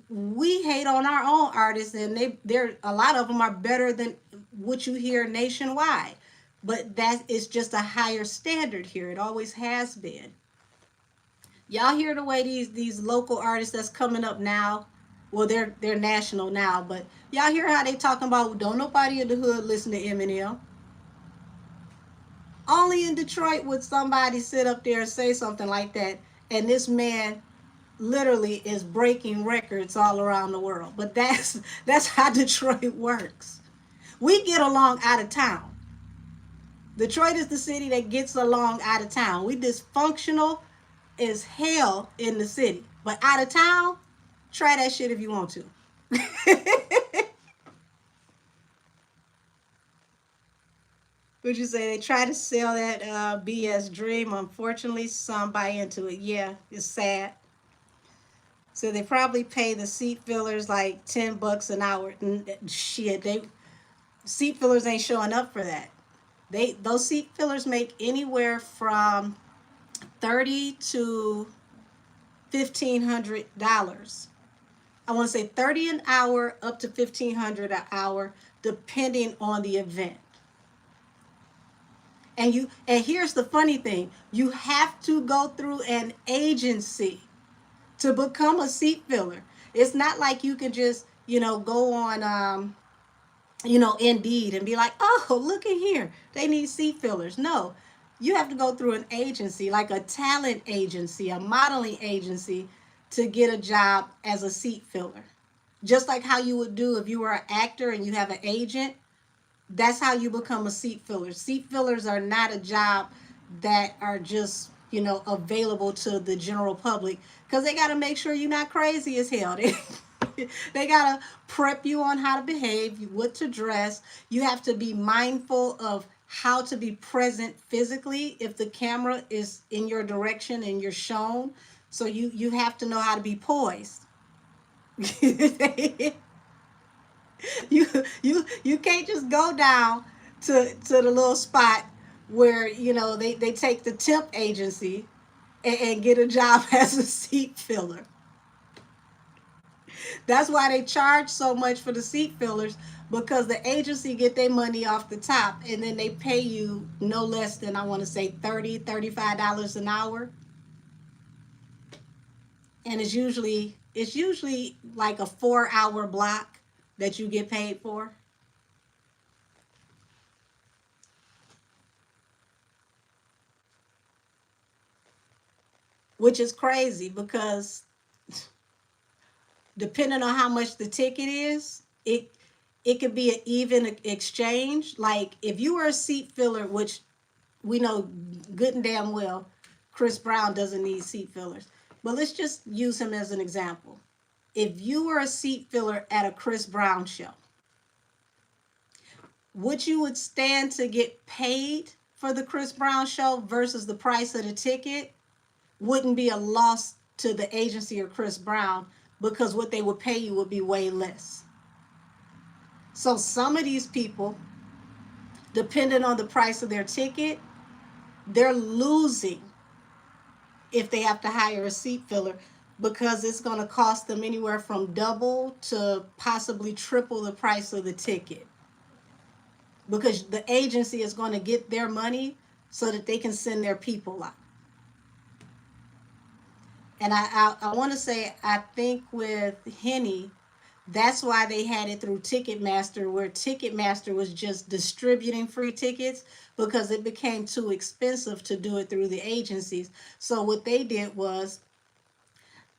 We hate on our own artists, and they're a lot of them are better than what you hear nationwide. But that is just a higher standard here. It always has been. Y'all hear the way these local artists that's coming up now, well, they're national now, but y'all hear how they talking about don't nobody in the hood listen to Eminem. Only in Detroit would somebody sit up there and say something like that, and this man literally is breaking records all around the world. But that's how Detroit works. We get along out of town. Detroit is the city that gets along out of town. We dysfunctional as hell in the city, but out of town, try that shit if you want to. Would you say they try to sell that BS dream? Unfortunately, some buy into it. Yeah, it's sad. So they probably pay the seat fillers like $10 an hour. Shit, they seat fillers ain't showing up for that. Those seat fillers make anywhere from 30 to $1,500. I want to say 30 an hour up to 1,500 an hour, depending on the event. And here's the funny thing: you have to go through an agency to become a seat filler. It's not like you can just go on Indeed and be like, oh, look at here, they need seat fillers. No, you have to go through an agency, like a talent agency, a modeling agency, to get a job as a seat filler. Just like how you would do if you were an actor and you have an agent, that's how you become a seat filler. Seat fillers are not a job that are just, available to the general public, because they got to make sure you're not crazy as hell. They got to prep you on how to behave, what to dress. You have to be mindful of how to be present physically if the camera is in your direction and you're shown. So you have to know how to be poised. You can't just go down to the little spot where they take the temp agency and get a job as a seat filler. That's why they charge so much for the seat fillers, because the agency get their money off the top, and then they pay you no less than, I want to say, $35 an hour. And it's usually like a 4-hour block that you get paid for. Which is crazy because depending on how much the ticket is, it could be an even exchange. Like if you were a seat filler, which we know good and damn well Chris Brown doesn't need seat fillers. But let's just use him as an example. If you were a seat filler at a Chris Brown show, what you would stand to get paid for the Chris Brown show versus the price of the ticket wouldn't be a loss to the agency or Chris Brown, because what they would pay you would be way less. So some of these people, depending on the price of their ticket, they're losing if they have to hire a seat filler, because it's going to cost them anywhere from double to possibly triple the price of the ticket, because the agency is going to get their money so that they can send their people out. And I want to say, I think with Henny, that's why they had it through Ticketmaster, where Ticketmaster was just distributing free tickets because it became too expensive to do it through the agencies. So what they did was,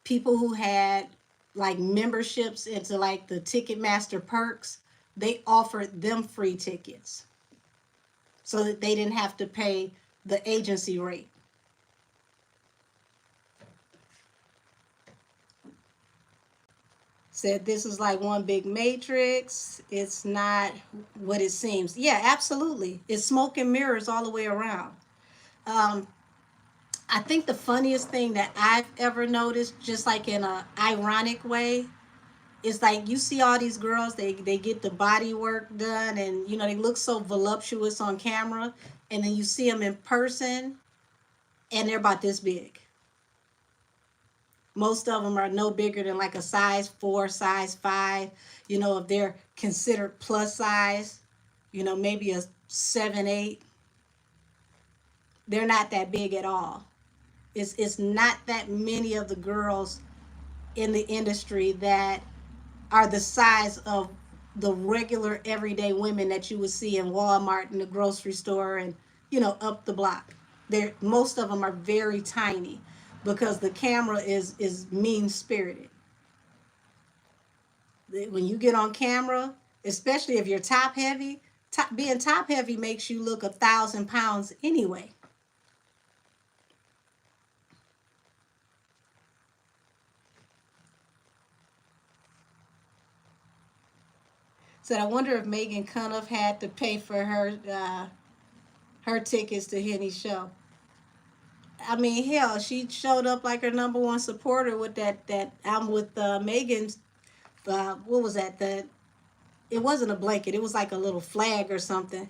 people who had like memberships into like the Ticketmaster perks, they offered them free tickets so that they didn't have to pay the agency rate. Said this is like one big matrix. It's not what it seems. Yeah, absolutely. It's smoke and mirrors all the way around. Um, I think the funniest thing that I've ever noticed, just like in a ironic way, is like you see all these girls, they get the body work done, and you know they look so voluptuous on camera, and then you see them in person, and they're about this big. Most of them are no bigger than like a size 4, size 5. You know, if they're considered plus size, you know, maybe a 7, 8. They're not that big at all. It's not that many of the girls in the industry that are the size of the regular everyday women that you would see in Walmart and the grocery store and you know up the block. They're most of them are very tiny because the camera is mean spirited. When you get on camera, especially if you're top heavy, being top heavy makes you look 1,000 pounds anyway. So I wonder if Megan Cuniff had to pay for her tickets to Henny's show. I mean, hell, she showed up like her number one supporter with that album with Megan's. What was that? It wasn't a blanket. It was like a little flag or something.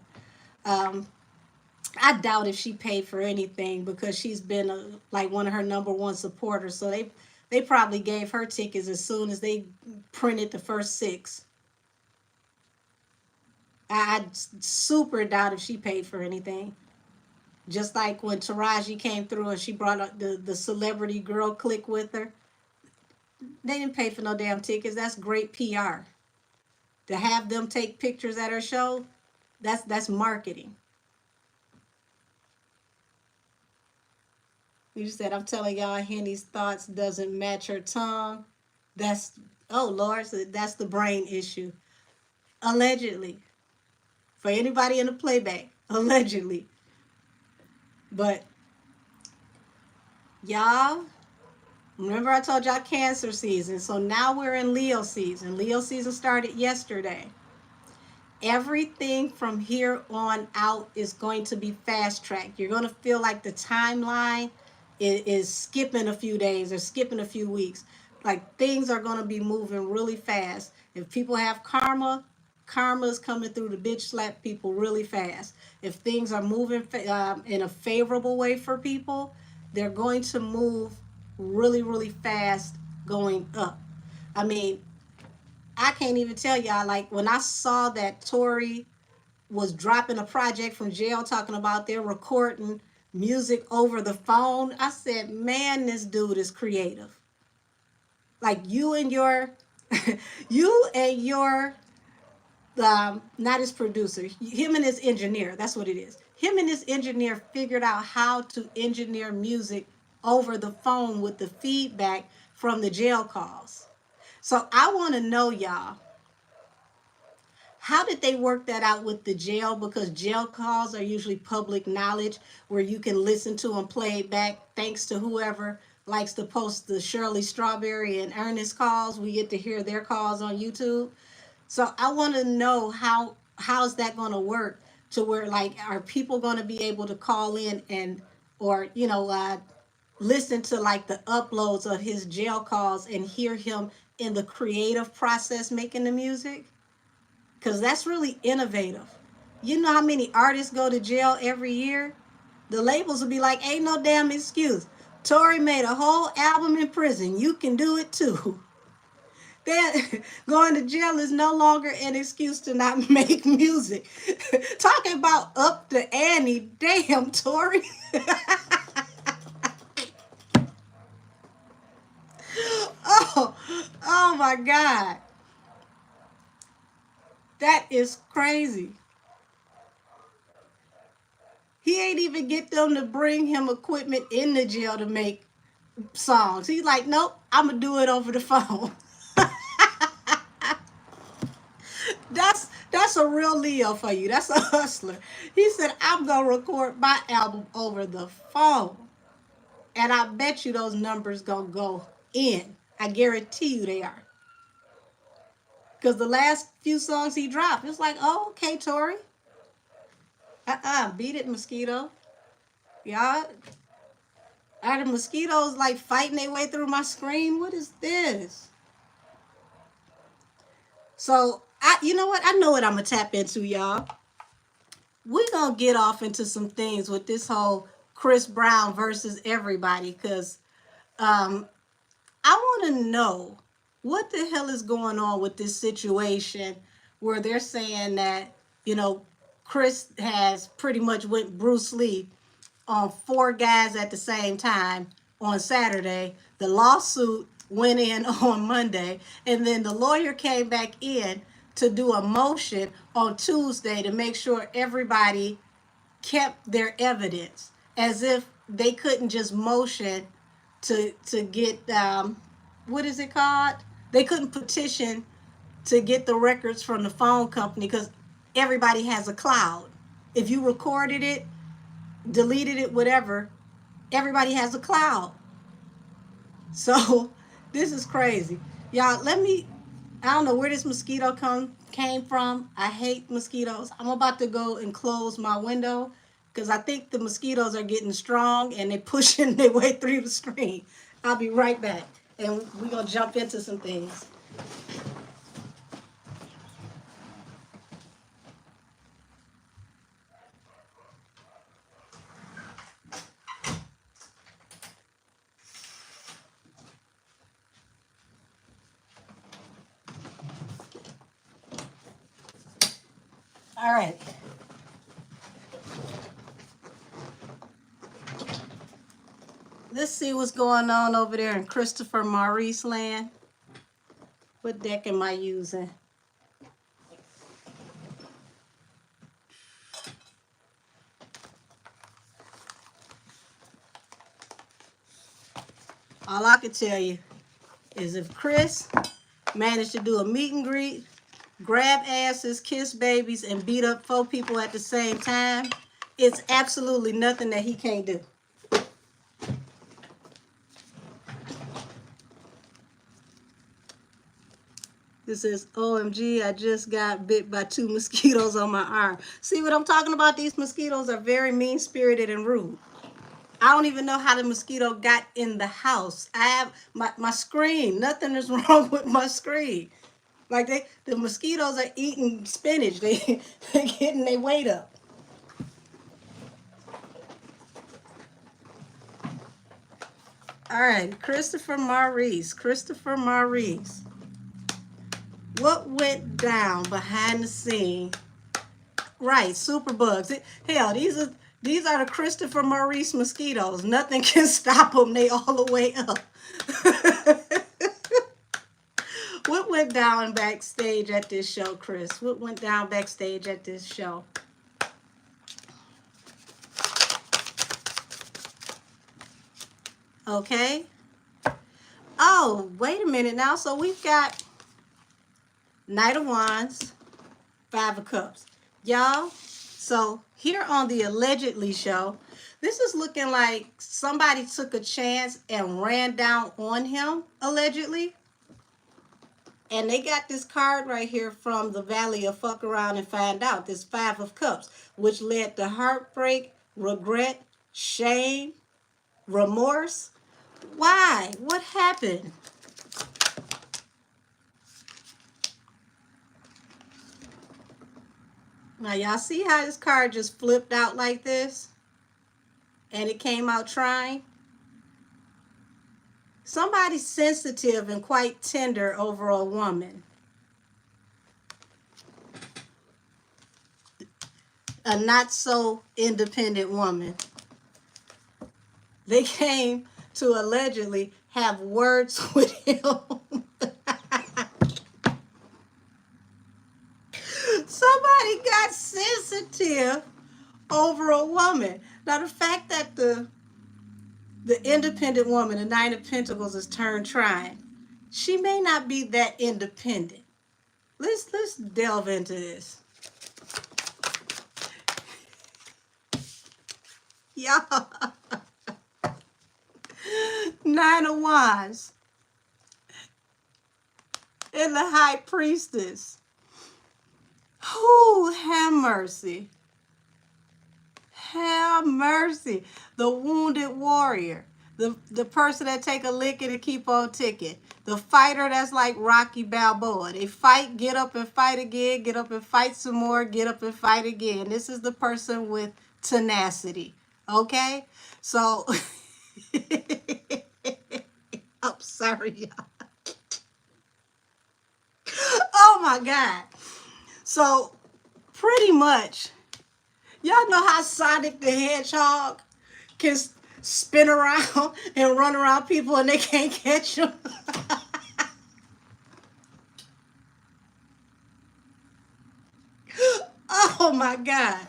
Um, I doubt if she paid for anything because she's been like one of her number one supporters. So they probably gave her tickets as soon as they printed the first 6. I super doubt if she paid for anything. Just like when Taraji came through and she brought up the celebrity girl clique with her, they didn't pay for no damn tickets. That's great PR. To have them take pictures at her show, that's marketing. You said, I'm telling y'all, Henny's thoughts doesn't match her tongue. That's, oh Lord, so that's the brain issue. Allegedly. For anybody in the playback, allegedly. But y'all, remember I told y'all Cancer season. So now we're in Leo season. Leo season started yesterday. Everything from here on out is going to be fast tracked. You're going to feel like the timeline is skipping a few days or skipping a few weeks. Like things are going to be moving really fast. If people have karma, karma is coming through the bitch slap people really fast. If things are moving in a favorable way for people, they're going to move really, really fast going up. I mean, I can't even tell y'all, like when I saw that Tory was dropping a project from jail talking about they're recording music over the phone, I said, man, this dude is creative. Like you and your you and your not his producer, him and his engineer, that's what it is. Him and his engineer figured out how to engineer music over the phone with the feedback from the jail calls. So I want to know, y'all, how did they work that out with the jail? Because jail calls are usually public knowledge where you can listen to them play back thanks to whoever likes to post the Shirley Strawberry and Ernest calls. We get to hear their calls on YouTube. So I want to know how's that going to work to where like are people going to be able to call in and or listen to like the uploads of his jail calls and hear him in the creative process making the music? Because that's really innovative. You know how many artists go to jail every year? The labels will be like, ain't no damn excuse. Tory made a whole album in prison. You can do it too. That going to jail is no longer an excuse to not make music. Talking about up the ante, damn Tory. oh, oh my God. That is crazy. He ain't even get them to bring him equipment in the jail to make songs. He's like, nope, I'm gonna do it over the phone. That's a real Leo for you. That's a hustler. He said, I'm gonna record my album over the phone. And I bet you those numbers gonna go in. I guarantee you they are. Because the last few songs he dropped, it's like, oh, okay, Tory. Beat it, mosquito. Y'all, are the mosquitoes like fighting their way through my screen? What is this? So, you know what? I know what I'm going to tap into, y'all. We're going to get off into some things with this whole Chris Brown versus everybody, because I want to know what the hell is going on with this situation where they're saying that, Chris has pretty much went Bruce Lee on 4 guys at the same time on Saturday. The lawsuit went in on Monday, and then the lawyer came back in to do a motion on Tuesday to make sure everybody kept their evidence, as if they couldn't just motion to get what is it called? They couldn't petition to get the records from the phone company because everybody has a cloud. If you recorded it, deleted it, whatever, everybody has a cloud. So this is crazy. Y'all, I don't know where this mosquito came from. I hate mosquitoes. I'm about to go and close my window because I think the mosquitoes are getting strong and they're pushing their way through the screen. I'll be right back. And we're going to jump into some things. All right. Let's see what's going on over there in Christopher Maurice land. What deck am I using? All I can tell you is if Chris managed to do a meet and greet, grab asses, kiss babies, and beat up 4 people at the same time, it's absolutely nothing that he can't do. This says, OMG, I just got bit by 2 mosquitoes on my arm. See what I'm talking about? These mosquitoes are very mean-spirited and rude. I don't even know how the mosquito got in the house. I have my screen. Nothing is wrong with my screen. Like the mosquitoes are eating spinach. They're getting their weight up. All right, Christopher Maurice. Christopher Maurice. What went down behind the scene? Right, superbugs. Hell, these are the Christopher Maurice mosquitoes. Nothing can stop them. They all the way up. What went down backstage at this show, Chris? What went down backstage at this show? Okay. Oh, wait a minute now. So we've got Knight of Wands, 5 of Cups. Y'all, so here on the Allegedly show, this is looking like somebody took a chance and ran down on him, allegedly. And they got this card right here from the Valley of Fuck Around and Find Out, this 5 of Cups, which led to heartbreak, regret, shame, remorse. Why? What happened? Now, y'all see how this card just flipped out like this? And it came out trying? Somebody sensitive and quite tender over a woman. A not so independent woman. They came to allegedly have words with him. Somebody got sensitive over a woman. Now the fact that the independent woman, the 9 of Pentacles, is turned trying, she may not be that independent. Let's delve into this. Y'all. 9 of Wands. And the high priestess. Who have mercy. Have mercy. The wounded warrior. The person that take a licking and keep on ticking. The fighter that's like Rocky Balboa. They fight, get up and fight again, get up and fight some more, get up and fight again. This is the person with tenacity. Okay? So, I'm sorry, y'all. Oh my God. So, pretty much, y'all know how Sonic the Hedgehog can spin around and run around people and they can't catch him? Oh my God.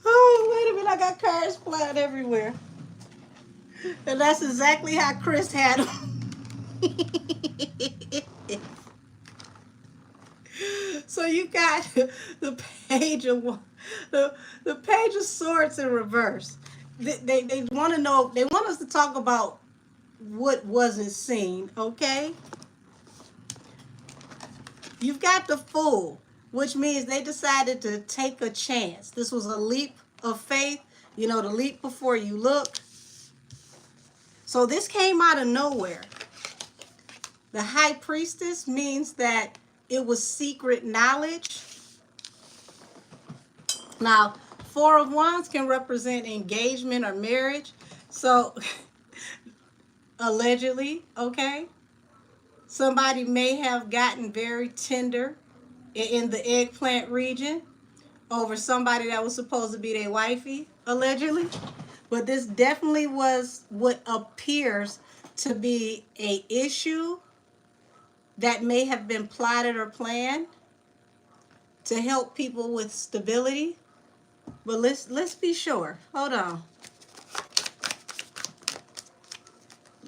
Oh, wait a minute. I got cars flying everywhere. And that's exactly how Chris had him. So you got the page of the page of swords in reverse. They want to know, they want us to talk about what wasn't seen, okay? You've got the Fool, which means they decided to take a chance. This was a leap of faith, you know, the leap before you look. So this came out of nowhere. The High Priestess means that it was secret knowledge. Now, Four of Wands can represent engagement or marriage. So, allegedly, okay, somebody may have gotten very tender in the eggplant region over somebody that was supposed to be their wifey, allegedly. But this definitely was what appears to be a issue that may have been plotted or planned to help people with stability. But let's be sure. Hold on.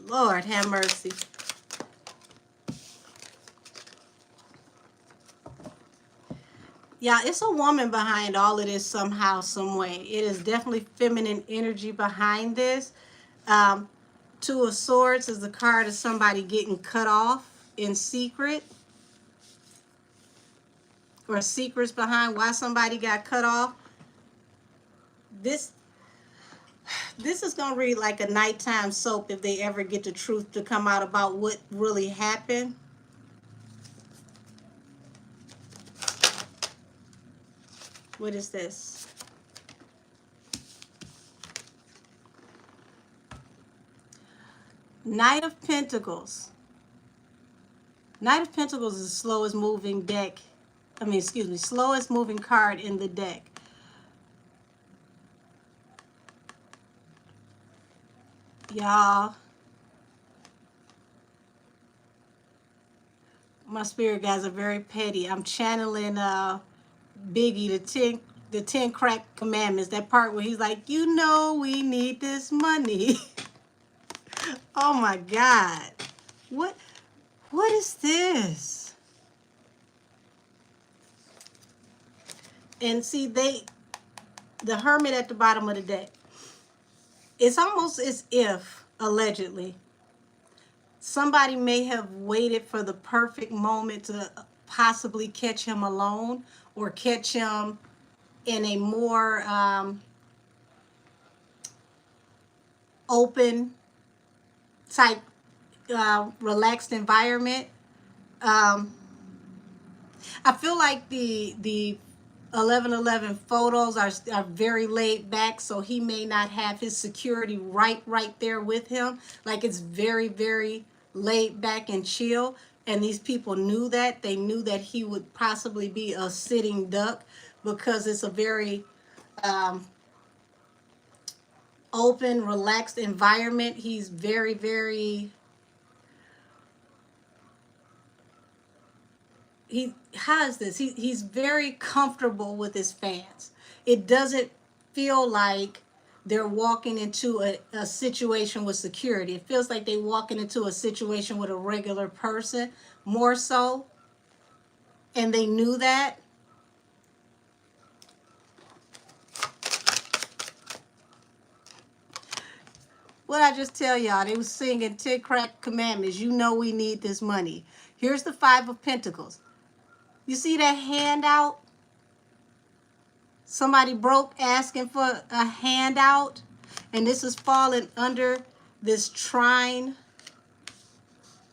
Lord have mercy. Yeah, it's a woman behind all of this somehow, some way. It is definitely feminine energy behind this. Two of Swords is the card of somebody getting cut off in secret, or secrets behind why somebody got cut off. This is gonna read like a nighttime soap if they ever get the truth to come out about what really happened. What is this? Knight of Pentacles. Knight of Pentacles is the slowest moving deck. Slowest moving card in the deck. Y'all, my spirit guys are very petty. I'm channeling Biggie, the 10 crack commandments, that part where he's like, you know we need this money. Oh my God. What is this? And see, the Hermit at the bottom of the deck. It's almost as if, allegedly, somebody may have waited for the perfect moment to possibly catch him alone, or catch him in a more open type, relaxed environment. I feel like the 11/11 photos are very laid back, so he may not have his security right there with him. Like, it's very, very laid back and chill. And these people knew that. They knew that he would possibly be a sitting duck, because it's a very open, relaxed environment. He's very, very, how is this? He's very comfortable with his fans. It doesn't feel like they're walking into a situation with security. It feels like they're walking into a situation with a regular person, more so. And they knew that. What I just tell y'all, they was singing 10 crack commandments. You know we need this money. Here's the 5 of Pentacles. You see that handout? Somebody broke asking for a handout. And this is falling under this trine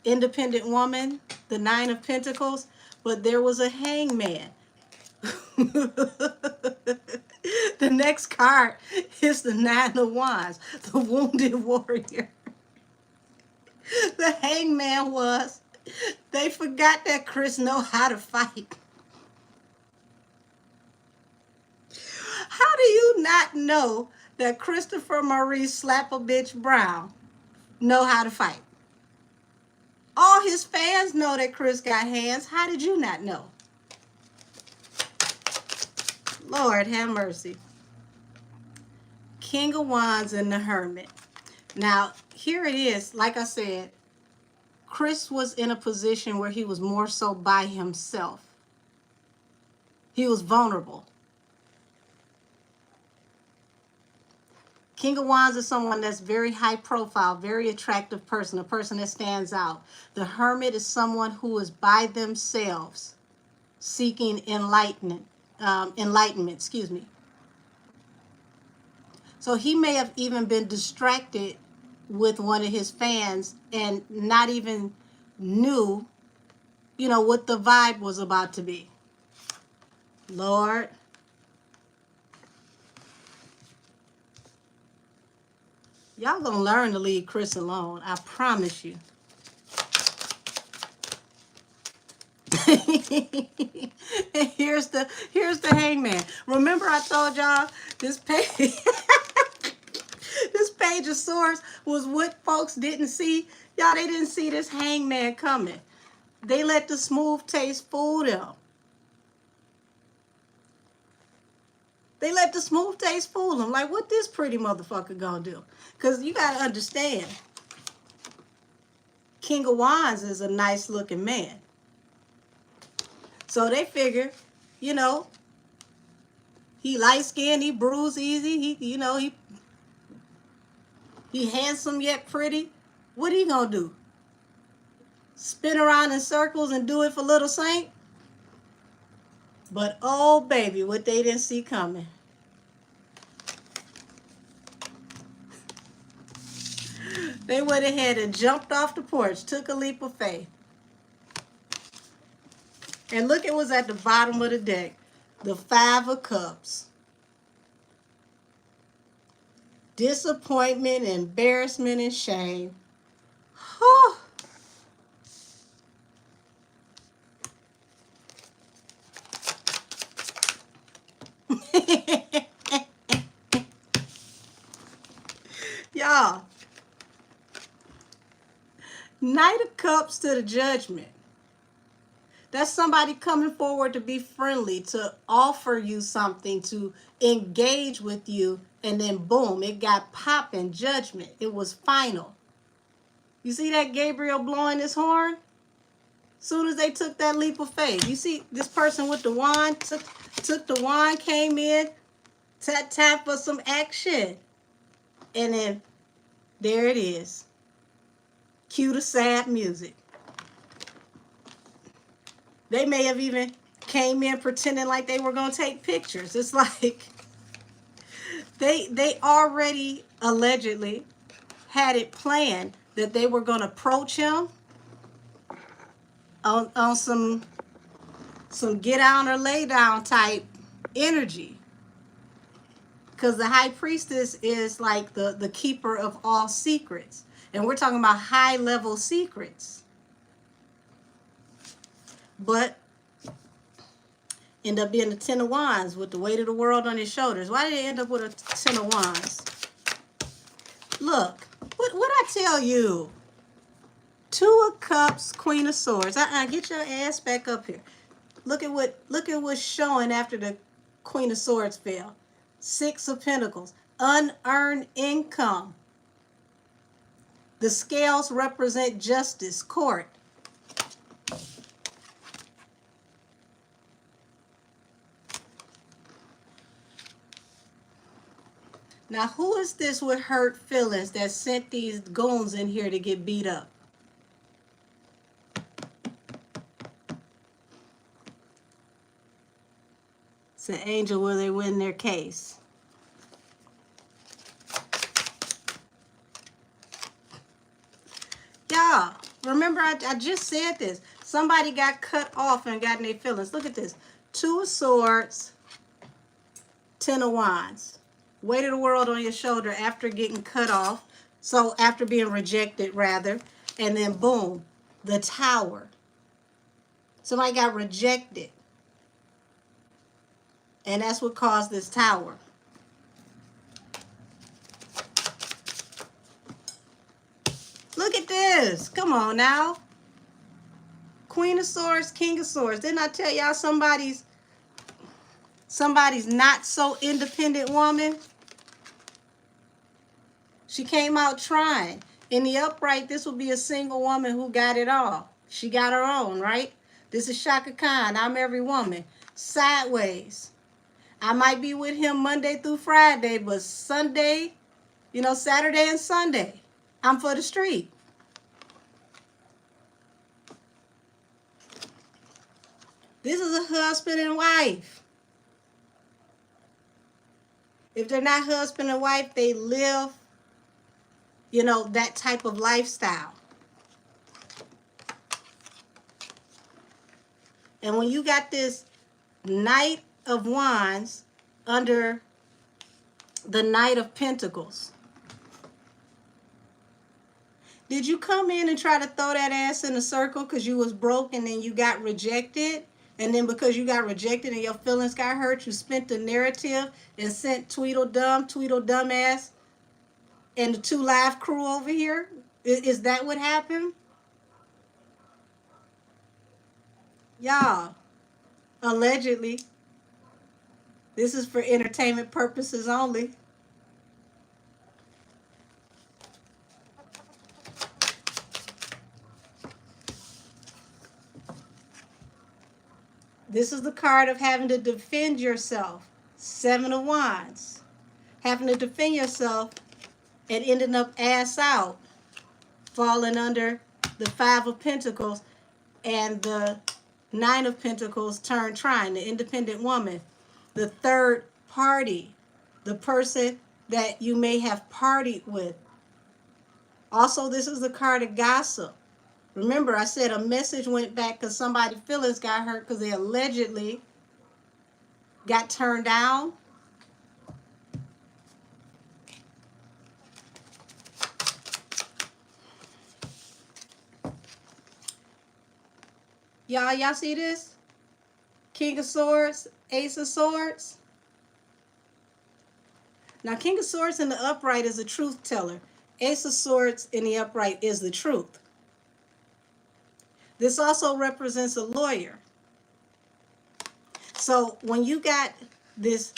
independent woman, the 9 of Pentacles. But there was a hangman. The next card is the 9 of Wands, the wounded warrior. The hangman was, they forgot that Chris know how to fight. How do you not know that Christopher Maurice Slap a Bitch Brown know how to fight? All his fans know that Chris got hands. How did you not know? Lord have mercy. King of Wands and the Hermit. Now, here it is. Like I said, Chris was in a position where he was more so by himself. He was vulnerable. King of Wands is someone that's very high profile, very attractive person, a person that stands out. The Hermit is someone who is by themselves, seeking enlightenment, excuse me. So he may have even been distracted with one of his fans and not even knew, what the vibe was about to be. Lord. Y'all gonna learn to leave Chris alone. I promise you. And here's the hangman. Remember I told y'all this page this page of swords was what folks didn't see. Y'all, they didn't see this hangman coming. They let the smooth taste fool them. They let the smooth taste fool them. Like, what this pretty motherfucker gonna do? Because you gotta understand, King of Wands is a nice looking man. So they figure, he light skinned, he bruise easy, he handsome yet pretty. What he gonna do? Spin around in circles and do it for little Saint? But oh baby, what they didn't see coming. They went ahead and jumped off the porch, took a leap of faith. And look at what's at the bottom of the deck. The 5 of Cups. Disappointment, embarrassment, and shame. Huh. Y'all. Knight of Cups to the Judgment. That's somebody coming forward to be friendly, to offer you something, to engage with you, and then boom, it got popping. Judgment. It was final. You see that Gabriel blowing his horn? Soon as they took that leap of faith. You see this person with the wand, took the wand, came in, tap for some action. And then there it is. Cue the sad music. They may have even came in pretending like they were going to take pictures. It's like they already allegedly had it planned that they were going to approach him on some get down or lay down type energy. Because the high priestess is like the keeper of all secrets. And we're talking about high level secrets. But end up being the 10 of Wands with the weight of the world on his shoulders. Why did they end up with a 10 of Wands? Look, what I tell you? 2 of Cups, Queen of Swords. Get your ass back up here. Look at what's showing after the Queen of Swords fell. 6 of Pentacles, unearned income. The scales represent justice, court. Now, who is this with hurt feelings that sent these goons in here to get beat up? It's an angel. Will they win their case? Y'all, remember I just said this. Somebody got cut off and got in their feelings. Look at this. 2 of Swords, 10 of Wands. Weight of the world on your shoulder after getting cut off. So after being rejected, rather. And then boom, the Tower. Somebody got rejected. And that's what caused this Tower. Look at this. Come on now. Queen of Swords, King of Swords. Didn't I tell y'all somebody's not so independent woman? She came out trying. In the upright, this will be a single woman who got it all. She got her own, right? This is Shaka Khan. I'm every woman. Sideways. I might be with him Monday through Friday, but Sunday, Saturday and Sunday, I'm for the street. This is a husband and wife. If they're not husband and wife, they live, that type of lifestyle. And when you got this Knight of Wands under the Knight of Pentacles, did you come in and try to throw that ass in a circle because you was broke and then you got rejected? And then because you got rejected and your feelings got hurt, you spent the narrative and sent Tweedledum, Tweedledumbass, and the 2 Live crew over here? Is that what happened? Y'all, allegedly, this is for entertainment purposes only. This is the card of having to defend yourself. 7 of Wands. Having to defend yourself and ending up ass out. Falling under the 5 of Pentacles and the 9 of Pentacles turned trying. The independent woman. The third party. The person that you may have partied with. Also, this is the card of gossip. Remember, I said a message went back because somebody's feelings got hurt because they allegedly got turned down. Y'all see this? King of Swords, Ace of Swords. Now, King of Swords in the upright is a truth teller. Ace of Swords in the upright is the truth. This also represents a lawyer. So when you got this,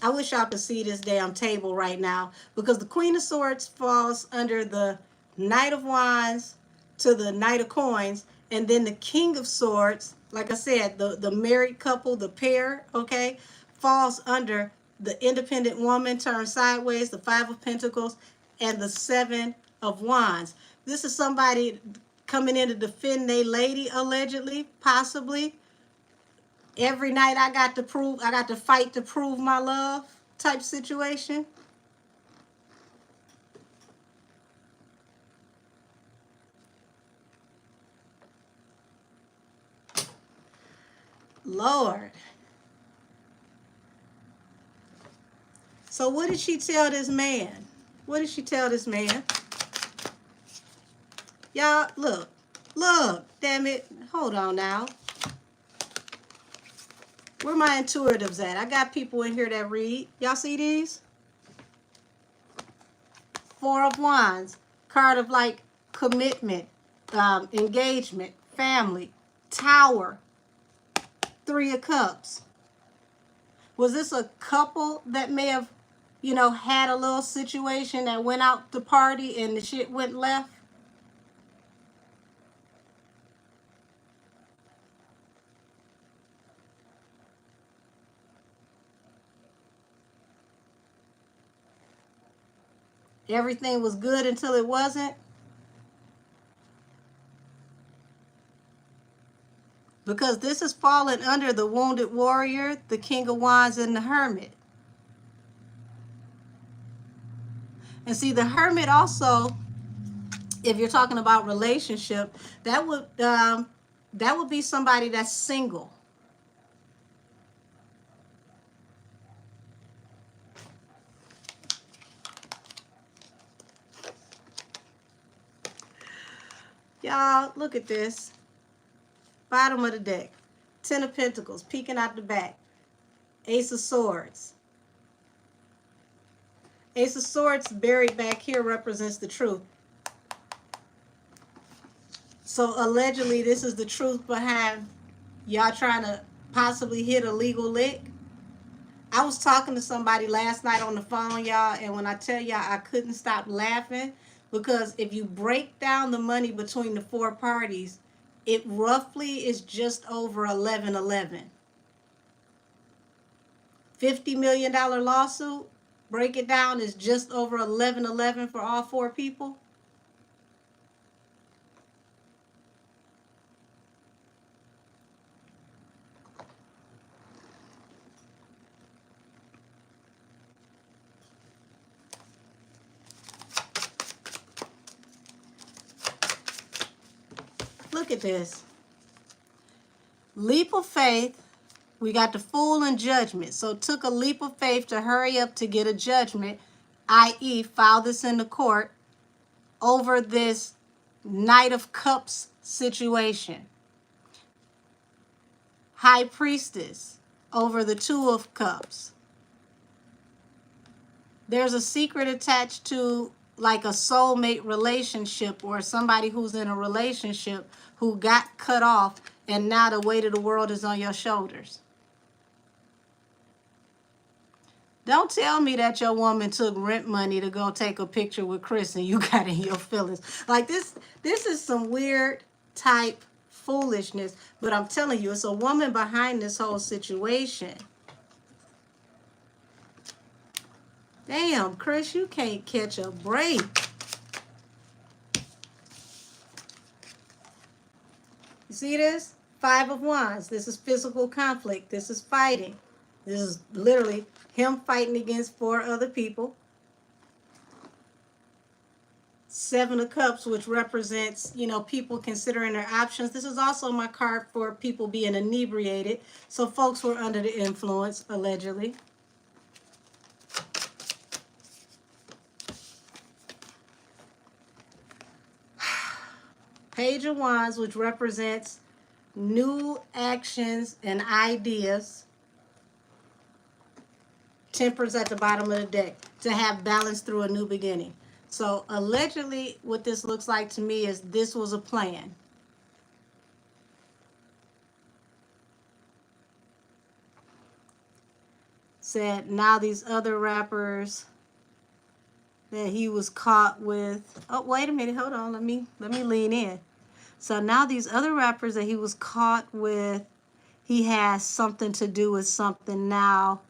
I wish y'all could see this damn table right now, because the Queen of Swords falls under the Knight of Wands to the Knight of Coins, and then the King of Swords, like I said, the married couple, the pair, okay, falls under the independent woman turned sideways, the 5 of Pentacles, and the 7 of Wands. This is somebody coming in to defend their lady, allegedly, possibly. Every night I got to fight to prove my love type situation. Lord. So what did she tell this man? What did she tell this man? Y'all, look, damn it. Hold on now. Where my intuitives at? I got people in here that read. Y'all see these? 4 of Wands. Card of like commitment, engagement, family, Tower, 3 of Cups. Was this a couple that may have, had a little situation that went out to party and the shit went left? Everything was good until it wasn't. Because this is falling under the Wounded Warrior, the King of Wands, and the Hermit. And see, the Hermit also, if you're talking about relationship, that would be somebody that's single. Y'all, look at this. Bottom of the deck. 10 of Pentacles peeking out the back. Ace of Swords. Ace of Swords buried back here represents the truth. So allegedly, this is the truth behind y'all trying to possibly hit a legal lick. I was talking to somebody last night on the phone, y'all, and when I tell y'all I couldn't stop laughing, because if you break down the money between the four parties, it roughly is just over 1111. $50 million lawsuit, break it down, is just over 1111 for all four people. Look at this. Leap of faith. We got the Fool and Judgment. So it took a leap of faith to hurry up to get a judgment, i.e. file this in the court over this Knight of Cups situation. High Priestess over the Two of Cups. There's a secret attached to like a soulmate relationship, or somebody who's in a relationship who got cut off, and now the weight of the world is on your shoulders. Don't tell me that your woman took rent money to go take a picture with Chris and you got in your feelings. Like this is some weird type foolishness, but I'm telling you, it's a woman behind this whole situation. Damn, Chris, you can't catch a break. You see this? 5 of Wands. This is physical conflict. This is fighting. This is literally him fighting against 4 other people. 7 of Cups, which represents, people considering their options. This is also my card for people being inebriated. So folks were under the influence, allegedly. Page of Wands, which represents new actions and ideas. Temperance at the bottom of the deck, to have balance through a new beginning. So allegedly, what this looks like to me is this was a plan. Said now these other rappers that he was caught with. Oh, wait a minute, hold on, let me lean in. So now these other rappers that he was caught with, he has something to do with something now.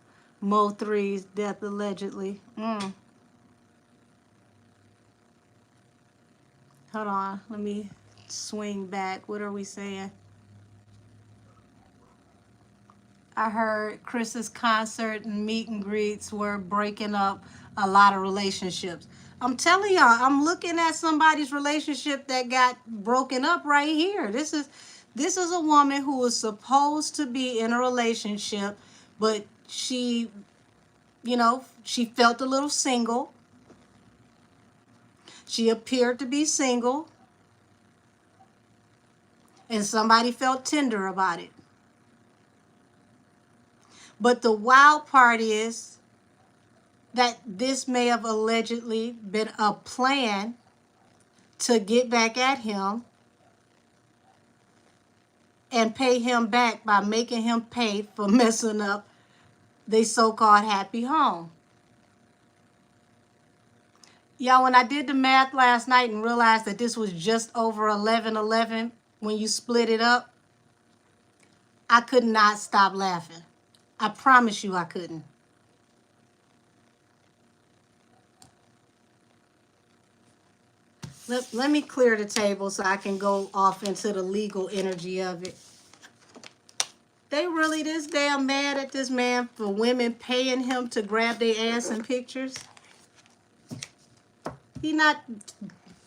Mo3's death allegedly. Hold on, let me swing back. What are we saying? I heard Chris's concert and meet and greets were breaking up a lot of relationships. I'm telling y'all, I'm looking at somebody's relationship that got broken up right here. This is a woman who was supposed to be in a relationship, but she, she felt a little single. She appeared to be single. And somebody felt tender about it. But the wild part is that this may have allegedly been a plan to get back at him and pay him back by making him pay for messing up the so-called happy home. Y'all, when I did the math last night and realized that this was just over 1111 when you split it up, I could not stop laughing. I promise you I couldn't. Let me clear the table so I can go off into the legal energy of it. They really this damn mad at this man for women paying him to grab their ass in pictures. He not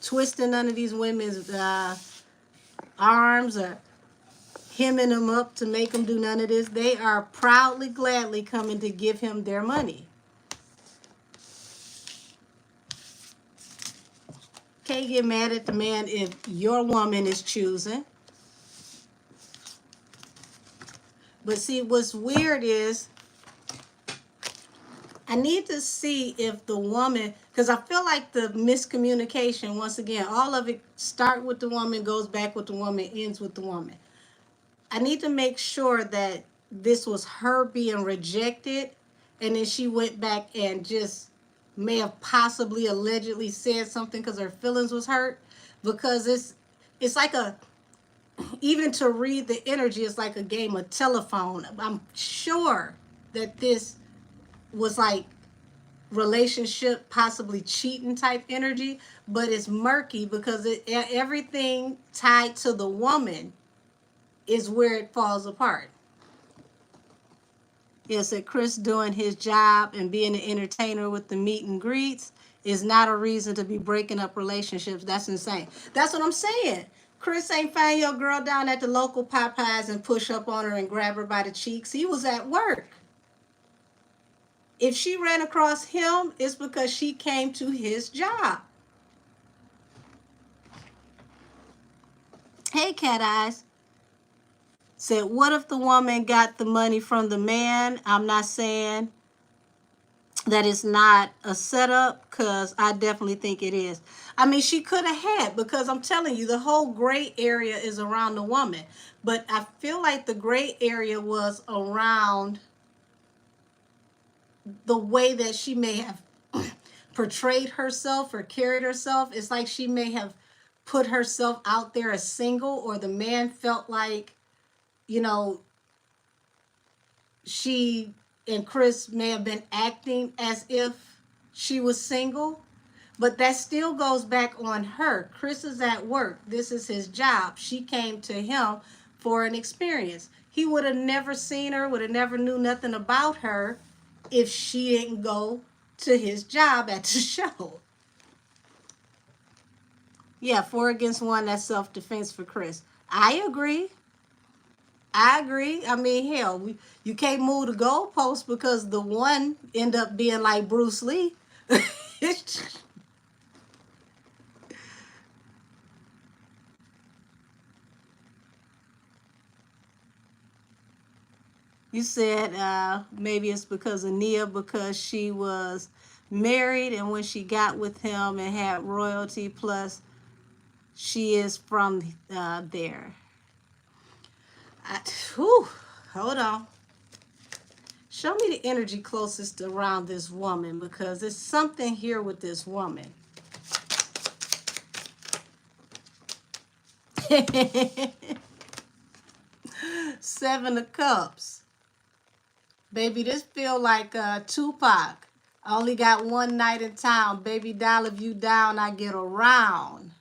twisting none of these women's arms or hemming them up to make them do none of this. They are proudly, gladly coming to give him their money. Can't get mad at the man if your woman is choosing. But see, what's weird is I need to see if the woman, because I feel like the miscommunication, once again, all of it start with the woman, goes back with the woman, ends with the woman. I need to make sure that this was her being rejected, and then she went back and just may have possibly allegedly said something because her feelings was hurt. Because it's like a, even to read the energy, it's like a game of telephone. I'm sure that this was like relationship, possibly cheating type energy, but it's murky because everything tied to the woman is where it falls apart. Yes, that Chris doing his job and being an entertainer with the meet and greets is not a reason to be breaking up relationships. That's insane. That's what I'm saying. Chris ain't find your girl down at the local Popeyes and push up on her and grab her by the cheeks. He was at work. If she ran across him, it's because she came to his job. Hey, Cat Eyes. Said, what if the woman got the money from the man? I'm not saying that it's not a setup, because I definitely think it is. I mean, she could have had, because I'm telling you, the whole gray area is around the woman. But I feel like the gray area was around the way that she may have portrayed herself or carried herself. It's like she may have put herself out there as single, or the man felt like, you know, she and Chris may have been acting as if she was single. But that still goes back on her. Chris is at work. This is his job. She came to him for an experience. He would have never seen her, would have never knew nothing about her if she didn't go to his job at the show. Yeah, 4 against 1, that's self-defense for Chris. I agree. I mean, hell, you can't move the goalpost because the one end up being like Bruce Lee. You said maybe it's because of Nia, because she was married, and when she got with him and had royalty, plus she is from there. Hold on. Show me the energy closest around this woman, because there's something here with this woman. Seven of Cups. Baby, this feel like Tupac. I only got one night in town. Baby doll, if you down, I get around.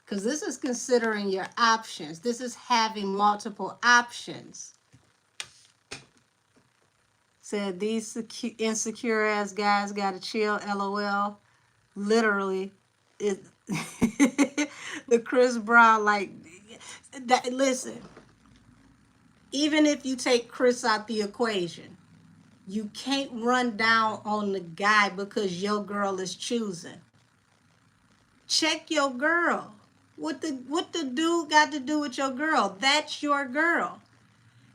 Because this is considering your options. This is having multiple options. Said these insecure ass guys gotta chill, LOL. Literally. It, the Chris Brown, like, that. Listen, even if you take Chris out the equation, you can't run down on the guy because your girl is choosing. Check your girl. What the dude got to do with your girl? That's your girl.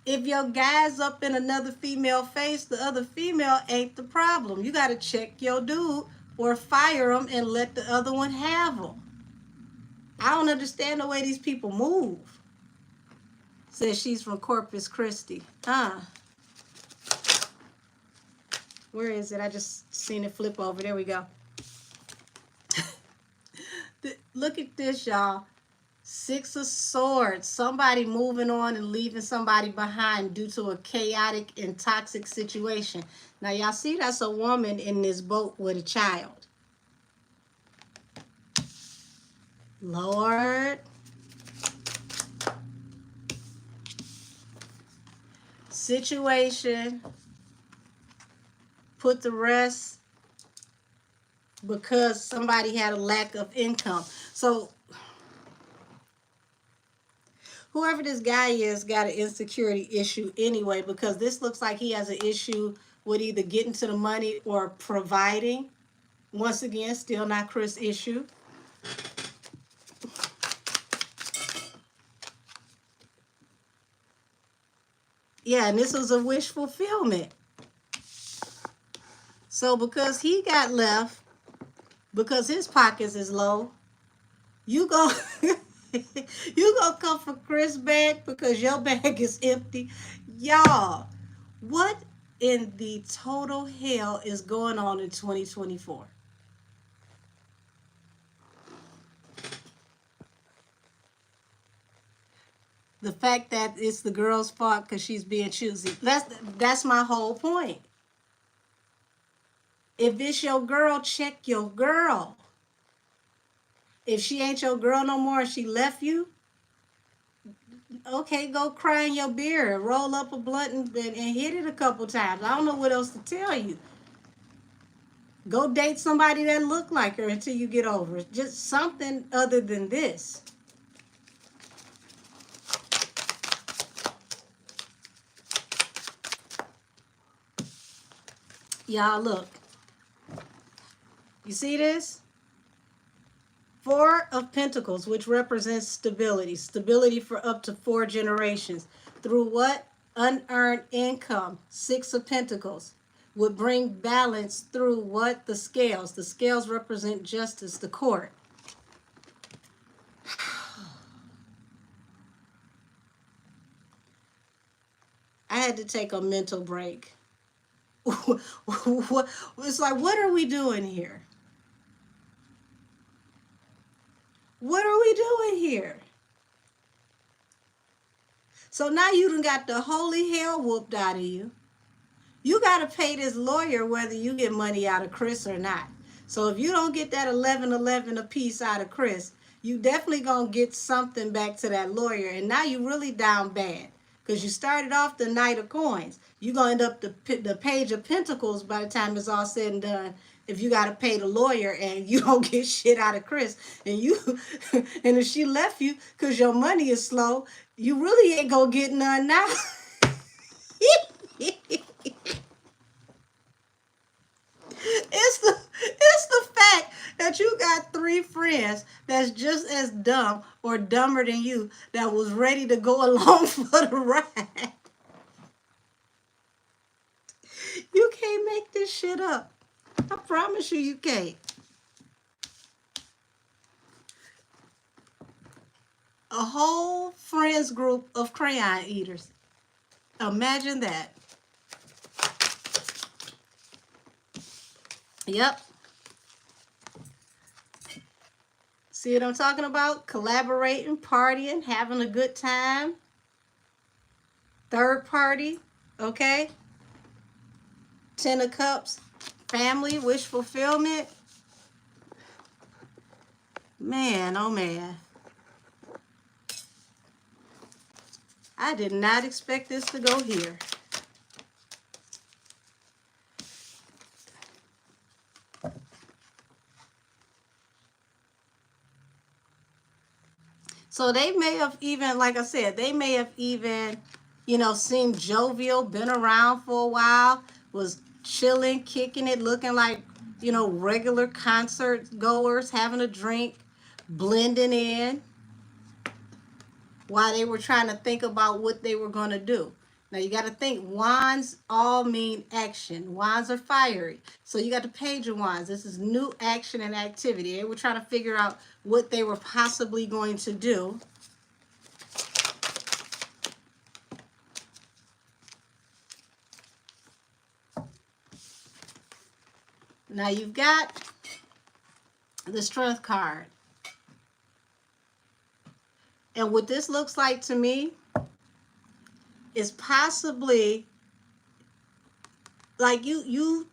If your guy's up in another female face, the other female ain't the problem. You got to check your dude or fire him and let the other one have him. I don't understand the way these people move. Says she's from Corpus Christi. Where is it? I just seen it flip over. There we go. Look at this, y'all. 6 of Swords. Somebody moving on and leaving somebody behind due to a chaotic and toxic situation. Now, y'all see that's a woman in this boat with a child. Lord. Situation. Put the rest because somebody had a lack of income. So whoever this guy is got an insecurity issue anyway, because this looks like he has an issue with either getting to the money or providing. Once again, still not Chris' issue. Yeah, and this was a wish fulfillment. So because he got left, because his pockets is low, you go you gonna come for Chris' bag because your bag is empty. Y'all, what in the total hell is going on in 2024? The fact that it's the girl's fault because she's being choosy. That's my whole point. If it's your girl, check your girl. If she ain't your girl no more and she left you, okay, go cry in your beer, roll up a blunt and hit it a couple times. I don't know what else to tell you. Go date somebody that look like her until you get over it. Just something other than this. Y'all look. You see this? Four of Pentacles, which represents stability. Stability for up to 4 generations. Through what? Unearned income. Six of Pentacles would bring balance through what? The scales. The scales represent justice, the court. I had to take a mental break. It's like, what are we doing here? What are we doing here? So now you done got the holy hell whooped out of you. You got to pay this lawyer whether you get money out of Chris or not. So if you don't get that 11 a piece out of Chris, you definitely going to get something back to that lawyer. And now you really down bad because you started off the Knight of Coins. You're going to end up the Page of Pentacles by the time it's all said and done. If you got to pay the lawyer and you don't get shit out of Chris, and you and if she left you because your money is slow, you really ain't going to get none now. It's the fact that you got 3 friends that's just as dumb or dumber than you that was ready to go along for the ride. You can't make this shit up. I promise you, you can't. A whole friends group of crayon eaters. Imagine that. Yep. See what I'm talking about? Collaborating, partying, having a good time. Third party, okay? 10 of Cups, family, wish fulfillment. Man, oh man. I did not expect this to go here. So they may have even, like I said, they may have even, seemed jovial, been around for a while, was chilling, kicking it, looking like, regular concert goers, having a drink, blending in while they were trying to think about what they were going to do. Now you got to think, wands all mean action. Wands are fiery. So you got the Page of Wands. This is new action and activity. They were trying to figure out what they were possibly going to do. Now you've got the Strength card. And what this looks like to me is possibly like you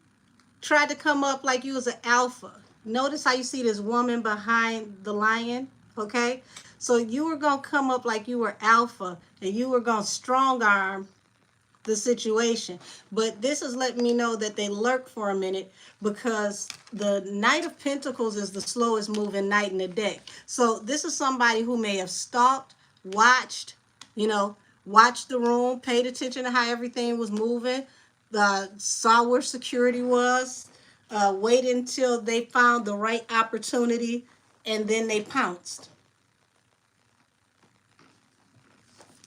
tried to come up like you was an alpha. Notice how you see this woman behind the lion? Okay? So you were going to come up like you were alpha and you were going to strong arm the situation. But this is letting me know that they lurk for a minute because the Knight of Pentacles is the slowest moving knight in the deck. So this is somebody who may have stalked, watched, you know, watched the room, paid attention to how everything was moving, saw where security was, waited until they found the right opportunity, and then they pounced.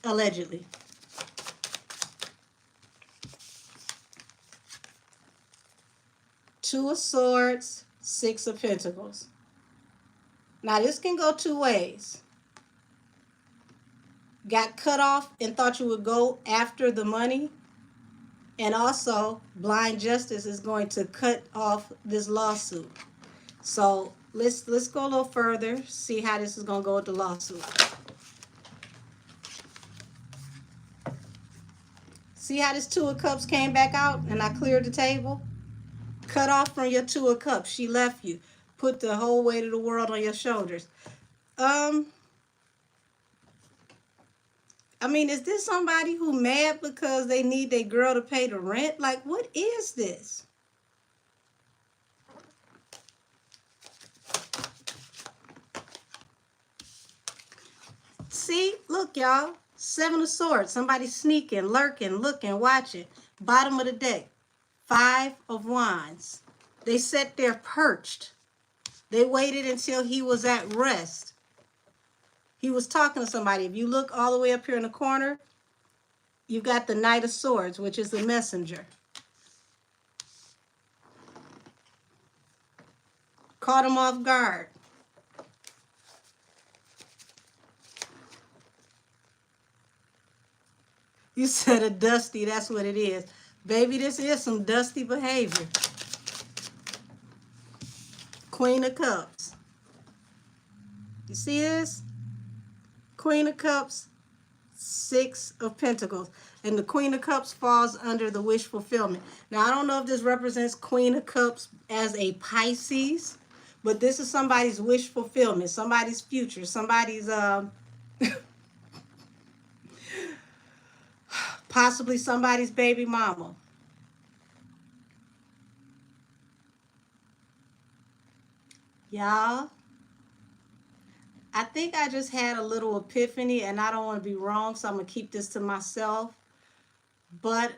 Allegedly. Two of Swords, Six of Pentacles. Now this can go two ways. Got cut off and thought you would go after the money. And also, blind justice is going to cut off this lawsuit. So let's go a little further, see how this is going to go with the lawsuit. See how this Two of Cups came back out and I cleared the table? Cut off from your Two of Cups. She left you. Put the whole weight of the world on your shoulders. I mean, is this somebody who mad because they need their girl to pay the rent? Like, what is this? See, look, y'all. Seven of Swords. Somebody sneaking, lurking, looking, watching. Bottom of the deck. Five of Wands. They sat there perched. They waited until he was at rest. He was talking to somebody. If you look all the way up here in the corner, you've got the Knight of Swords, which is the messenger. Caught him off guard. You said a dusty, that's what it is. Baby, this is some dusty behavior. Queen of Cups. You see this? Queen of Cups, Six of Pentacles. And the Queen of Cups falls under the wish fulfillment. Now, I don't know if this represents Queen of Cups as a Pisces, but this is somebody's wish fulfillment, somebody's future, somebody's, possibly somebody's baby mama. Y'all, I think I just had a little epiphany, and I don't want to be wrong, so I'm going to keep this to myself. But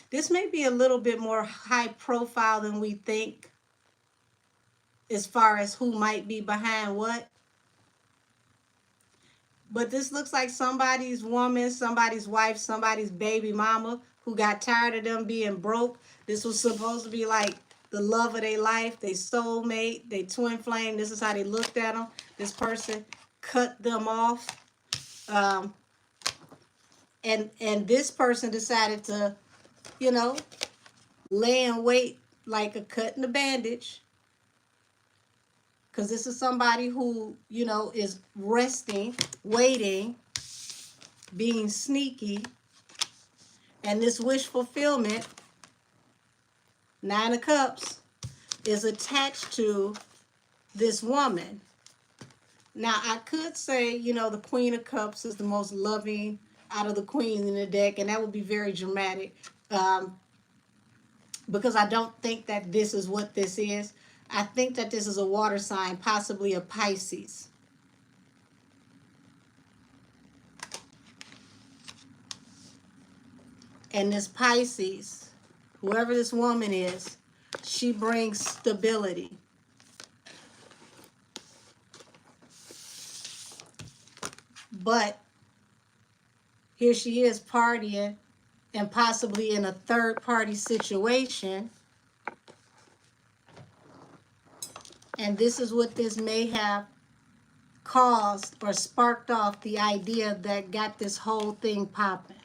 this may be a little bit more high profile than we think as far as who might be behind what. But this looks like somebody's woman, somebody's wife, somebody's baby mama who got tired of them being broke. This was supposed to be like the love of their life, their soulmate, their twin flame. This is how they looked at them. This person cut them off. And this person decided to, you know, lay in wait like a cut in a bandage. Because this is somebody who, you know, is resting, waiting, being sneaky. And this wish fulfillment, Nine of Cups, is attached to this woman. Now, I could say, you know, the Queen of Cups is the most loving out of the queens in the deck, and that would be very dramatic, because I don't think that this is what this is. I think that this is a water sign, possibly a Pisces. And this Pisces, whoever this woman is, she brings stability. But here she is partying and possibly in a third-party situation. And this is what this may have caused or sparked off the idea that got this whole thing popping.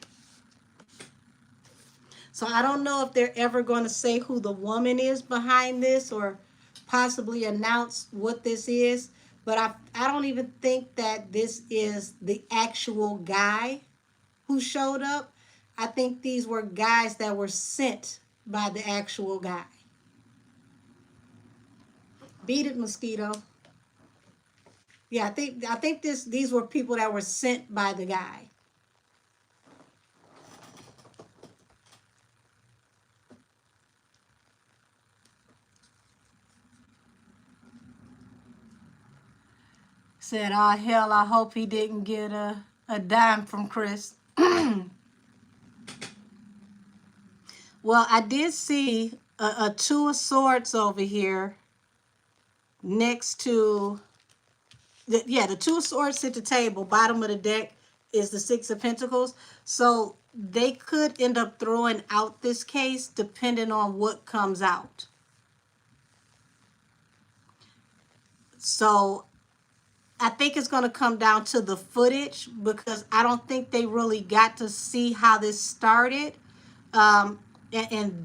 So I don't know if they're ever going to say who the woman is behind this or possibly announce what this is. But I don't even think that this is the actual guy who showed up. I think these were guys that were sent by the actual guy. Beat it, mosquito. Yeah, I think these were people that were sent by the guy. Said, "Oh hell, I hope he didn't get a dime from Chris." Well, I did see a two of swords over here next to the two of swords at the table. Bottom of the deck is the six of pentacles. So they could end up throwing out this case depending on what comes out. So I think it's going to come down to the footage because I don't think they really got to see how this started. And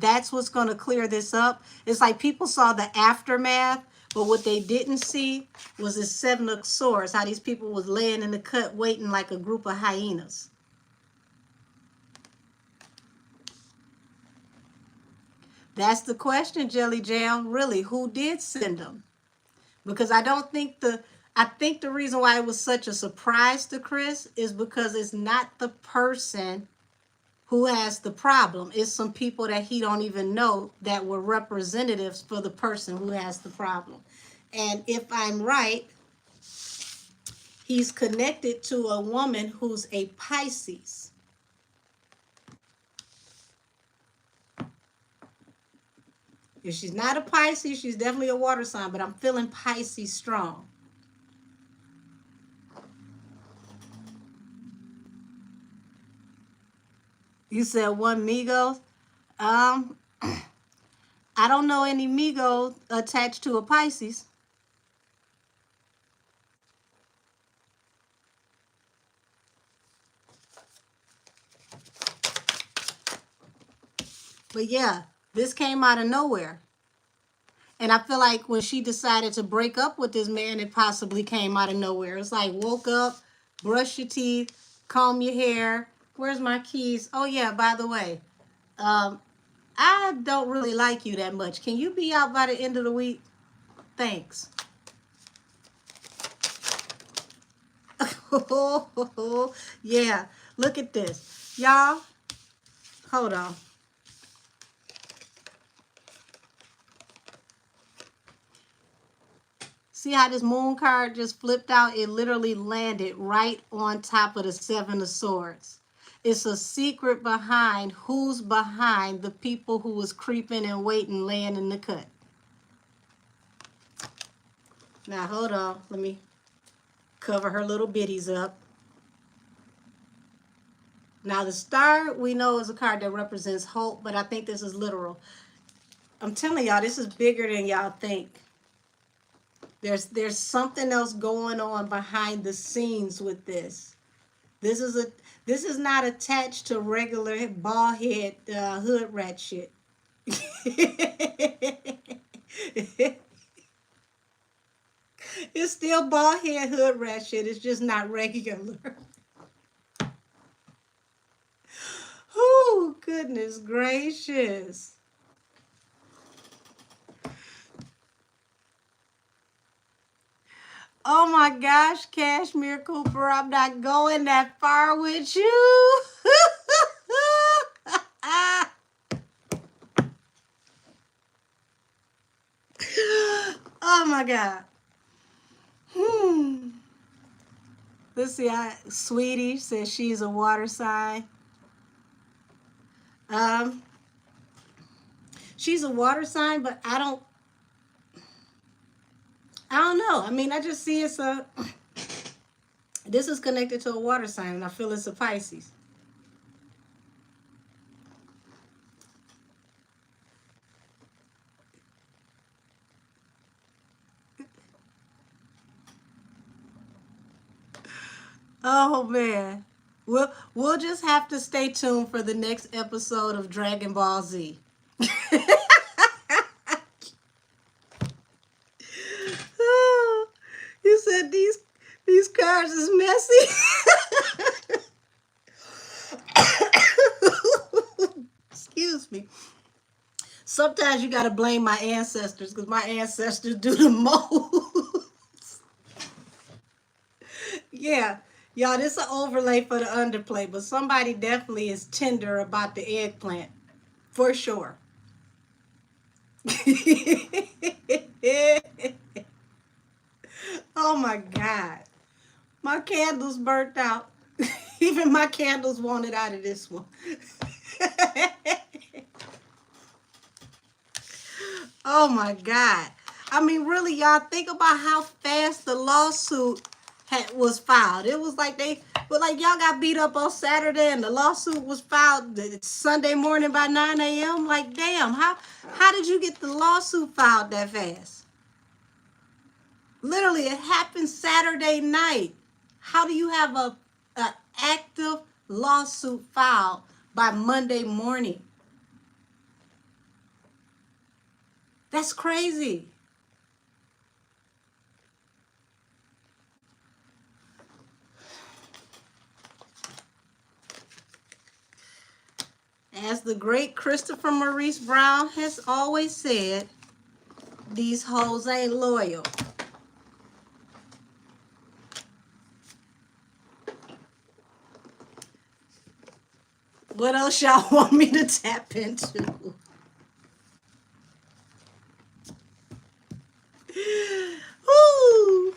that's what's going to clear this up. It's like people saw the aftermath, but what they didn't see was the seven of swords, how these people was laying in the cut waiting like a group of hyenas. That's the question, Jelly Jam. Really, who did send them? Because I think the reason why it was such a surprise to Chris is because it's not the person who has the problem. It's some people that he don't even know that were representatives for the person who has the problem. And if I'm right, he's connected to a woman who's a Pisces. If she's not a Pisces, she's definitely a water sign, but I'm feeling Pisces strong. You said one Migos. Um, I don't know any Migos attached to a Pisces. But yeah, this came out of nowhere. And I feel like when she decided to break up with this man, it possibly came out of nowhere. It's like, woke up, brush your teeth, comb your hair. Where's my keys? Oh yeah, by the way, I don't really like you that much. Can you be out by the end of the week? Thanks. Yeah, look at this. Y'all, hold on. See how this moon card just flipped out? It literally landed right on top of the seven of swords. It's a secret behind who's behind the people who was creeping and waiting, laying in the cut. Now, hold on. Let me cover her little bitties up. Now, the star we know is a card that represents hope, but I think this is literal. I'm telling y'all, this is bigger than y'all think. There's something else going on behind the scenes with this. This is not attached to regular bald head hood rat shit. It's still bald head hood rat shit. It's just not regular. Oh, goodness gracious. Oh my gosh, Cashmere Cooper, I'm not going that far with you. Oh my God. Let's see. Sweetie says she's a water sign. Um, she's a water sign, but I don't know. I mean, I just see it's a. This is connected to a water sign, and I feel it's a Pisces. Oh man. We'll just have to stay tuned for the next episode of Dragon Ball Z. You said these cards is messy. Excuse me. Sometimes you gotta blame my ancestors because my ancestors do the most. Yeah. Y'all, this is an overlay for the underplay, but somebody definitely is tender about the eggplant. For sure. Oh my God. My candles burnt out. Even my candles wanted out of this one. Oh my God. I mean, really, y'all think about how fast the lawsuit was filed. It was like y'all got beat up on Saturday and the lawsuit was filed Sunday morning by 9 a.m. Like, damn, how did you get the lawsuit filed that fast? Literally, it happened Saturday night. How do you have a active lawsuit filed by Monday morning? That's crazy. As the great Christopher Maurice Brown has always said, these hoes ain't loyal. What else y'all want me to tap into? Ooh.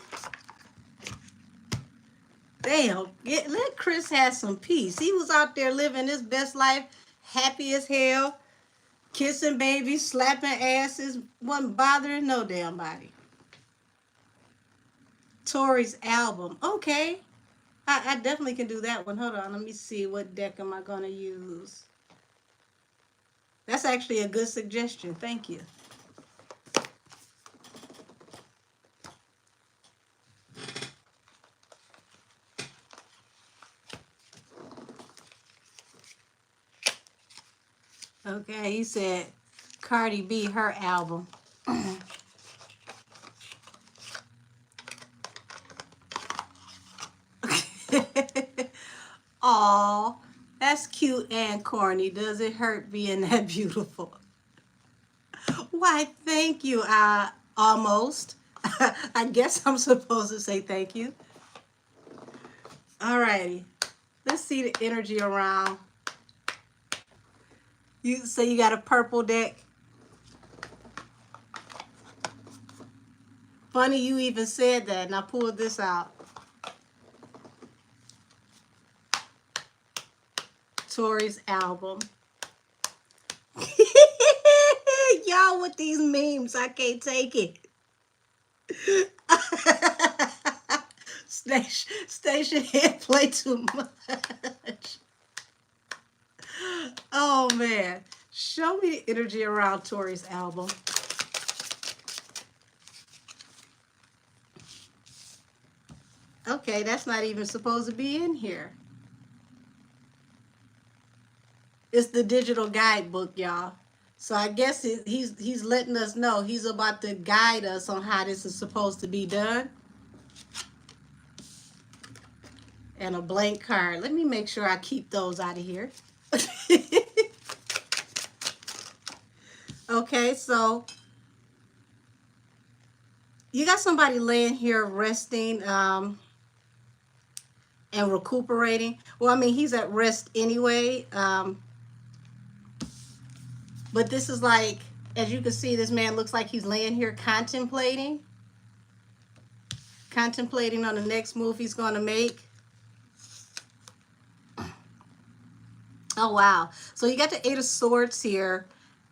Damn, let Chris have some peace. He was out there living his best life, happy as hell, kissing babies, slapping asses, wasn't bothering no damn body. Tory's album. Okay. I definitely can do that one. Hold on, let me see. What deck am I going to use? That's actually a good suggestion. Thank you. Okay, he said Cardi B, her album. Aw, that's cute and corny. Does it hurt being that beautiful? Why, thank you. Almost. I guess I'm supposed to say thank you. Alrighty. Let's see the energy around. You say you got a purple deck. Funny you even said that, and I pulled this out. Tory's album. Y'all with these memes, I can't take it. Station head play too much. Oh man. Show me the energy around Tory's album. Okay, that's not even supposed to be in here. It's the digital guidebook, y'all. So I guess he's letting us know he's about to guide us on how this is supposed to be done. And a blank card. Let me make sure I keep those out of here. Okay, so you got somebody laying here resting and recuperating. Well, I mean, he's at rest anyway. But this is like, as you can see, this man looks like he's laying here contemplating on the next move he's going to make. Oh, wow. So you got the Eight of Swords here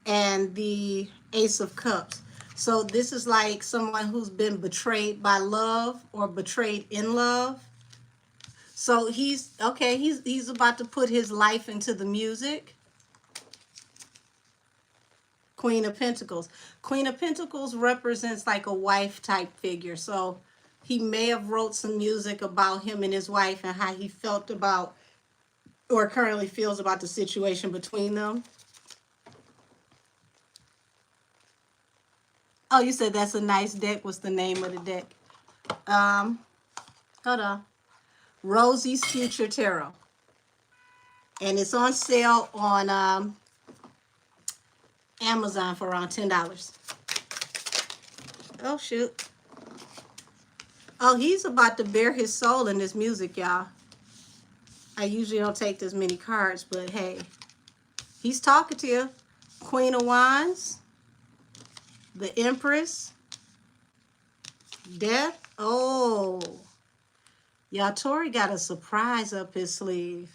and the Ace of Cups. So this is like someone who's been betrayed by love or betrayed in love. So he's about to put his life into the music. Queen of Pentacles. Queen of Pentacles represents like a wife type figure. So he may have wrote some music about him and his wife and how he felt about or currently feels about the situation between them. Oh, you said that's a nice deck. What's the name of the deck? Hold on. Rosie's Future Tarot. And it's on sale on Amazon for around $10. Oh, shoot. Oh, he's about to bare his soul in this music, y'all. I usually don't take this many cards, but hey, he's talkative. Queen of Wands, the Empress, Death. Oh, y'all, Tory got a surprise up his sleeve.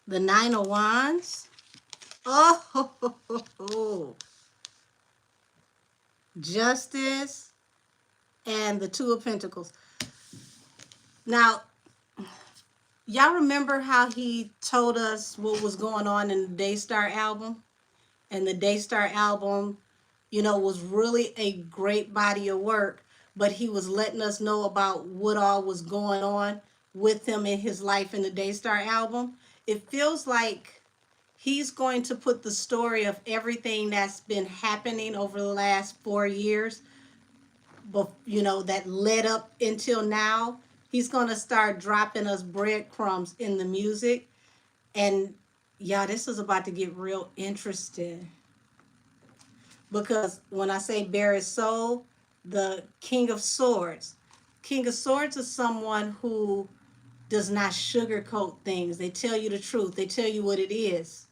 The Nine of Wands. Oh, Justice, and the Two of Pentacles. Now, y'all remember how he told us what was going on in the Daystar album? And the Daystar album, you know, was really a great body of work, but he was letting us know about what all was going on with him in his life in the Daystar album. It feels like he's going to put the story of everything that's been happening over the last 4 years, but you know, that led up until now. He's going to start dropping us breadcrumbs in the music. And yeah, this is about to get real interesting. Because when I say bare his soul, the King of Swords. King of Swords is someone who does not sugarcoat things. They tell you the truth. They tell you what it is.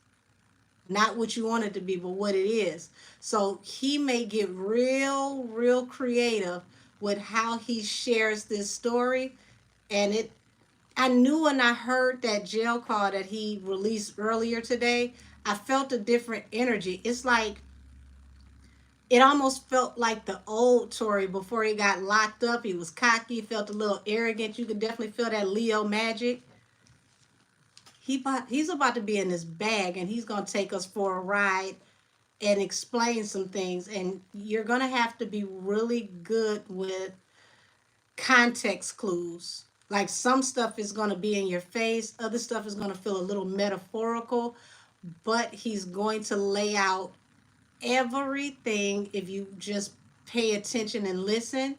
Not what you want it to be, but what it is. So he may get real creative with how he shares this story. And I knew when I heard that jail call that he released earlier today, I felt a different energy. It's like, it almost felt like the old Tory before he got locked up. He was cocky, felt a little arrogant. You could definitely feel that Leo magic. He's about to be in his bag, and he's going to take us for a ride and explain some things. And you're going to have to be really good with context clues. Like, some stuff is going to be in your face, other stuff is going to feel a little metaphorical, but he's going to lay out everything if you just pay attention and listen.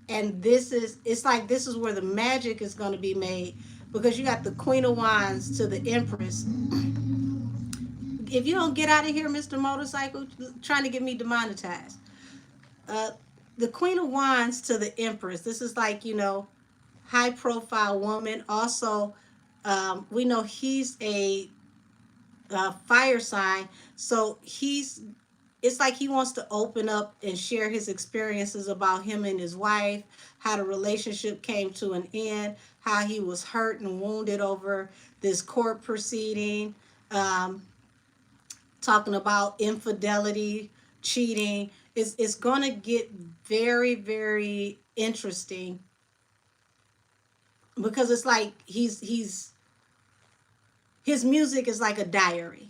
And it's like this is where the magic is going to be made, because you got the Queen of Wands to the Empress. If you don't get out of here, Mr. Motorcycle, trying to get me demonetized. uh the Queen of Wands to the Empress, this is like, you know, high profile woman. Also, we know he's a fire sign, so it's like he wants to open up and share his experiences about him and his wife, how the relationship came to an end, how he was hurt and wounded over this court proceeding, um, talking about infidelity, cheating. It's going to get very interesting, because it's like his music is like a diary,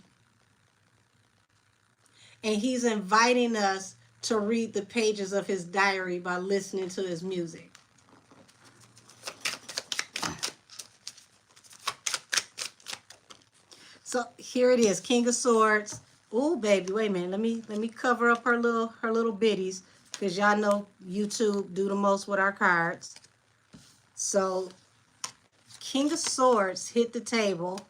and he's inviting us to read the pages of his diary by listening to his music. So here it is, King of Swords. Oh baby, wait a minute. Let me cover up her little bitties, because y'all know YouTube do the most with our cards. So King of Swords hit the table.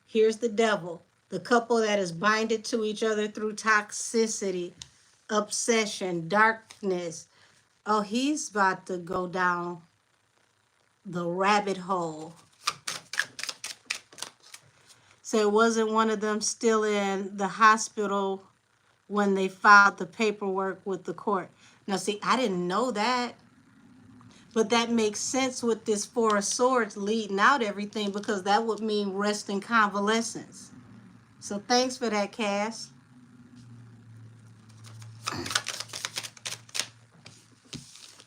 Here's the Devil, the couple that is binded to each other through toxicity, obsession, darkness. Oh, he's about to go down the rabbit hole. So it wasn't one of them still in the hospital when they filed the paperwork with the court. Now, see, I didn't know that. But that makes sense with this Four of Swords leading out everything, because that would mean rest and convalescence. So thanks for that, Cass.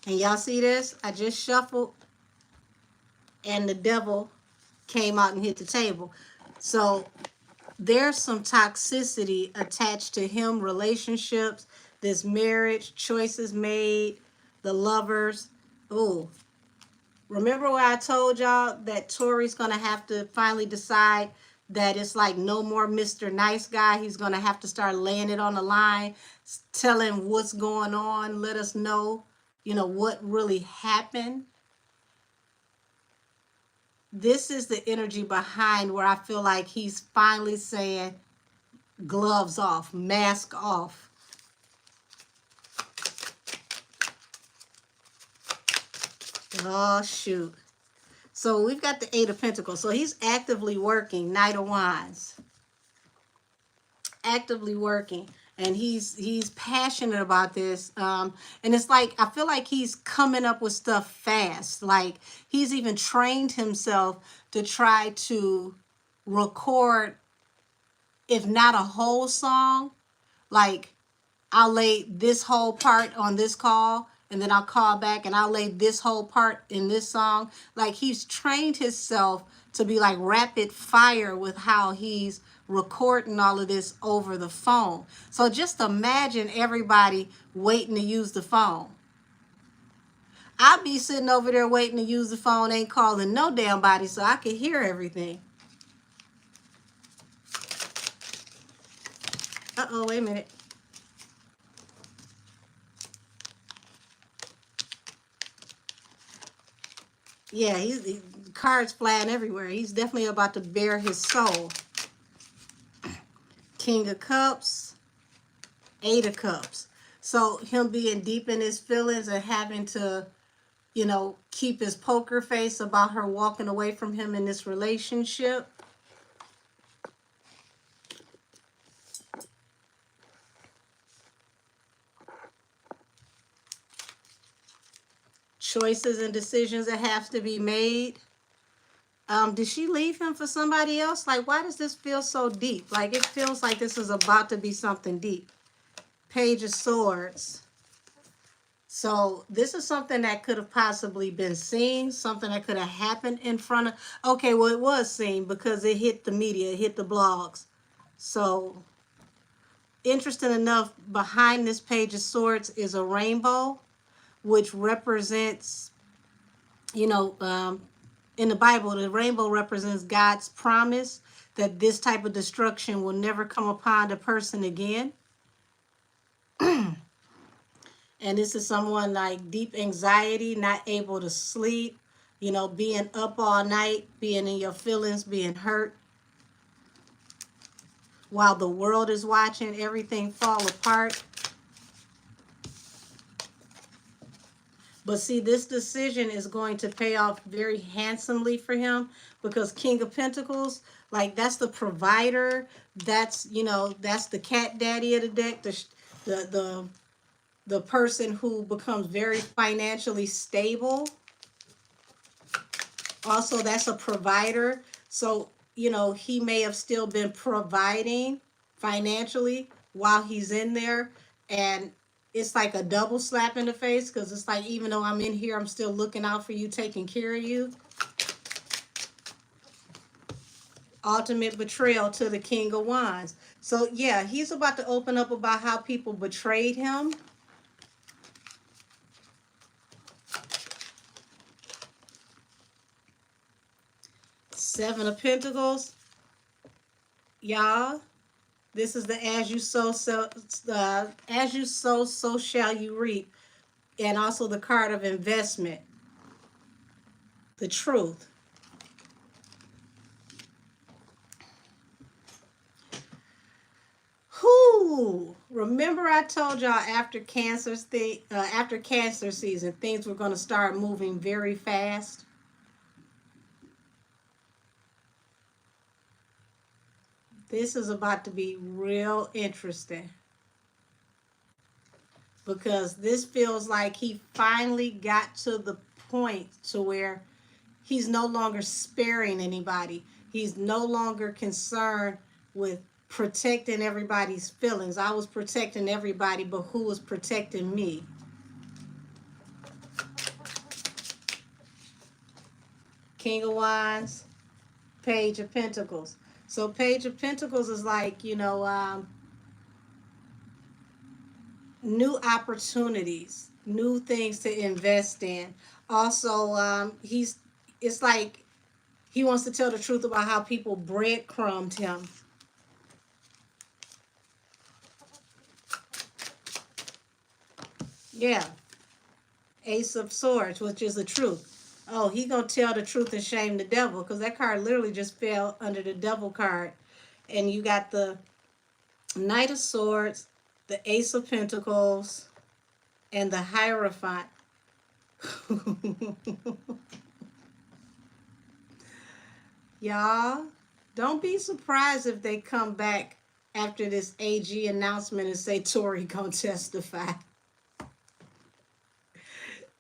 And y'all see this? I just shuffled, and the Devil came out and hit the table. So there's some toxicity attached to him, relationships, this marriage, choices made, the lovers. Oh, remember what I told y'all that Tory's going to have to finally decide that it's like no more Mr. Nice Guy. He's going to have to start laying it on the line, telling what's going on, let us know, you know, what really happened. This is the energy behind where I feel like he's finally saying, Gloves off, mask off. Oh, shoot. So we've got the Eight of Pentacles. So he's actively working. Knight of Wands. Actively working. And he's passionate about this. And it's like, I feel like he's coming up with stuff fast. Like, he's even trained himself to try to record, if not a whole song, like, I'll lay this whole part on this call, and then I'll call back and I'll lay this whole part in this song. Like, he's trained himself to be like rapid fire with how he's recording all of this over the phone. So just imagine everybody waiting to use the phone. I'll be sitting over there waiting to use the phone, ain't calling no damn body, so I can hear everything. Uh-oh, wait a minute. Yeah, he's cards flying everywhere. He's definitely about to bare his soul. King of Cups, Eight of Cups. So him being deep in his feelings and having to, you know, keep his poker face about her walking away from him in this relationship. Choices and decisions that have to be made. Did she leave him for somebody else? Like, why does this feel so deep? Like, it feels like this is about to be something deep. Page of Swords. So this is something that could have possibly been seen, something that could have happened in front of, okay, well, it was seen because it hit the media, it hit the blogs. So interesting enough, behind this Page of Swords is a rainbow, which represents, you know, in the Bible, the rainbow represents God's promise that this type of destruction will never come upon the person again. And this is someone like deep anxiety, not able to sleep, you know, being up all night, being in your feelings, being hurt. While the world is watching everything fall apart. But see, this decision is going to pay off very handsomely for him because King of Pentacles, like, that's the provider. That's, you know, that's the cat daddy of the deck, the person who becomes very financially stable. Also, that's a provider. So, you know, he may have still been providing financially while he's in there. And it's like a double slap in the face because it's like, even though I'm in here, I'm still looking out for you, taking care of you. Ultimate betrayal to the King of Wands. So, yeah, he's about to open up about how people betrayed him. Seven of Pentacles. Y'all, this is the as you sow, so shall you reap. And also the card of investment. The truth. Whoo! Remember I told y'all after Cancer season, things were going to start moving very fast. This is about to be real interesting. Because this feels like he finally got to the point to where he's no longer sparing anybody. He's no longer concerned with protecting everybody's feelings. I was protecting everybody, but who was protecting me? King of Wands, Page of Pentacles. So Page of Pentacles is like, you know, new opportunities, new things to invest in. Also, it's like he wants to tell the truth about how people breadcrumbed him. Yeah. Ace of Swords, which is the truth. Oh, he gonna tell the truth and shame the devil, because that card literally just fell under the devil card. And you got the Knight of Swords, the Ace of Pentacles, and the Hierophant. Y'all, don't be surprised if they come back after this AG announcement and say Tory gonna testify.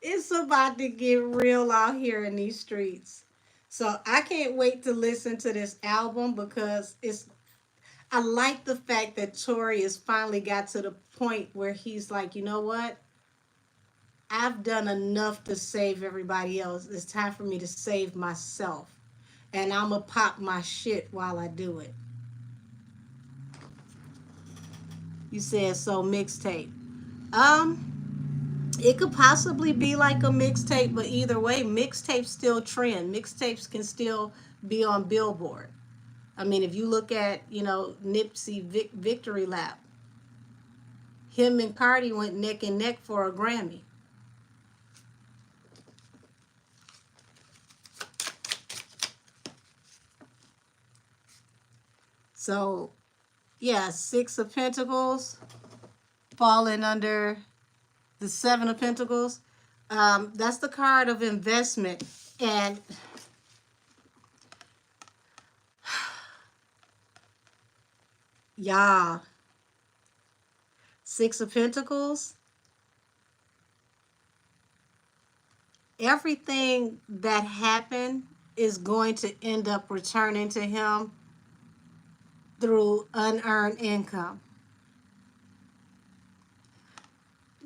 It's about to get real out here in these streets. So I can't wait to listen to this album because I like the fact that Tory has finally got to the point where he's like, you know what? I've done enough to save everybody else. It's time for me to save myself. And I'm going to pop my shit while I do it. You said so, mixtape. It could possibly be like a mixtape, but either way, mixtapes still trend. Mixtapes can still be on Billboard. I mean, if you look at, Nipsey Victory Lap, him and Cardi went neck and neck for a Grammy. So, yeah, Six of Pentacles falling under the Seven of Pentacles. That's the card of investment. And yeah, Six of Pentacles. Everything that happened is going to end up returning to him through unearned income.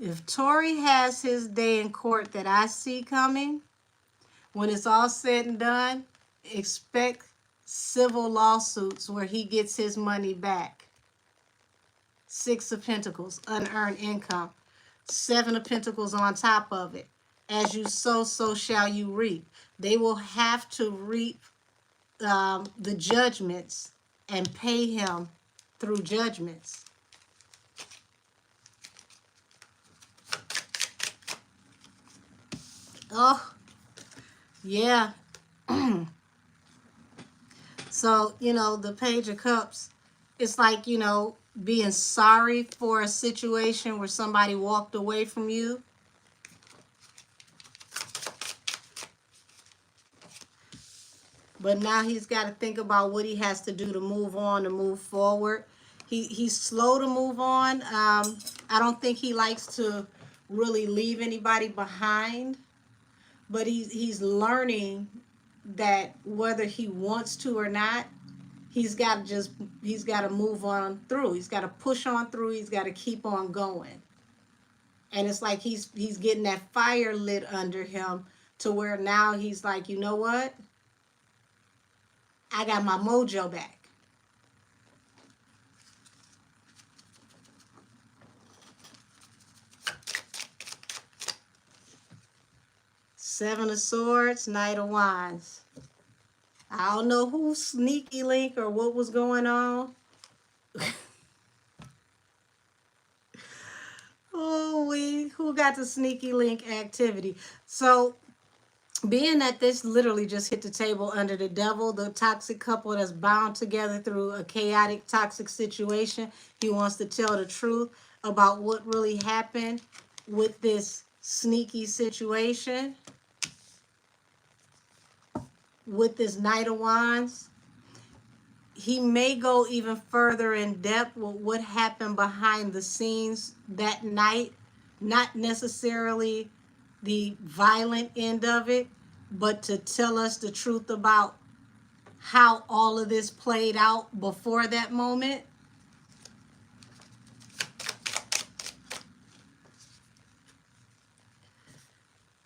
If Tory has his day in court that I see coming, when it's all said and done, expect civil lawsuits where he gets his money back. Six of Pentacles, unearned income. Seven of Pentacles on top of it. As you sow, so shall you reap. They will have to reap the judgments and pay him through judgments. Oh, yeah. So, the Page of Cups, it's like, being sorry for a situation where somebody walked away from you. But now he's got to think about what he has to do to move on, to move forward. He's slow to move on. I don't think he likes to really leave anybody behind. But he's learning that whether he wants to or not, he's got to move on through. He's got to push on through. He's got to keep on going. And it's like he's getting that fire lit under him to where now he's like, you know what? I got my mojo back. Seven of Swords, Knight of Wands. I don't know who's sneaky link or what was going on. Who got the sneaky link activity? So, being that this literally just hit the table under the devil, the toxic couple that's bound together through a chaotic, toxic situation, he wants to tell the truth about what really happened with this sneaky situation. With this Knight of Wands, he may go even further in depth with what happened behind the scenes that night. Not necessarily the violent end of it, but to tell us the truth about how all of this played out before that moment.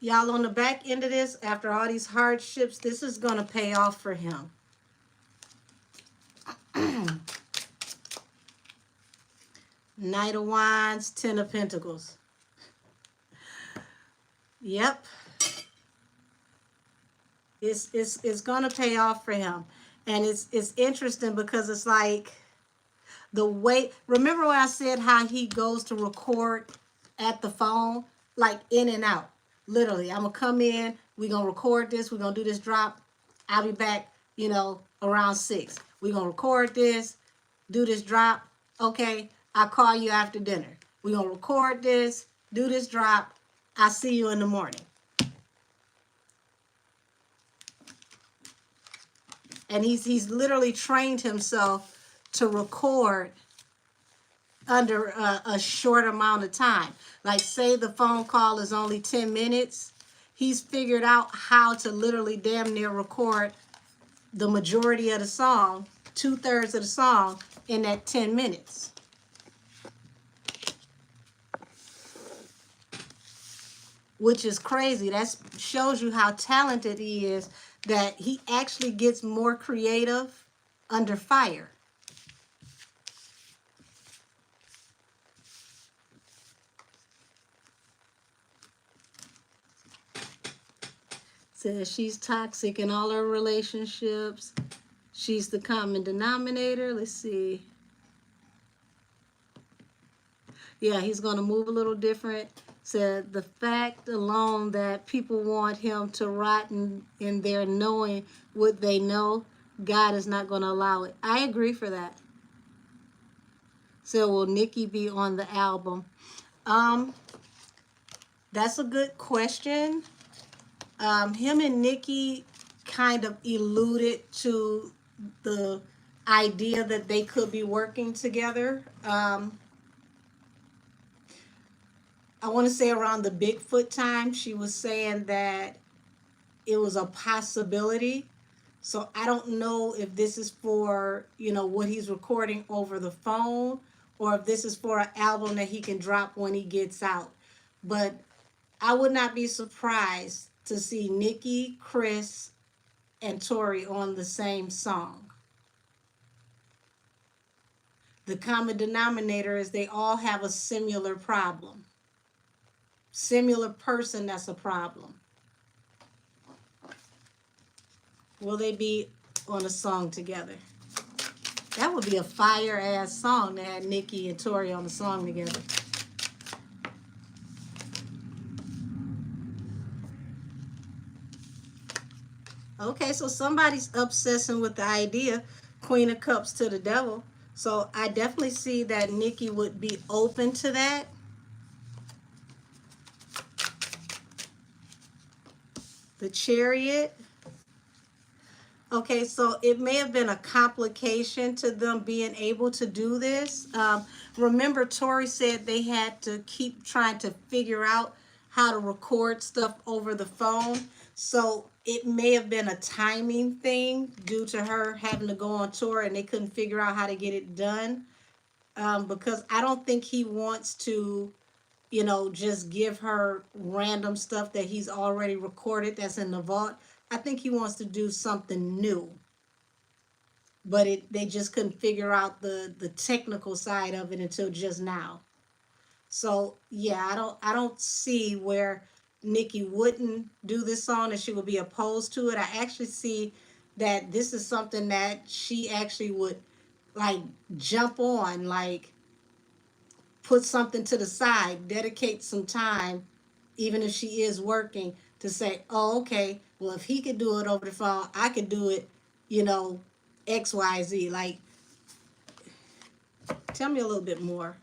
Y'all, on the back end of this, after all these hardships, this is going to pay off for him. Knight of Wands, Ten of Pentacles. Yep. It's going to pay off for him. And it's interesting because it's like the way, remember when I said how he goes to record at the phone, like in and out. Literally, I'm going to come in, we're going to record this, we're going to do this drop. I'll be back, around 6. We're going to record this, do this drop. Okay, I'll call you after dinner. We're going to record this, do this drop. I'll see you in the morning. And he's literally trained himself to record under a short amount of time. Like, say the phone call is only 10 minutes. He's figured out how to literally damn near record the majority of the song, 2/3 of the song, in that 10 minutes. Which is crazy. That shows you how talented he is, that he actually gets more creative under fire. Says she's toxic in all her relationships. She's the common denominator. Let's see. Yeah, he's going to move a little different. Said the fact alone that people want him to rot in their knowing what they know, God is not going to allow it. I agree for that. So will Nicki be on the album? That's a good question. Him and Nicki kind of alluded to the idea that they could be working together. I want to say around the Bigfoot time, she was saying that it was a possibility. So I don't know if this is for, what he's recording over the phone, or if this is for an album that he can drop when he gets out. But I would not be surprised to see Nicki, Chris, and Tory on the same song. The common denominator is they all have a similar problem. Similar person that's a problem. Will they be on a song together? That would be a fire ass song to have Nicki and Tory on a song together. Okay, so somebody's obsessing with the idea, Queen of Cups to the devil. So I definitely see that Nicki would be open to that. The Chariot. Okay, so it may have been a complication to them being able to do this. Remember, Tory said they had to keep trying to figure out how to record stuff over the phone. So it may have been a timing thing due to her having to go on tour and they couldn't figure out how to get it done. Because I don't think he wants to, just give her random stuff that he's already recorded that's in the vault. I think he wants to do something new. But they just couldn't figure out the technical side of it until just now. So yeah, I don't see where Nicki wouldn't do this song and she would be opposed to it. I actually see that this is something that she actually would like jump on, like put something to the side, dedicate some time, even if she is working, to say, oh, okay, well, if he could do it over the phone, I could do it, XYZ. Like, tell me a little bit more.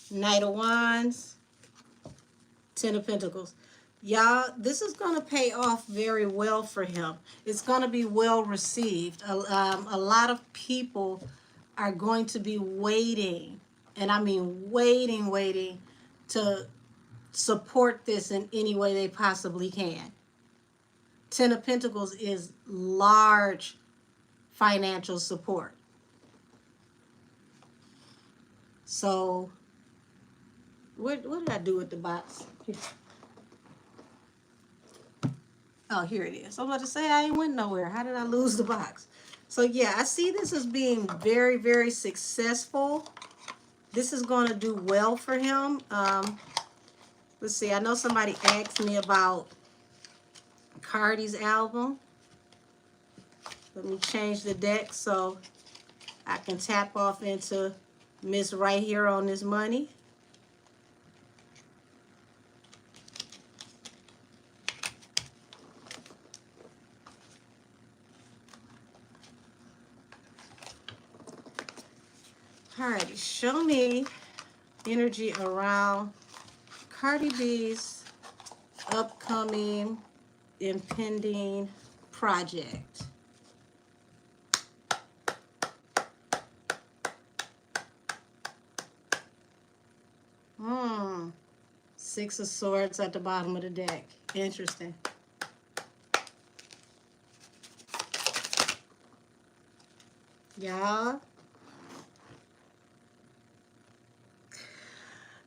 Knight of Wands, Ten of Pentacles. Y'all, this is going to pay off very well for him. It's going to be well received. A lot of people are going to be waiting, and I mean waiting to support this in any way they possibly can. Ten of Pentacles is large financial support. So, what did I do with the box? Oh, here it is. I was about to say I ain't went nowhere. How did I lose the box? So yeah, I see this as being very, very successful. This is going to do well for him. Let's see. I know somebody asked me about Cardi's album. Let me change the deck so I can tap off into Miss Right Here on This Money. Alrighty, show me energy around Cardi B's upcoming impending project. Six of Swords at the bottom of the deck. Interesting. Y'all,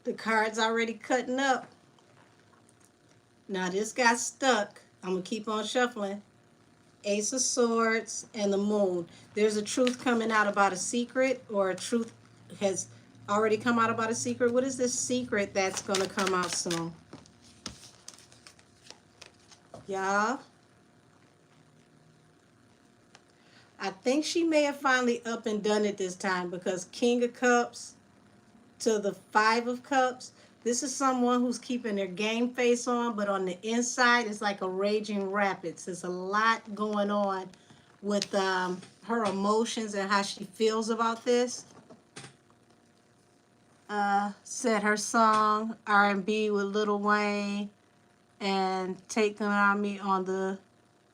the card's already cutting up. Now this got stuck. I'm going to keep on shuffling. Ace of Swords and the Moon. There's a truth coming out about a secret, or a truth has already come out about a secret. What is this secret that's going to come out soon? Y'all, I think she may have finally up and done it this time, because King of Cups to the Five of Cups. This is someone who's keeping their game face on, but on the inside, it's like a raging rapids. There's a lot going on with her emotions and how she feels about this. Said her song, R&B with Lil Wayne, and Taking On Me on the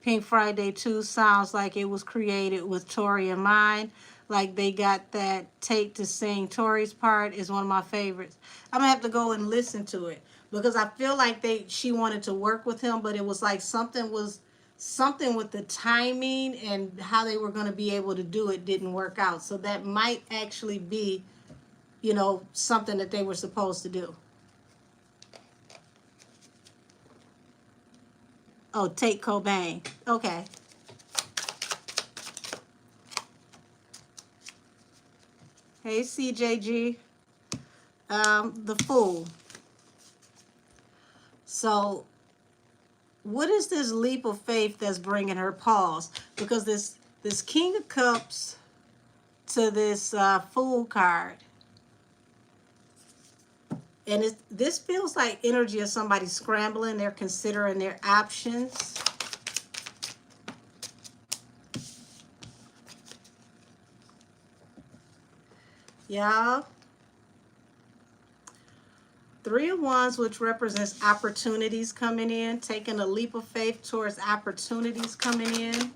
Pink Friday 2 sounds like it was created with Tory in mind. Like they got that take to sing Tory's part is one of my favorites. I'm gonna have to go and listen to it, because I feel like she wanted to work with him, but it was like something with the timing and how they were gonna be able to do it didn't work out. So that might actually be, you know, something that they were supposed to do. Oh, take Cobain. Okay. Hey, CJG. The Fool. So, what is this leap of faith that's bringing her pause? Because this King of Cups to this Fool card. And this feels like energy of somebody scrambling. They're considering their options. Y'all. Three of Wands, which represents opportunities coming in. Taking a leap of faith towards opportunities coming in.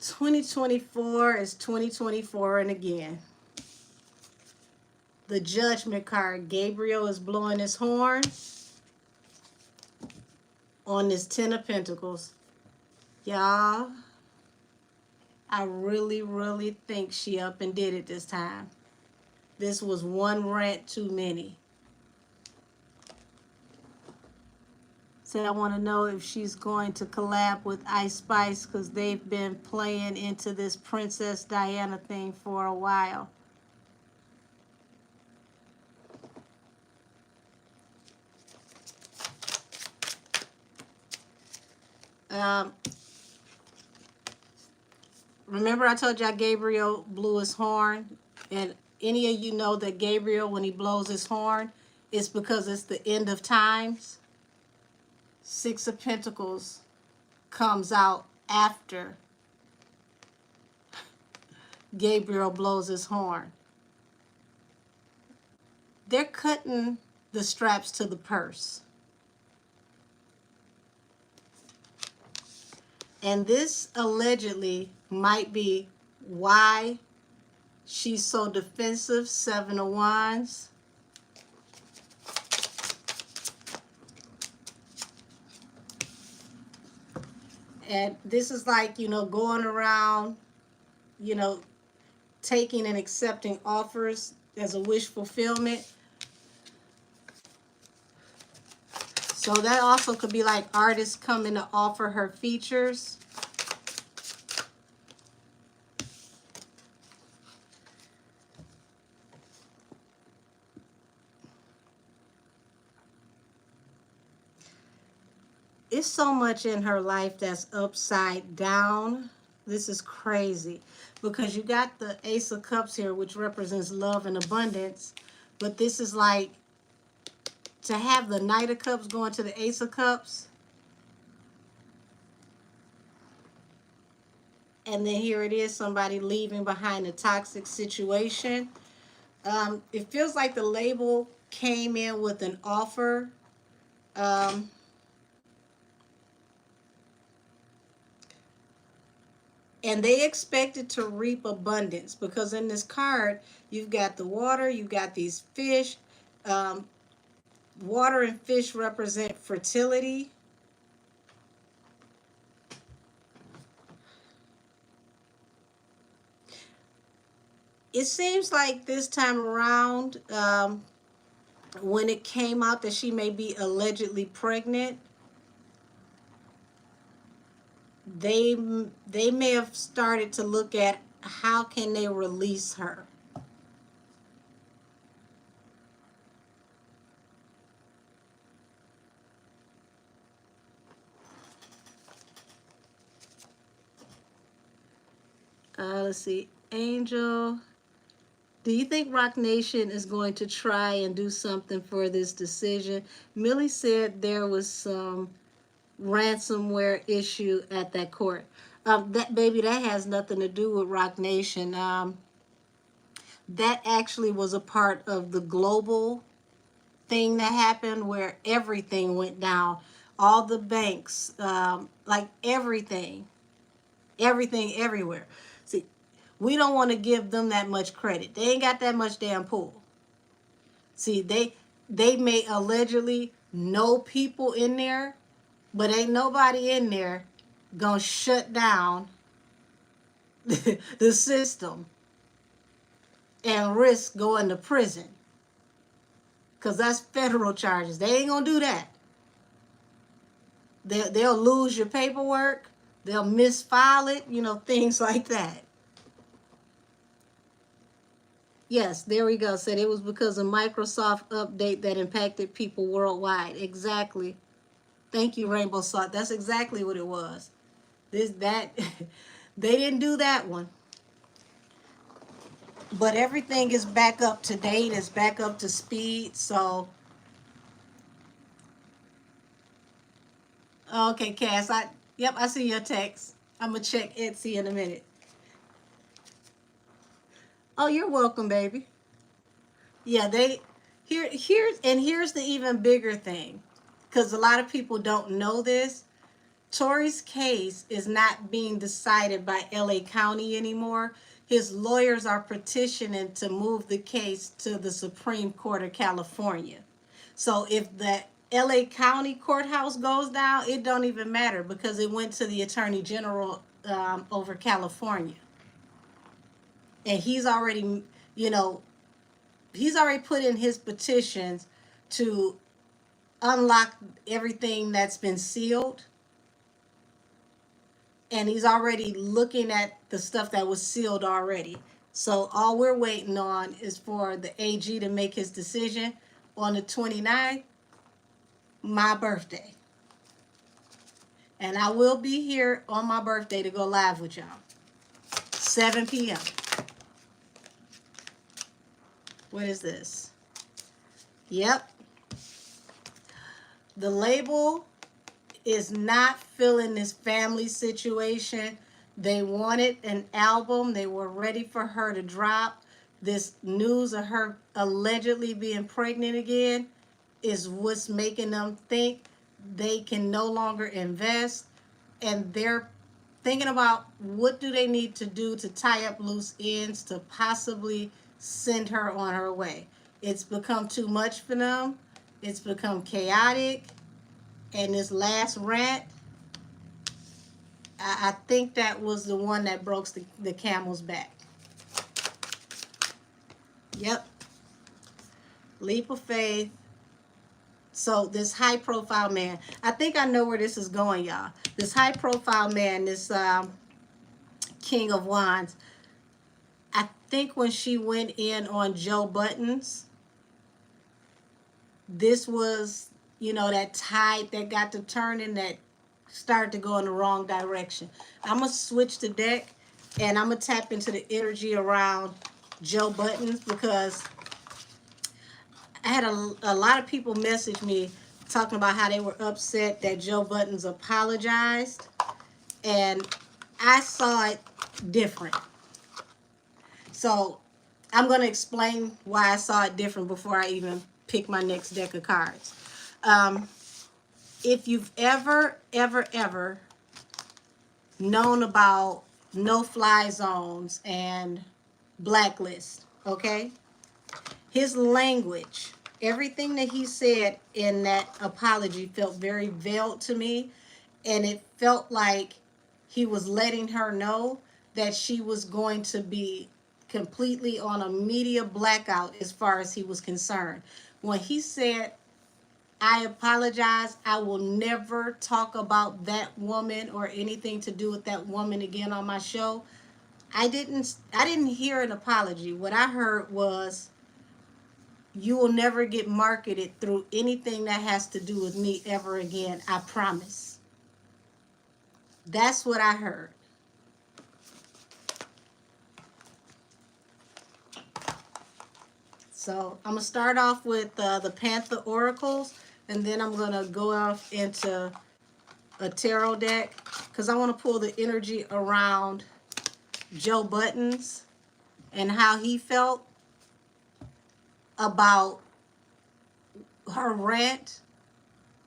$2024 is 2024 and again. The Judgment card. Gabriel is blowing his horn on this Ten of Pentacles. Y'all, I really, really think she up and did it this time. This was one rant too many. Said I want to know if she's going to collab with Ice Spice, because they've been playing into this Princess Diana thing for a while. Remember I told y'all Gabriel blew his horn? And any of you know that Gabriel, when he blows his horn, it's because it's the end of times. Six of Pentacles comes out after Gabriel blows his horn. They're cutting the straps to the purse. And this allegedly might be why she's so defensive. Seven of Wands. And this is like, you know, going around, you know, taking and accepting offers as a wish fulfillment. So that also could be like artists coming to offer her features. It's so much in her life that's upside down. This is crazy, because you got the Ace of Cups here, which represents love and abundance. But this is like, to have the Knight of Cups going to the Ace of Cups, And then here it is, somebody leaving behind a toxic situation. It feels like the label came in with an offer. Um, and they expected to reap abundance because in this card, you've got the water, you've got these fish. Um, Water and fish represent fertility. It seems like this time around, when it came out that she may be allegedly pregnant, they they may have started to look at how can they release her. Let's see, Angel. Do you think Rock Nation is going to try and do something for this decision? Millie said there was some ransomware issue at that court. That baby, that has nothing to do with Rock Nation. That actually was a part of the global thing that happened where everything went down. All the banks, like everything, everywhere. See, we don't want to give them that much credit. They ain't got that much damn pull. See, they may allegedly know people in there, but ain't nobody in there gonna shut down the system and risk going to prison. Because that's federal charges. They ain't gonna do that. They'll lose your paperwork. They'll misfile it, things like that. Yes, there we go. Said it was because of Microsoft update that impacted people worldwide. Exactly. Thank you, Rainbow Salt. That's exactly what it was. That they didn't do that one. But everything is back up to date. It's back up to speed. So, okay, Cass. Yep, I see your text. I'm gonna check Etsy in a minute. Oh, you're welcome, baby. Yeah, here's the even bigger thing, because a lot of people don't know this. Tory's case is not being decided by LA County anymore. His lawyers are petitioning to move the case to the Supreme Court of California. So if the LA County courthouse goes down, it don't even matter because it went to the Attorney General over California. And you know, he's already put in his petitions to unlock everything that's been sealed. And he's already looking at the stuff that was sealed already. So all we're waiting on is for the AG to make his decision on the 29th, my birthday. And I will be here on my birthday to go live with y'all. 7 p.m. What is this? Yep. The label is not feeling this family situation. They wanted an album. They were ready for her to drop. This news of her allegedly being pregnant again is what's making them think they can no longer invest. And they're thinking about what do they need to do to tie up loose ends to possibly send her on her way. It's become too much for them. It's become chaotic. And this last rant, I think that was the one that broke the camel's back. Yep. Leap of faith. So this high profile man, I think I know where this is going, y'all. This high profile man, this King of Wands, I think when she went in on Joe Buttons, this was, that tide that got to turning that started to go in the wrong direction. I'm going to switch the deck and I'm going to tap into the energy around Joe Buttons because I had a lot of people message me talking about how they were upset that Joe Buttons apologized. And I saw it different. So I'm going to explain why I saw it different before I even pick my next deck of cards. If you've ever known about no-fly zones and blacklist, okay? His language, everything that he said in that apology felt very veiled to me, and it felt like he was letting her know that she was going to be completely on a media blackout as far as he was concerned. When he said, I apologize, I will never talk about that woman or anything to do with that woman again on my show, I didn't hear an apology. What I heard was, you will never get marketed through anything that has to do with me ever again, I promise. That's what I heard. So I'm going to start off with the Panther Oracles, and then I'm going to go off into a tarot deck because I want to pull the energy around Joe Buttons and how he felt about her rant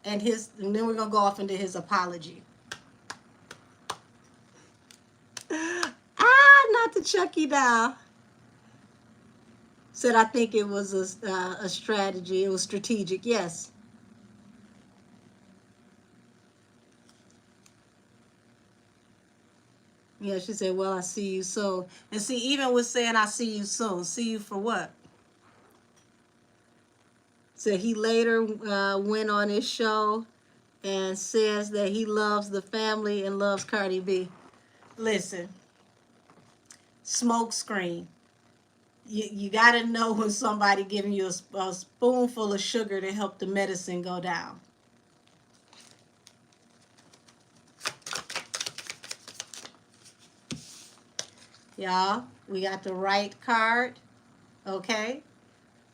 and then we're going to go off into his apology. Not the Chucky doll. Said I think it was a strategy. It was strategic. Yes. Yeah, she said, well, I see you soon. And see, even with saying I see you soon, see you for what? So he later went on his show and says that he loves the family and loves Cardi B. Listen, smoke screen. You got to know when somebody giving you a spoonful of sugar to help the medicine go down. Y'all, we got the right card, okay?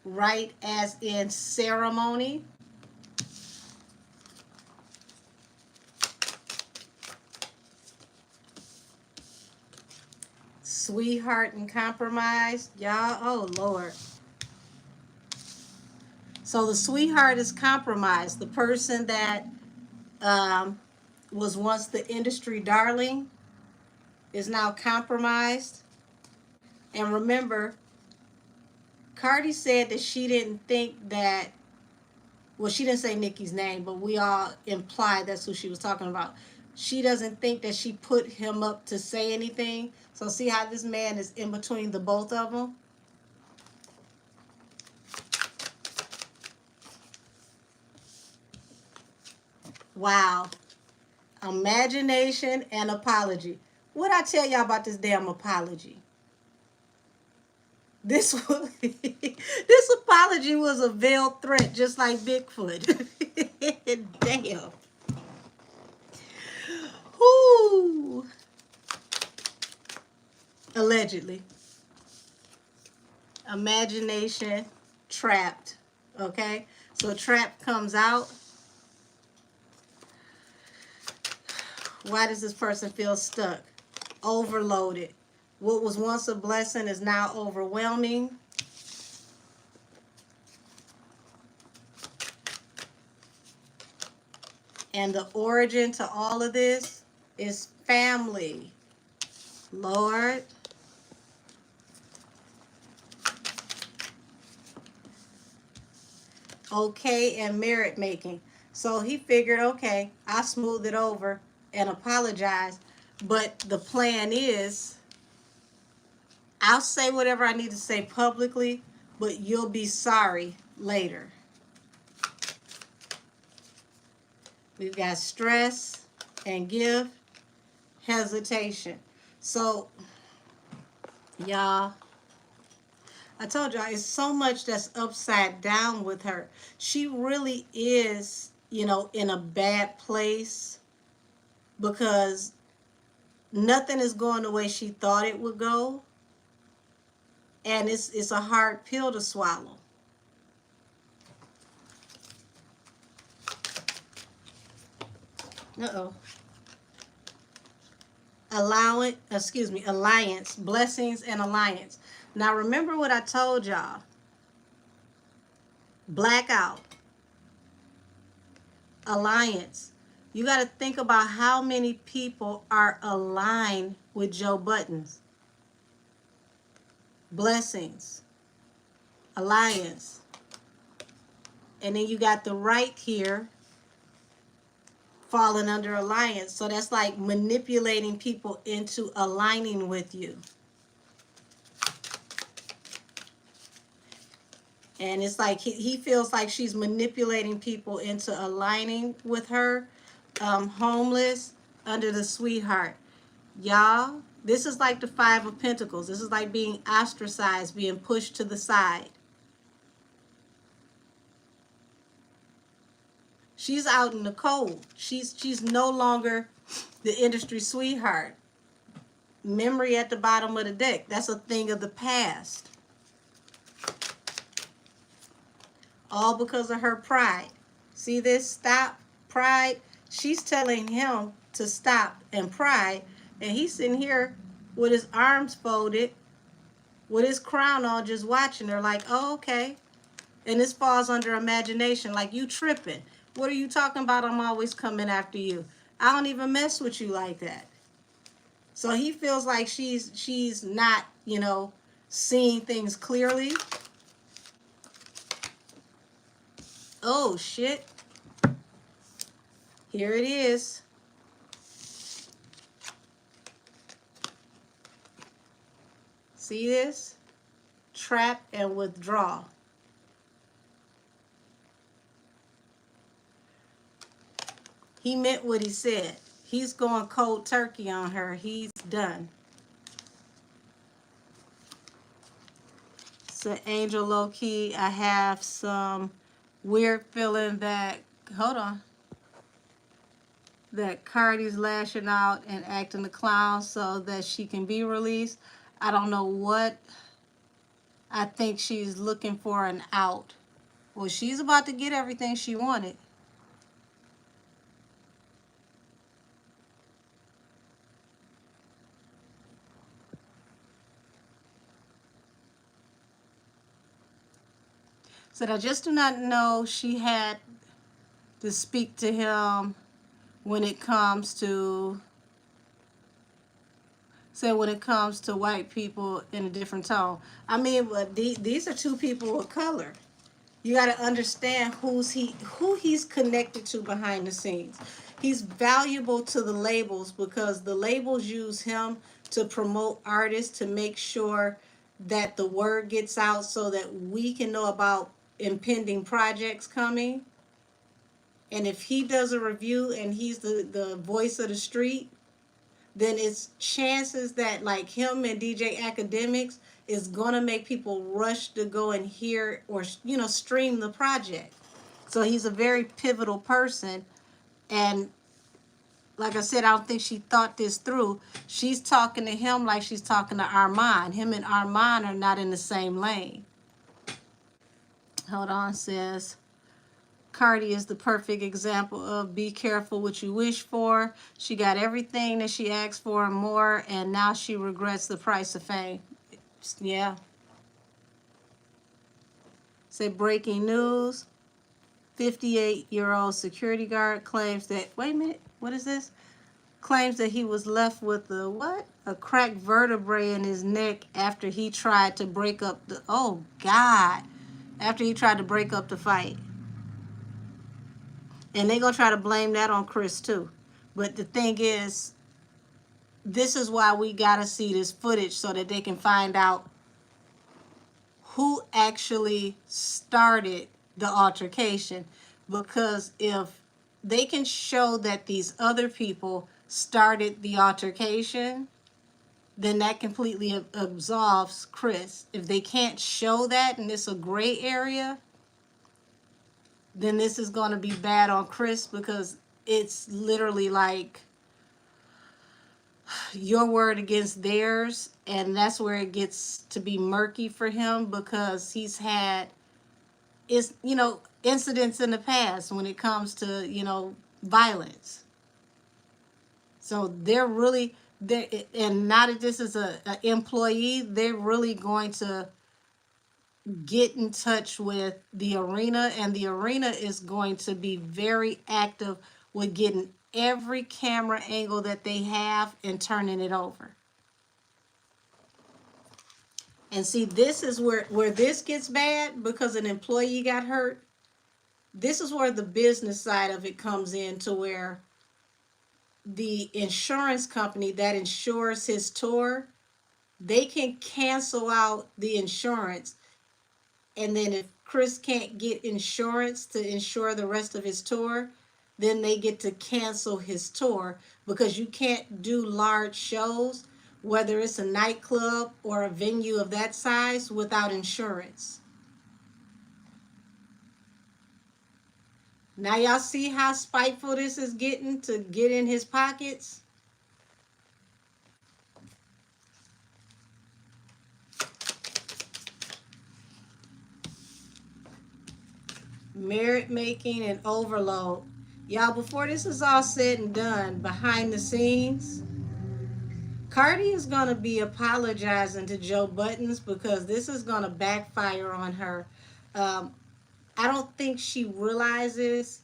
Right as in ceremony. Sweetheart and compromise. Y'all, oh Lord. So the sweetheart is compromised. The person that was once the industry darling is now compromised. And remember, Cardi said that she didn't think that, well, she didn't say Nicki's name, but we all implied that's who she was talking about. She doesn't think that she put him up to say anything. So see how this man is in between the both of them? Wow. Imagination and apology. What I tell y'all about this damn apology? This this apology was a veiled threat, just like Bigfoot. Damn. Whoo. Allegedly. Imagination trapped. Okay? So trap comes out. Why does this person feel stuck? Overloaded. What was once a blessing is now overwhelming. And the origin to all of this is family. Lord. Okay, and merit making. So he figured, okay, I'll smooth it over and apologize. But the plan is, I'll say whatever I need to say publicly, but you'll be sorry later. We've got stress and give, hesitation. So, y'all, I told y'all, it's so much that's upside down with her. She really is, in a bad place because nothing is going the way she thought it would go. And it's a hard pill to swallow. Uh-oh. alliance, blessings and alliance. Now remember what I told y'all. Blackout, alliance. You got to think about how many people are aligned with Joe Buttons. Blessings, alliance. And then you got the right here falling under alliance. So that's like manipulating people into aligning with you. And it's like he feels like she's manipulating people into aligning with her. Homeless, under the sweetheart. Y'all, this is like the Five of Pentacles. This is like being ostracized, being pushed to the side. She's out in the cold. She's no longer the industry sweetheart. Memory at the bottom of the deck. That's a thing of the past. All because of her pride. See this? Stop. Pride. She's telling him to stop and pride. And he's sitting here with his arms folded, with his crown on, just watching her like, oh, okay. And this falls under imagination. Like, you tripping. What are you talking about? I'm always coming after you. I don't even mess with you like that. So he feels like she's not, seeing things clearly. Oh, shit. Here it is. See this? Trap and withdraw. He meant what he said. He's going cold turkey on her. He's done. So angel low key. I have some weird feeling that, hold on, that Cardi's lashing out and acting the clown so that she can be released. I don't know what. I think she's looking for an out. Well, she's about to get everything she wanted. Said, I just do not know she had to speak to him when it comes to, when it comes to white people in a different tone. I mean, but these are two people of color. You got to understand who he's connected to behind the scenes. He's valuable to the labels because the labels use him to promote artists, to make sure that the word gets out so that we can know about impending projects coming. And if he does a review and he's the voice of the street, then it's chances that like him and DJ Academics is gonna make people rush to go and hear or stream the project. So he's a very pivotal person. And like I said, I don't think she thought this through. She's talking to him like she's talking to Armand. Him and Armand are not in the same lane. Hold on, says Cardi is the perfect example of be careful what you wish for. She got everything that she asked for and more, and now she regrets the price of fame. Yeah. Say breaking news. 58-year-old security guard claims that, wait a minute, what is this? Claims that he was left with a what? A cracked vertebrae in his neck after he tried to break up the, oh God, after he tried to break up the fight. And they're going to try to blame that on Chris too. But the thing is, this is why we got to see this footage so that they can find out who actually started the altercation. Because if they can show that these other people started the altercation, then that completely absolves Chris. If they can't show that and it's a gray area, then this is going to be bad on Chris because it's literally like your word against theirs, and that's where it gets to be murky for him because he's had incidents in the past when it comes to violence. So they're really And now that this is a employee, they're really going to get in touch with the arena, and the arena is going to be very active with getting every camera angle that they have and turning it over. And see, this is where this gets bad because an employee got hurt. This is where the business side of it comes in, to where the insurance company that insures his tour, they can cancel out the insurance. And then if Chris can't get insurance to insure the rest of his tour, then they get to cancel his tour, because you can't do large shows, whether it's a nightclub or a venue of that size, without insurance. Now y'all see how spiteful this is getting to get in his pockets? Merit making and overload. Y'all, before this is all said and done, behind the scenes, Cardi is going to be apologizing to Joe Buttons, because this is going to backfire on her. Um, I don't think she realizes,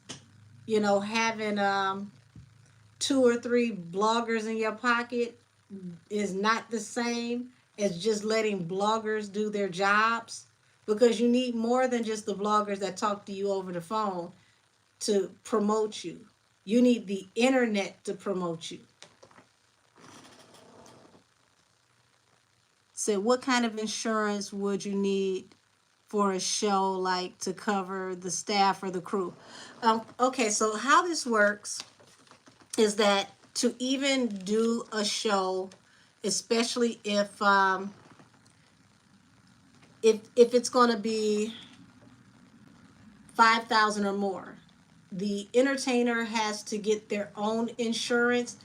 having 2 or 3 bloggers in your pocket is not the same as just letting bloggers do their jobs, because you need more than just the bloggers that talk to you over the phone to promote you. You need the internet to promote you. So what kind of insurance would you need for a show, like to cover the staff or the crew? Okay, so how this works is that to even do a show, especially if it's going to be 5,000 or more, the entertainer has to get their own insurance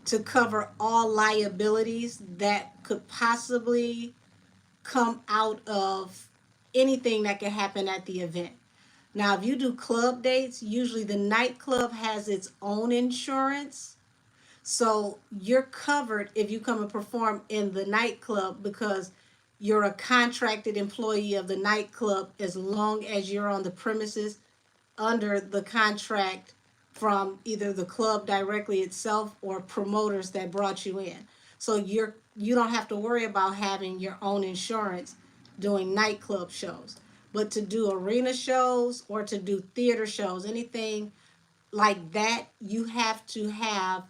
to cover all liabilities that could possibly come out of anything that could happen at the event. Now, if you do club dates, usually the nightclub has its own insurance. So you're covered if you come and perform in the nightclub, because you're a contracted employee of the nightclub, as long as you're on the premises under the contract from either the club directly itself or promoters that brought you in. So you don't have to worry about having your own insurance doing nightclub shows. But to do arena shows or to do theater shows, anything like that, you have to have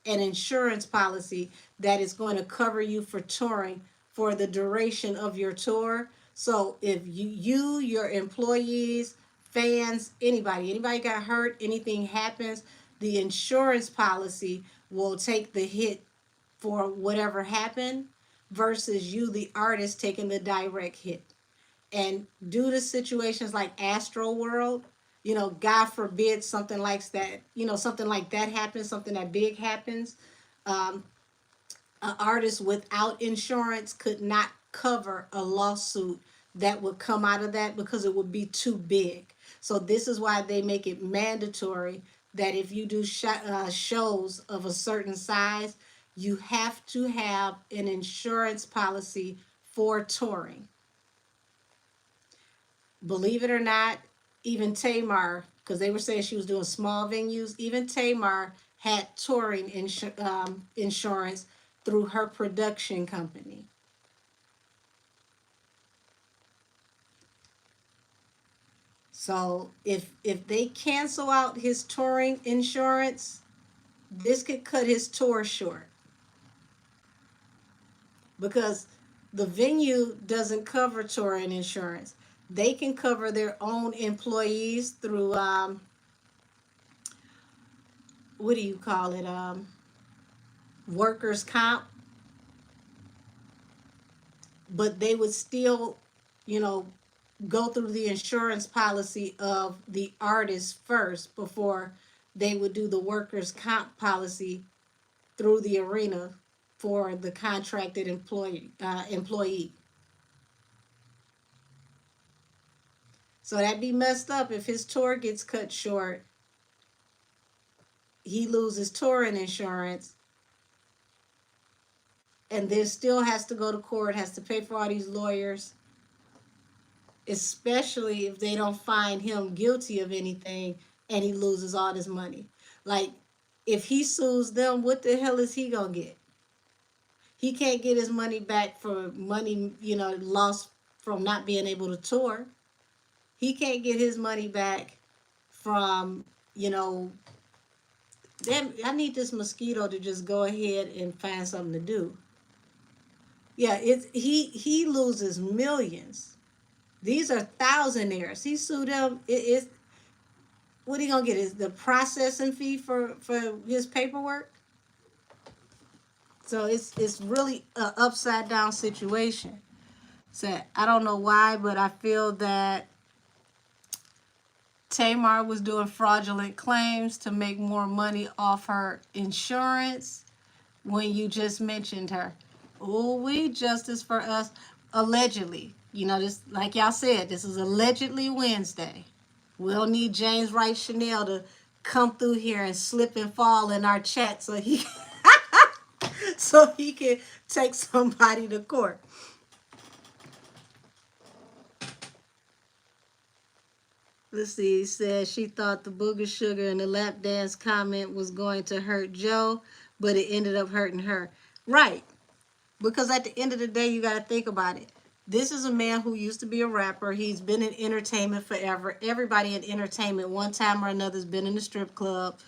an insurance policy that is going to cover you for touring for the duration of your tour. So if your employees, fans, anybody got hurt, anything happens, the insurance policy will take the hit for whatever happened, versus you, the artist, taking the direct hit. And due to situations like Astro World, God forbid something like that, something like that happens, something that big happens, um, an artist without insurance could not cover a lawsuit that would come out of that, because it would be too big. So this is why they make it mandatory that if you do shows of a certain size, you have to have an insurance policy for touring. Believe it or not, even Tamar, because they were saying she was doing small venues, even Tamar had touring insurance through her production company. So if they cancel out his touring insurance, this could cut his tour short, because the venue doesn't cover touring insurance. They can cover their own employees through what do you call it? Workers' comp. But they would still, you know, go through the insurance policy of the artist first before they would do the workers' comp policy through the arena for the contracted employee. So that'd be messed up if his tour gets cut short. He loses touring insurance, and then still has to go to court, has to pay for all these lawyers, especially if they don't find him guilty of anything and he loses all this money. Like, if he sues them, what the hell is he gonna get? He can't get his money back for money, lost from not being able to tour. He can't get his money back from, damn, I need this mosquito to just go ahead and find something to do. Yeah, he loses millions. These are thousandaires. He sued them. It's what he gonna get? Is the processing fee for his paperwork? So it's really a upside down situation. So I don't know why, but I feel that Tamar was doing fraudulent claims to make more money off her insurance when you just mentioned her. Oh, we justice for us, allegedly. This, like y'all said, this is allegedly Wednesday. We'll need James Wright Chanel to come through here and slip and fall in our chat so he so he can take somebody to court. Let's see, he said she thought the booger sugar and the lap dance comment was going to hurt Joe, but it ended up hurting her. Right. Because at the end of the day, you got to think about it. This is a man who used to be a rapper. He's been in entertainment forever. Everybody in entertainment, one time or another, has been in the strip club.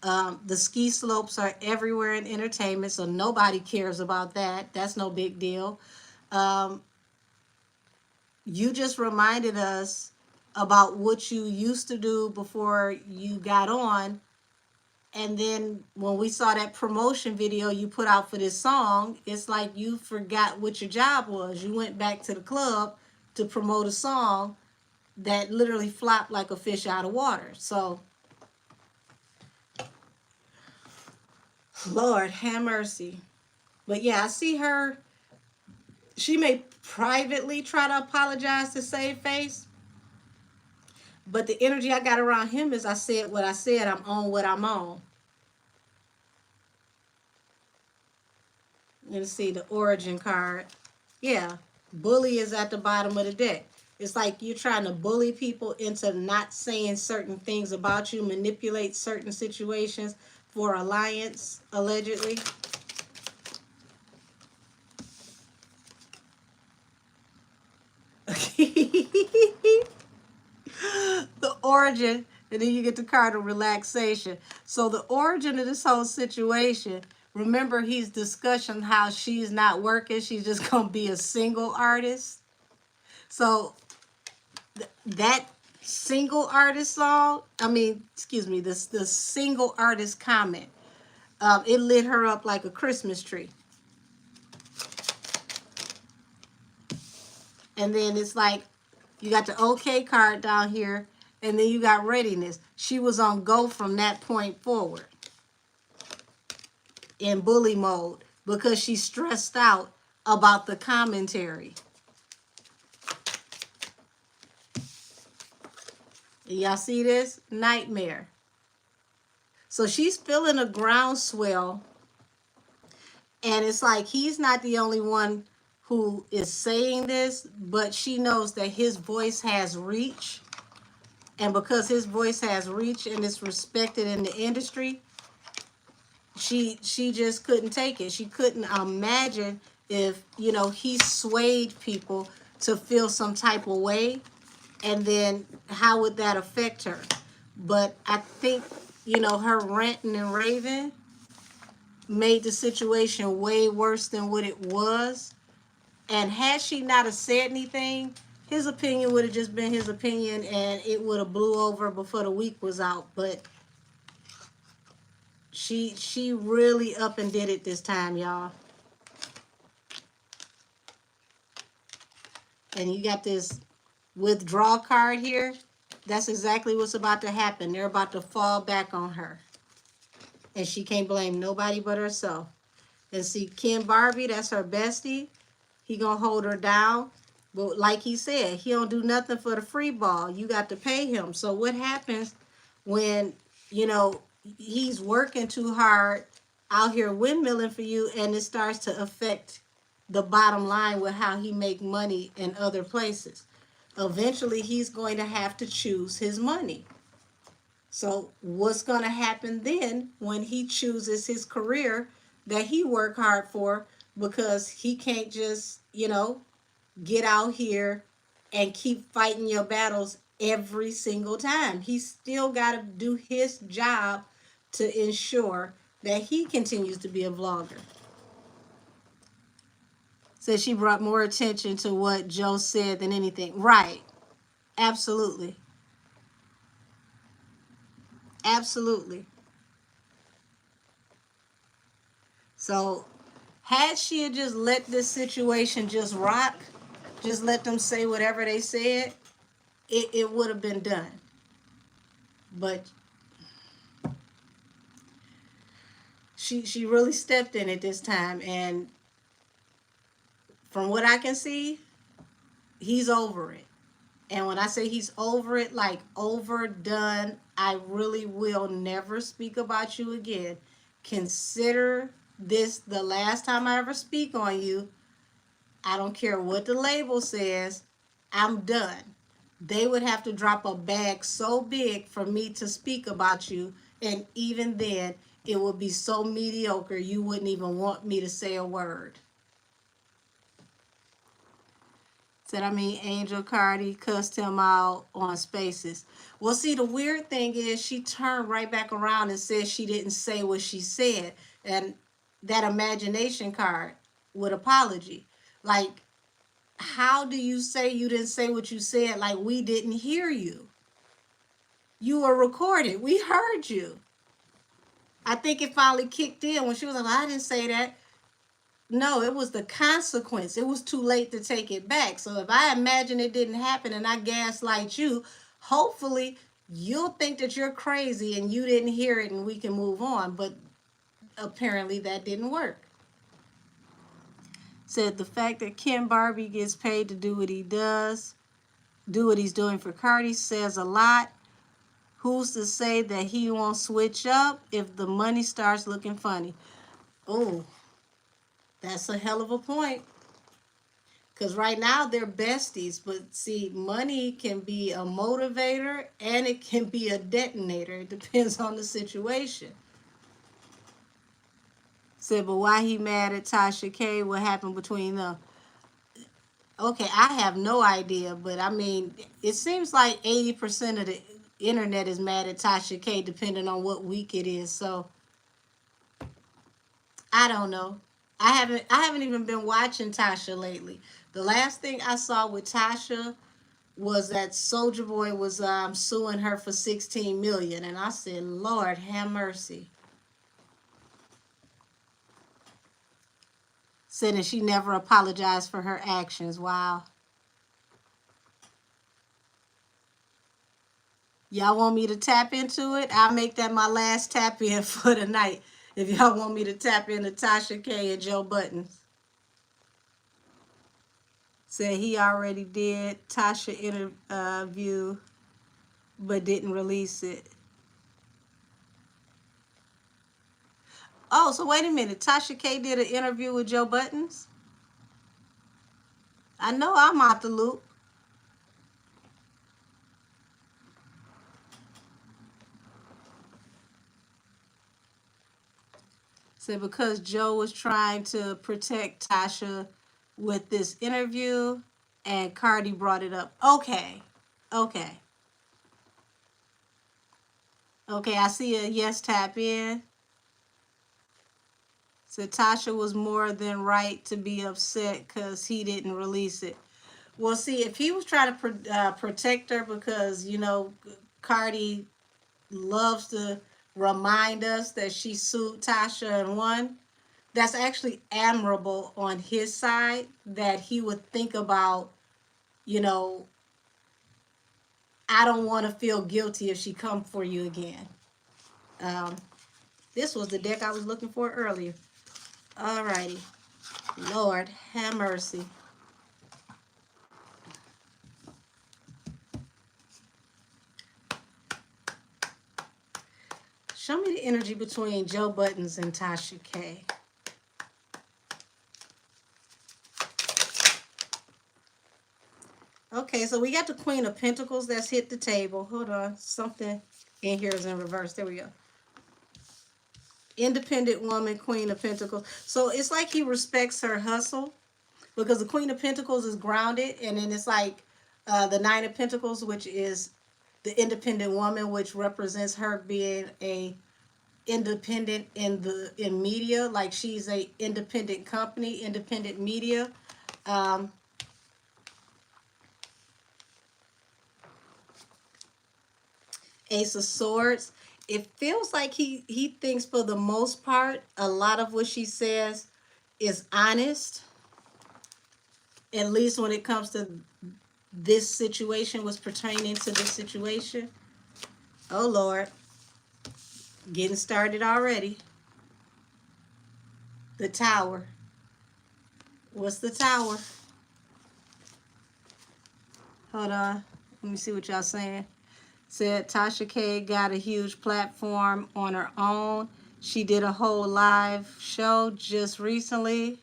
The ski slopes are everywhere in entertainment, so nobody cares about that. That's no big deal. You just reminded us about what you used to do before you got on. And then when we saw that promotion video you put out for this song, it's like you forgot what your job was. You went back to the club to promote a song that literally flopped like a fish out of water. So, Lord, have mercy. But yeah, I see her. She may privately try to apologize to save face. But the energy I got around him is I said what I said. I'm on what I'm on. Let's see the origin card. Yeah, bully is at the bottom of the deck. It's like you're trying to bully people into not saying certain things about you, manipulate certain situations for alliance, allegedly. The origin, and then you get the card of relaxation. So the origin of this whole situation, remember he's discussing how she's not working, she's just gonna be a single artist. So that single artist song, the single artist comment, it lit her up like a Christmas tree. And then it's like you got the okay card down here, and then you got readiness. She was on go from that point forward in bully mode because she's stressed out about the commentary. Y'all see this? Nightmare. So she's feeling a groundswell, and it's like he's not the only one who is saying this, but she knows that his voice has reach. And because his voice has reach and is respected in the industry, she just couldn't take it. She couldn't imagine if, he swayed people to feel some type of way, and then how would that affect her? But I think, her ranting and raving made the situation way worse than what it was. And had she not have said anything, his opinion would have just been his opinion, and it would have blew over before the week was out. But she really up and did it this time, y'all. And you got this withdrawal card here. That's exactly what's about to happen. They're about to fall back on her. And she can't blame nobody but herself. And see, Ken Barbie, that's her bestie. He gonna hold her down. But like he said, he don't do nothing for the free ball. You got to pay him. So what happens when, he's working too hard out here windmilling for you, and it starts to affect the bottom line with how he make money in other places. Eventually, he's going to have to choose his money. So what's going to happen then when he chooses his career that he worked hard for, because he can't just, get out here and keep fighting your battles every single time. He's still got to do his job to ensure that he continues to be a vlogger. Said she brought more attention to what Joe said than anything. Right. Absolutely. Absolutely. So had she just let this situation just rock, just let them say whatever they said, it would have been done. But she really stepped in it this time, and from what I can see, he's over it. And when I say he's over it, like overdone, I really will never speak about you again. Consider this the last time I ever speak on you. I don't care what the label says, I'm done. They would have to drop a bag so big for me to speak about you, and even then, it would be so mediocre you wouldn't even want me to say a word. Said, Angel Cardi cussed him out on Spaces. Well, see, the weird thing is she turned right back around and said she didn't say what she said. And that imagination card with apology. Like, how do you say you didn't say what you said? Like, we didn't hear you. You were recorded. We heard you. I think it finally kicked in when she was like, I didn't say that. No, it was the consequence. It was too late to take it back. So if I imagine it didn't happen and I gaslight you, hopefully you'll think that you're crazy and you didn't hear it and we can move on. But apparently that didn't work. Said the fact that Ken Barbie gets paid to do what he does, do what he's doing for Cardi, says a lot. Who's to say that he won't switch up if the money starts looking funny? Oh, that's a hell of a point. Because right now they're besties, but see, money can be a motivator and it can be a detonator. It depends on the situation. Said, but why he mad at Tasha K? What happened between them? Okay, I have no idea, but it seems like 80% of the internet is mad at Tasha K, depending on what week it is. So I don't know. I haven't even been watching Tasha lately. The last thing I saw with Tasha was that Soulja Boy was suing her for $16 million, and I said, Lord have mercy. Said that she never apologized for her actions. Wow. Y'all want me to tap into it? I'll make that my last tap in for the night. If y'all want me to tap into Tasha K and Joe Buttons. Said he already did Tasha interview, but didn't release it. Oh, so wait a minute. Tasha K did an interview with Joe Buttons? I know I'm out the loop. So because Joe was trying to protect Tasha with this interview and Cardi brought it up. Okay. Okay. Okay, I see a yes tap in. So Tasha was more than right to be upset because he didn't release it. Well, see, if he was trying to protect her because, Cardi loves to remind us that she sued Tasha and won, that's actually admirable on his side, that he would think about, I don't want to feel guilty if she come for you again. This was the deck I was looking for earlier. Alrighty. Lord have mercy. Show me the energy between Joe Buttons and Tasha K. Okay, so we got the Queen of Pentacles that's hit the table. Hold on. Something in here is in reverse. There we go. Independent woman, Queen of Pentacles. So it's like he respects her hustle because the Queen of Pentacles is grounded. And then it's like the Nine of Pentacles, which is the independent woman, which represents her being a independent in media. Like she's a independent company, independent media. Ace of Swords. It feels like he thinks for the most part, a lot of what she says is honest. At least when it comes to this situation, was pertaining to this situation. Oh Lord. Getting started already. The Tower. What's the Tower? Hold on. Let me see what y'all saying. Said Tasha K got a huge platform on her own. She did a whole live show just recently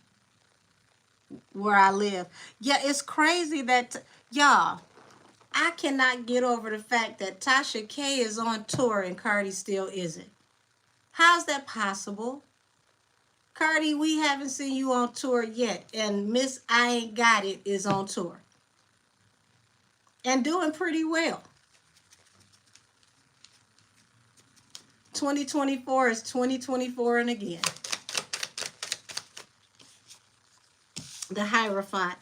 where I live. Yeah, it's crazy that, y'all, I cannot get over the fact that Tasha K is on tour and Cardi still isn't. How's that possible? Cardi, we haven't seen you on tour yet. And Miss I Ain't Got It is on tour. And doing pretty well. 2024 is 2024 and again. The Hierophant.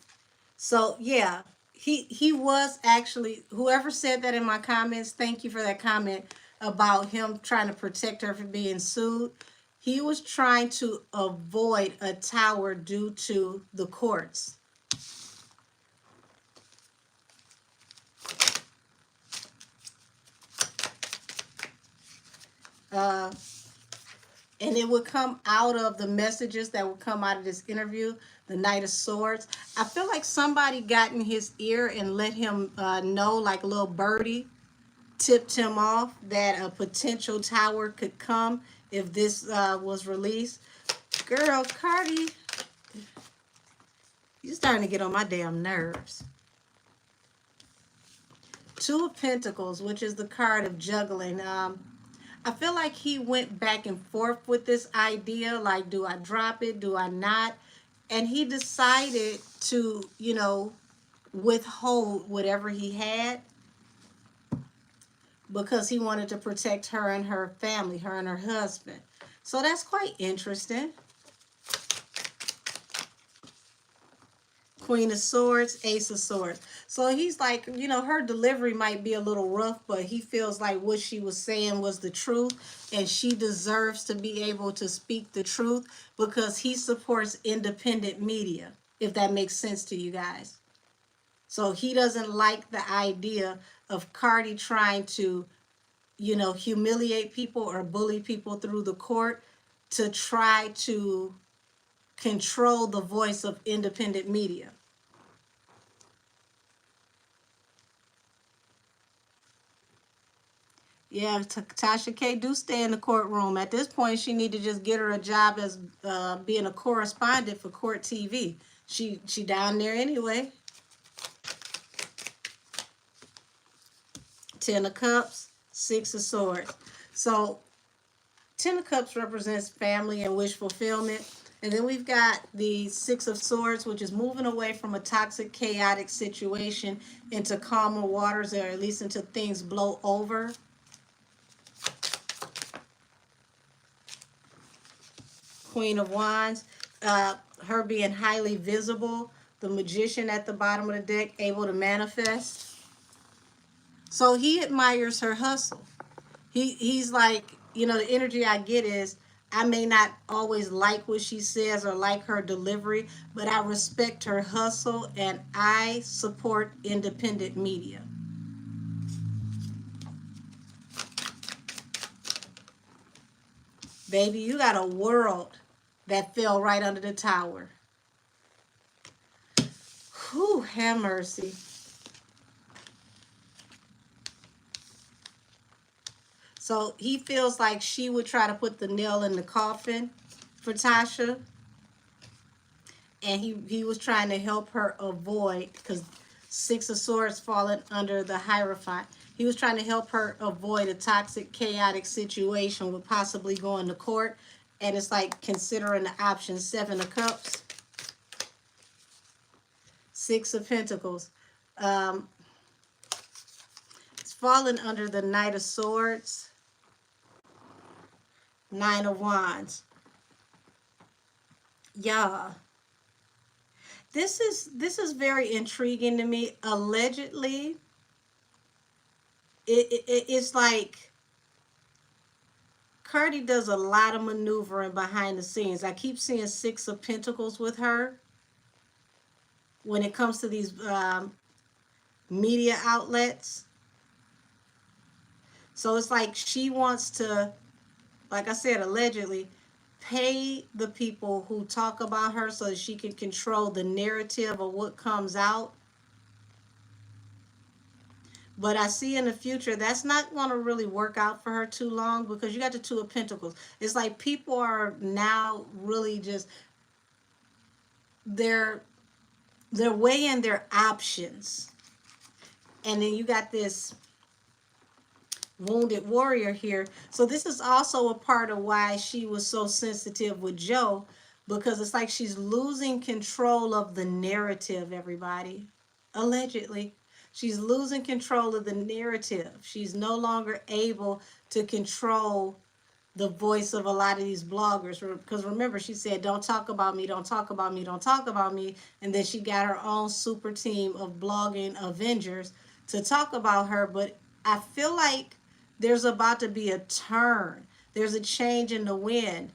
So yeah, he was actually, whoever said that in my comments, thank you for that comment about him trying to protect her from being sued. He was trying to avoid a tower due to the courts. And it would come out of the messages that would come out of this interview, the Knight of Swords. I feel like somebody got in his ear and let him know, like a little birdie, tipped him off that a potential tower could come if this was released. Girl, Cardi, you're starting to get on my damn nerves. Two of Pentacles, which is the card of juggling. I feel like he went back and forth with this idea, like, do I drop it? Do I not? And he decided to, you know, withhold whatever he had because he wanted to protect her and her family, her and her husband. So that's quite interesting. Queen of Swords, Ace of Swords. So he's like, you know, her delivery might be a little rough, but he feels like what she was saying was the truth, and she deserves to be able to speak the truth because he supports independent media, if that makes sense to you guys. So he doesn't like the idea of Cardi trying to, you know, humiliate people or bully people through the court to try to control the voice of independent media. Yeah, Tasha K do stay in the courtroom. At this point, she need to just get her a job as being a correspondent for Court TV. She down there anyway. Ten of Cups, Six of Swords. So Ten of Cups represents family and wish fulfillment. And then we've got the Six of Swords, which is moving away from a toxic, chaotic situation into calmer waters, or at least until things blow over. Queen of Wands, her being highly visible. The Magician at the bottom of the deck, able to manifest. So he admires her hustle. He's like, you know, the energy I get is, I may not always like what she says or like her delivery, but I respect her hustle and I support independent media. Baby, you got a world that fell right under the tower. Whew, have mercy. So he feels like she would try to put the nail in the coffin for Tasha. And he was trying to help her avoid, because Six of Swords falling under the Hierophant. He was trying to help her avoid a toxic, chaotic situation with possibly going to court. And it's like considering the option. Seven of Cups, Six of Pentacles. It's falling under the Knight of Swords, Nine of Wands. Yeah. This is very intriguing to me. Allegedly, it's like Cardi does a lot of maneuvering behind the scenes. I keep seeing Six of Pentacles with her when it comes to these media outlets. So it's like she wants to, like I said, allegedly pay the people who talk about her so that she can control the narrative of what comes out. But I see in the future that's not going to really work out for her too long, because you got the Two of Pentacles. It's like people are now really just, they're weighing their options. And then you got this Wounded Warrior here. So this is also a part of why she was so sensitive with Joe, because it's like she's losing control of the narrative, everybody. Allegedly. She's losing control of the narrative. She's no longer able to control the voice of a lot of these bloggers. Because remember, she said, don't talk about me, don't talk about me, don't talk about me. And then she got her own super team of blogging Avengers to talk about her. But I feel like there's about to be a turn. There's a change in the wind.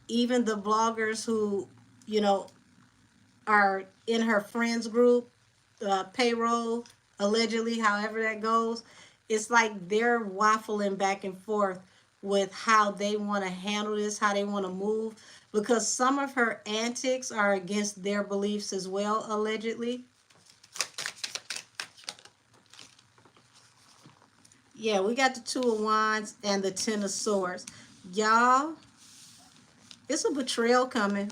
Even the bloggers who, you know, are in her friends group, payroll, allegedly, however that goes, it's like they're waffling back and forth with how they want to handle this, how they want to move, because some of her antics are against their beliefs as well, allegedly. Yeah, we got the Two of Wands and the Ten of Swords. Y'all, it's a betrayal coming.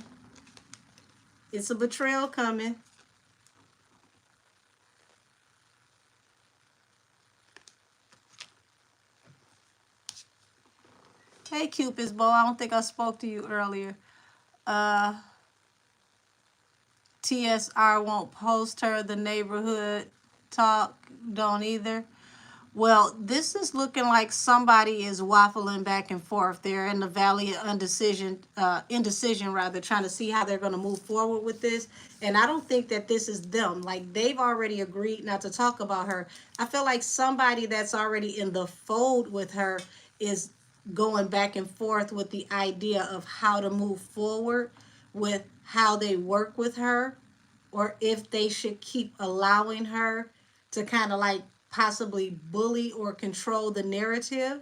It's a betrayal coming. Hey, Cupid's bow. I don't think I spoke to you earlier. TSR won't post her. The neighborhood talk don't either. Well, this is looking like somebody is waffling back and forth. They're in the valley of indecision rather, trying to see how they're going to move forward with this. And I don't think that this is them. Like, they've already agreed not to talk about her. I feel like somebody that's already in the fold with her is going back and forth with the idea of how to move forward with how they work with her, or if they should keep allowing her to kind of like possibly bully or control the narrative.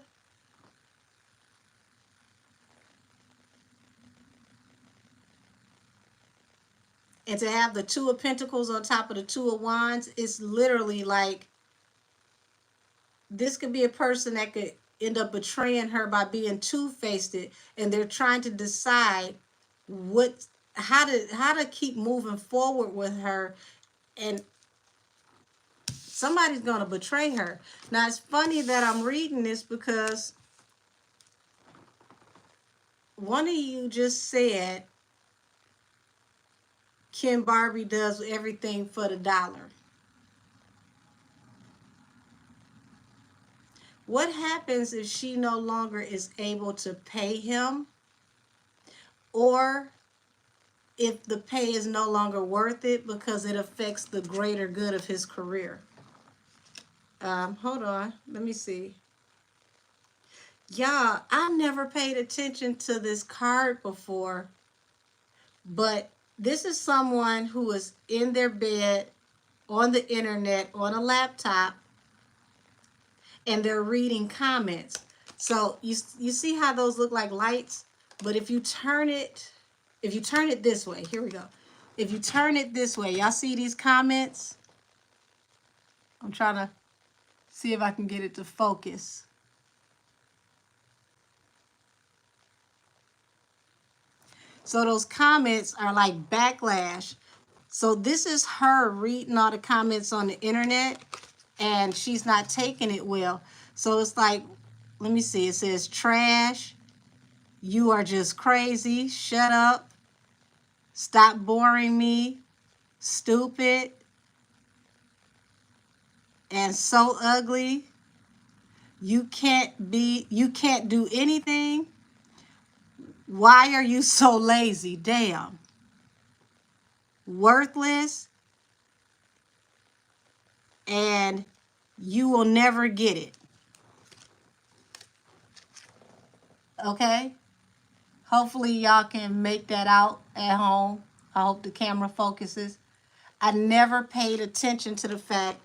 And to have the Two of Pentacles on top of the Two of Wands, it's literally like this could be a person that could end up betraying her by being two-faced, and they're trying to decide how to keep moving forward with her, and somebody's going to betray her. Now, it's funny that I'm reading this because one of you just said Ken Barbie does everything for the dollar. What happens if she no longer is able to pay him, or if the pay is no longer worth it because it affects the greater good of his career? Hold on, let me see. Yeah, I never paid attention to this card before, but this is someone who is in their bed, on the internet, on a laptop, and they're reading comments. So you see how those look like lights? But if you turn it this way, here we go. If you turn it this way, y'all see these comments? I'm trying to see if I can get it to focus. So those comments are like backlash. So this is her reading all the comments on the internet, and she's not taking it well. So it's like, let me see, it says trash, you are just crazy, shut up, stop boring me, stupid, and so ugly. You can't do anything. Why are you so lazy? Damn. Worthless, and you will never get it. Okay? Hopefully y'all can make that out at home. I hope the camera focuses. I never paid attention to the fact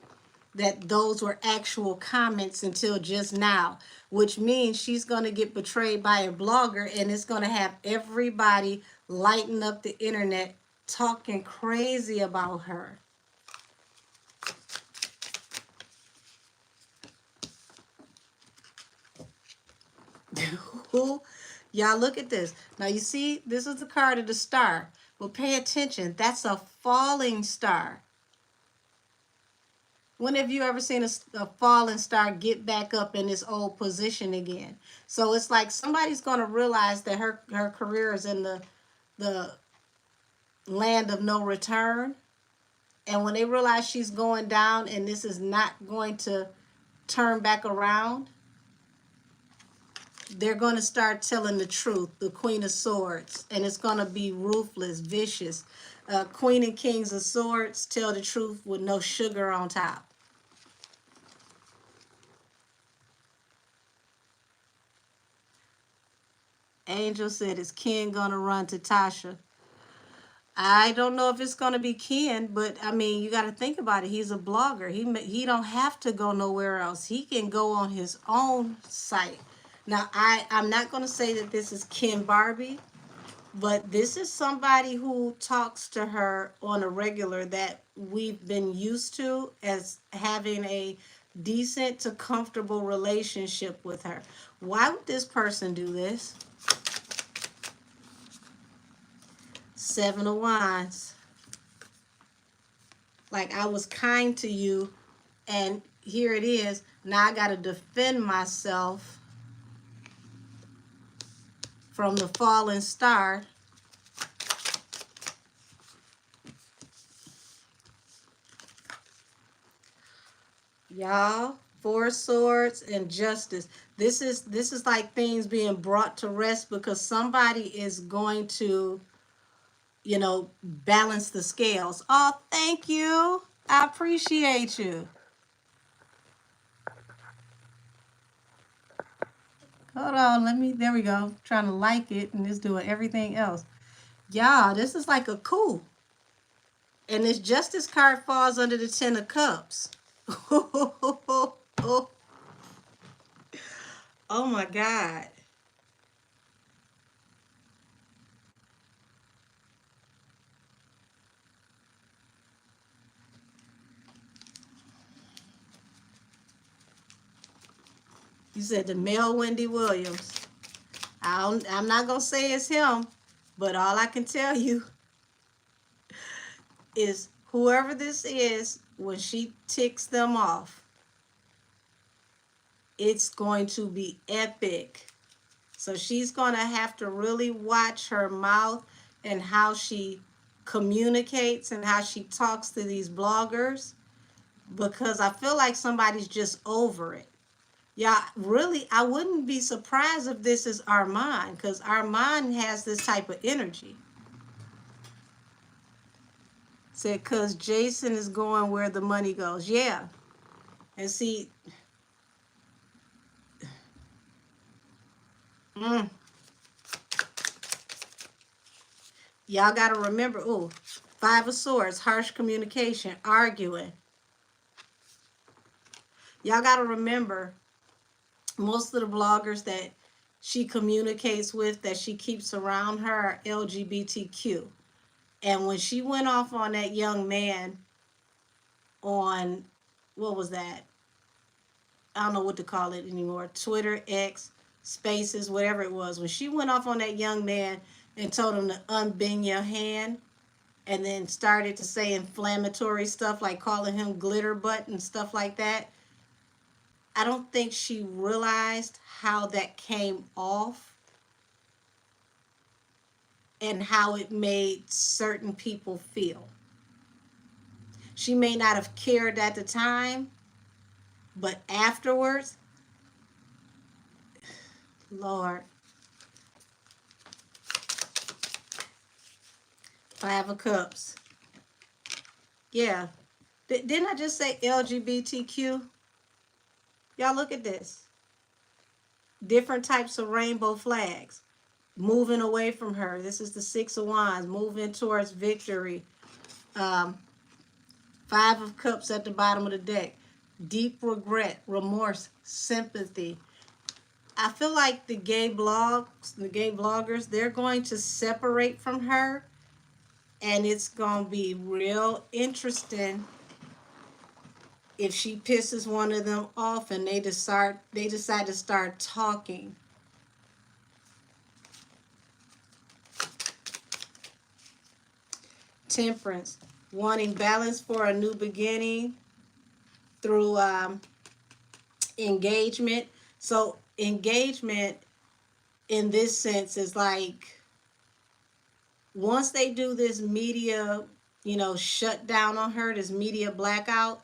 that those were actual comments until just now, which means she's going to get betrayed by a blogger, and it's going to have everybody lighting up the internet talking crazy about her. Y'all look at this. Now you see, this is the card of the star. But pay attention, that's a falling star. When have you ever seen a falling star get back up in its old position again? So it's like somebody's going to realize that her career is in the land of no return. And when they realize she's going down and this is not going to turn back around, they're going to start telling the truth, the Queen of Swords, and it's going to be ruthless, vicious. Queen and Kings of Swords tell the truth with no sugar on top. Angel said, is Ken going to run to Tasha? I don't know if it's going to be Ken, but I mean, you got to think about it. He's a blogger. He don't have to go nowhere else. He can go on his own site. Now, I'm not going to say that this is Ken Barbie, but this is somebody who talks to her on a regular that we've been used to as having a decent to comfortable relationship with her. Why would this person do this? Seven of Wands. Like, I was kind to you, and here it is. Now I got to defend myself from the fallen star. Y'all, Four Swords and Justice. This is like things being brought to rest because somebody is going to, you know, balance the scales. Oh, thank you. I appreciate you. Hold on, there we go. Trying to like it and it's doing everything else. Y'all, this is like a coup. And this Justice card falls under the Ten of Cups. Oh my God. You said the male Wendy Williams. I'm not going to say it's him, but all I can tell you is whoever this is, when she ticks them off, it's going to be epic. So she's going to have to really watch her mouth and how she communicates and how she talks to these bloggers, because I feel like somebody's just over it. Yeah, really, I wouldn't be surprised if this is Armand, because Armand has this type of energy. Said, because Jason is going where the money goes. Yeah. And see, y'all got to remember, ooh, Five of Swords, harsh communication, arguing. Y'all got to remember, most of the bloggers that she communicates with, that she keeps around her, are LGBTQ. And when she went off on that young man on, what was that? I don't know what to call it anymore. Twitter, X, Spaces, whatever it was. When she went off on that young man, and told him to unbend your hand, and then started to say inflammatory stuff like calling him glitter butt and stuff like that. I don't think she realized how that came off and how it made certain people feel. She may not have cared at the time, but afterwards, Lord, Five of Cups. Yeah. Didn't I just say LGBTQ? Y'all look at this. Different types of rainbow flags. Moving away from her. This is the Six of Wands. Moving towards victory. Um, Five of Cups at the bottom of the deck. Deep regret, remorse, sympathy. I feel like the gay bloggers, they're going to separate from her. And it's going to be real interesting if she pisses one of them off and they decide to start talking. Temperance, wanting balance for a new beginning through engagement. So engagement in this sense is like, once they do this media, shut down on her, this media blackout,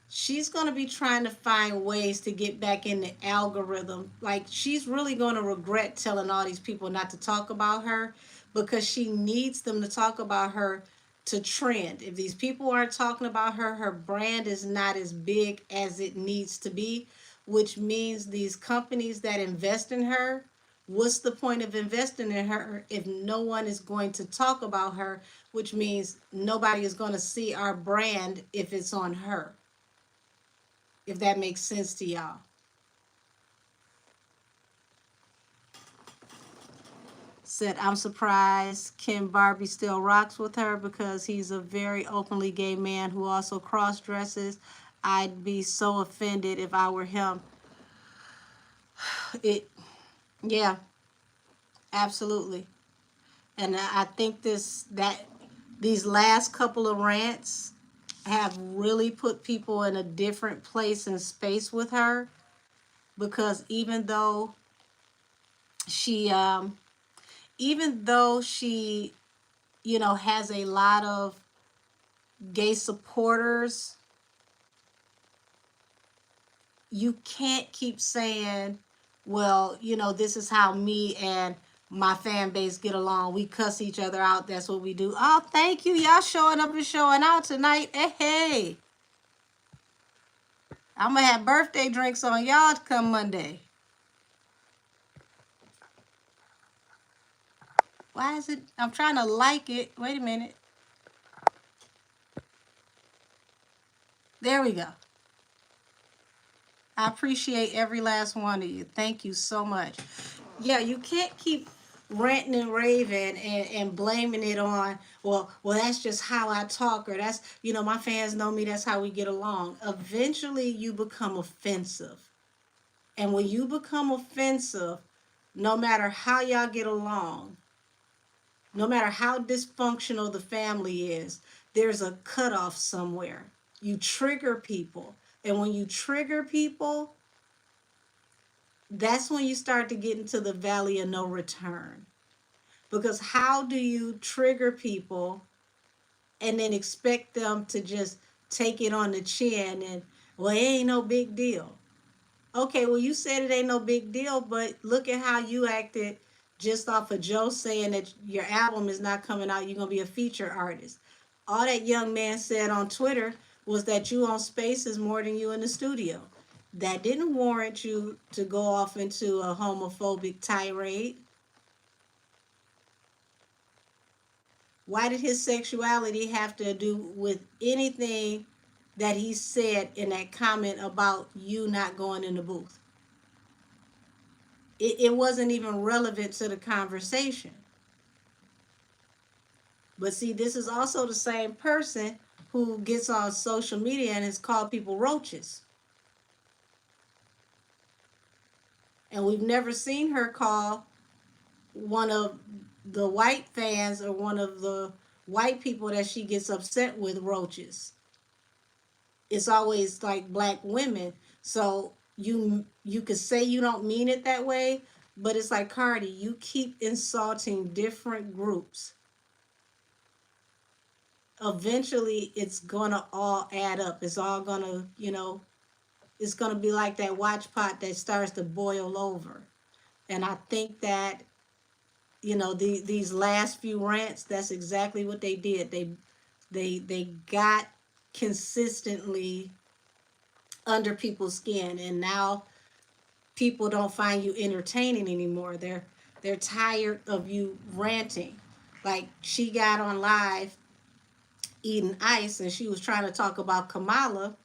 she's going to be trying to find ways to get back in the algorithm. Like, she's really going to regret telling all these people not to talk about her, because she needs them to talk about her to trend. If these people aren't talking about her, her brand is not as big as it needs to be, which means these companies that invest in her, what's the point of investing in her if no one is going to talk about her, which means nobody is going to see our brand if it's on her. If that makes sense to y'all. Said, I'm surprised Kim Barbie still rocks with her because he's a very openly gay man who also cross dresses. I'd be so offended if I were him. Yeah, absolutely. And I think these last couple of rants have really put people in a different place and space with her, because even though she has a lot of gay supporters, you can't keep saying, well, this is how me and my fan base get along. We cuss each other out. That's what we do. Oh, thank you. Y'all showing up and showing out tonight. Hey. I'm going to have birthday drinks on y'all to come Monday. Why is it? I'm trying to like it. Wait a minute. There we go. I appreciate every last one of you. Thank you so much. Yeah, you can't keep ranting and raving and blaming it on, well, that's just how I talk, or that's, my fans know me, that's how we get along. Eventually, you become offensive. And when you become offensive, no matter how y'all get along, no matter how dysfunctional the family is, there's a cutoff somewhere. You trigger people. And when you trigger people, that's when you start to get into the valley of no return. Because how do you trigger people and then expect them to just take it on the chin and, well, it ain't no big deal? Okay, well, you said it ain't no big deal, but look at how you acted just off of Joe saying that your album is not coming out, you're going to be a feature artist. All that young man said on Twitter was that you on Spaces more than you in the studio. That didn't warrant you to go off into a homophobic tirade. Why did his sexuality have to do with anything that he said in that comment about you not going in the booth? It wasn't even relevant to the conversation. But see, this is also the same person who gets on social media and has called people roaches. And we've never seen her call one of the white fans are one of the white people that she gets upset with roaches. It's always like black women. So you could say you don't mean it that way, but it's like, Cardi, you keep insulting different groups. Eventually it's gonna all add up. It's all gonna, it's gonna be like that watch pot that starts to boil over. And I think that, these last few rants, that's exactly what they did. They got consistently under people's skin, and now people don't find you entertaining anymore. They're tired of you ranting. Like, she got on live eating ice and she was trying to talk about Kamala,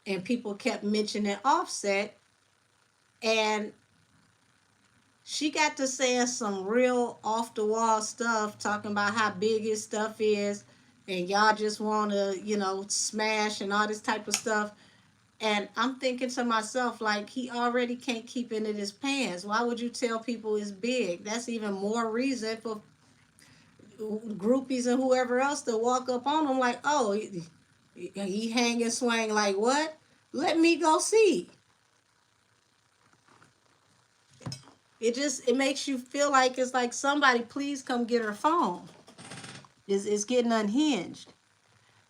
and people kept mentioning Offset, and she got to saying some real off the wall stuff, talking about how big his stuff is, and y'all just want to, smash and all this type of stuff. And I'm thinking to myself, like, he already can't keep it in his pants. Why would you tell people it's big? That's even more reason for groupies and whoever else to walk up on him like, oh, he hang and swing like what? Let me go see. It makes you feel like it's like, somebody please come get her phone. It's getting unhinged.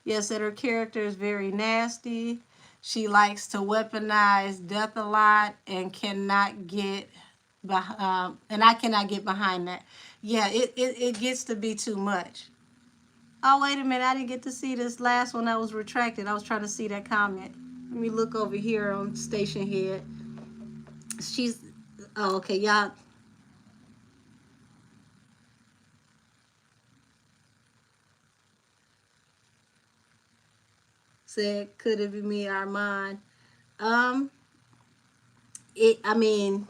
Yes, that her character is very nasty. She likes to weaponize death a lot and cannot get and I cannot get behind that. Yeah, it gets to be too much. Oh, wait a minute. I didn't get to see this last one that was retracted. I was trying to see that comment. Let me look over here on Station Head. She's, oh, okay, y'all. Said, could it be me, Armand? Um, I mean,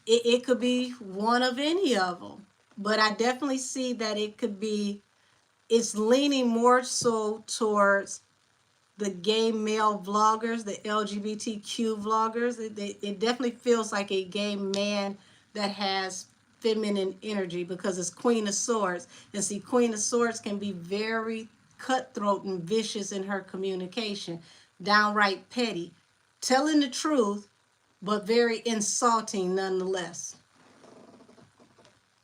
it could be one of any of them. But I definitely see that it could be, it's leaning more so towards the gay male vloggers, the LGBTQ vloggers. It definitely feels like a gay man that has feminine energy, because it's Queen of Swords. And see, Queen of Swords can be very cutthroat and vicious in her communication, downright petty, telling the truth, but very insulting nonetheless.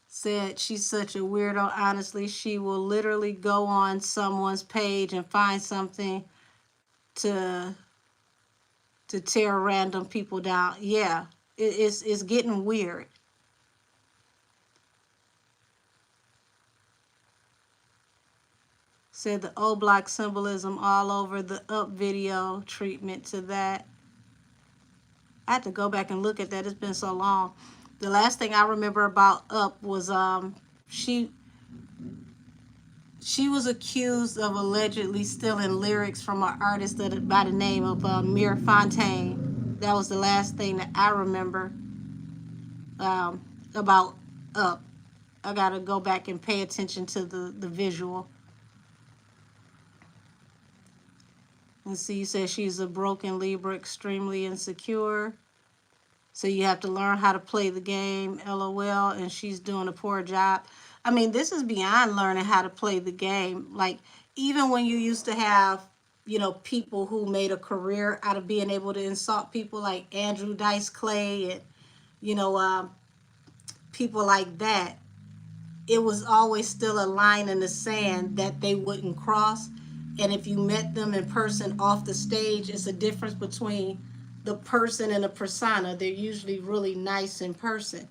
Said she's such a weirdo. Honestly, she will literally go on someone's page and find something to tear random people down. Yeah, it's getting weird. Said the O Block symbolism all over the Up video treatment to that. I had to go back and look at that. It's been so long. The last thing I remember about Up was she she was accused of allegedly stealing lyrics from an artist by the name of Mir Fontaine. That was the last thing that I remember um, about Up. I gotta go back and pay attention to the visual. And see, you said she's a broken Libra, extremely insecure. So you have to learn how to play the game, LOL, and she's doing a poor job. I mean, this is beyond learning how to play the game. Like, even when you used to have, people who made a career out of being able to insult people like Andrew Dice Clay and, you know, um, people like that, it was always still a line in the sand that they wouldn't cross. And if you met them in person off the stage, it's a difference between the person and the persona. They're usually really nice in person.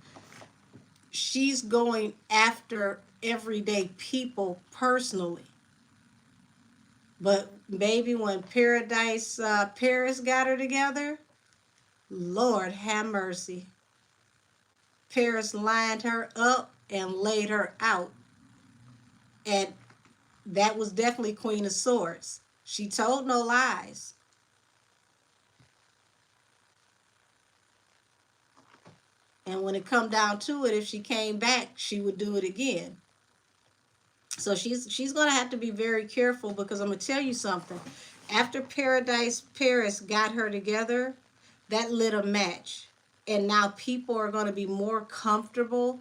She's going after everyday people personally. But maybe when Paris got her together, Lord have mercy. Paris lined her up and laid her out. And that was definitely Queen of Swords. She told no lies. And when it come down to it, if she came back, she would do it again. So she's gonna have to be very careful, because I'm gonna tell you something. After Paris got her together, that lit a match. And now people are gonna be more comfortable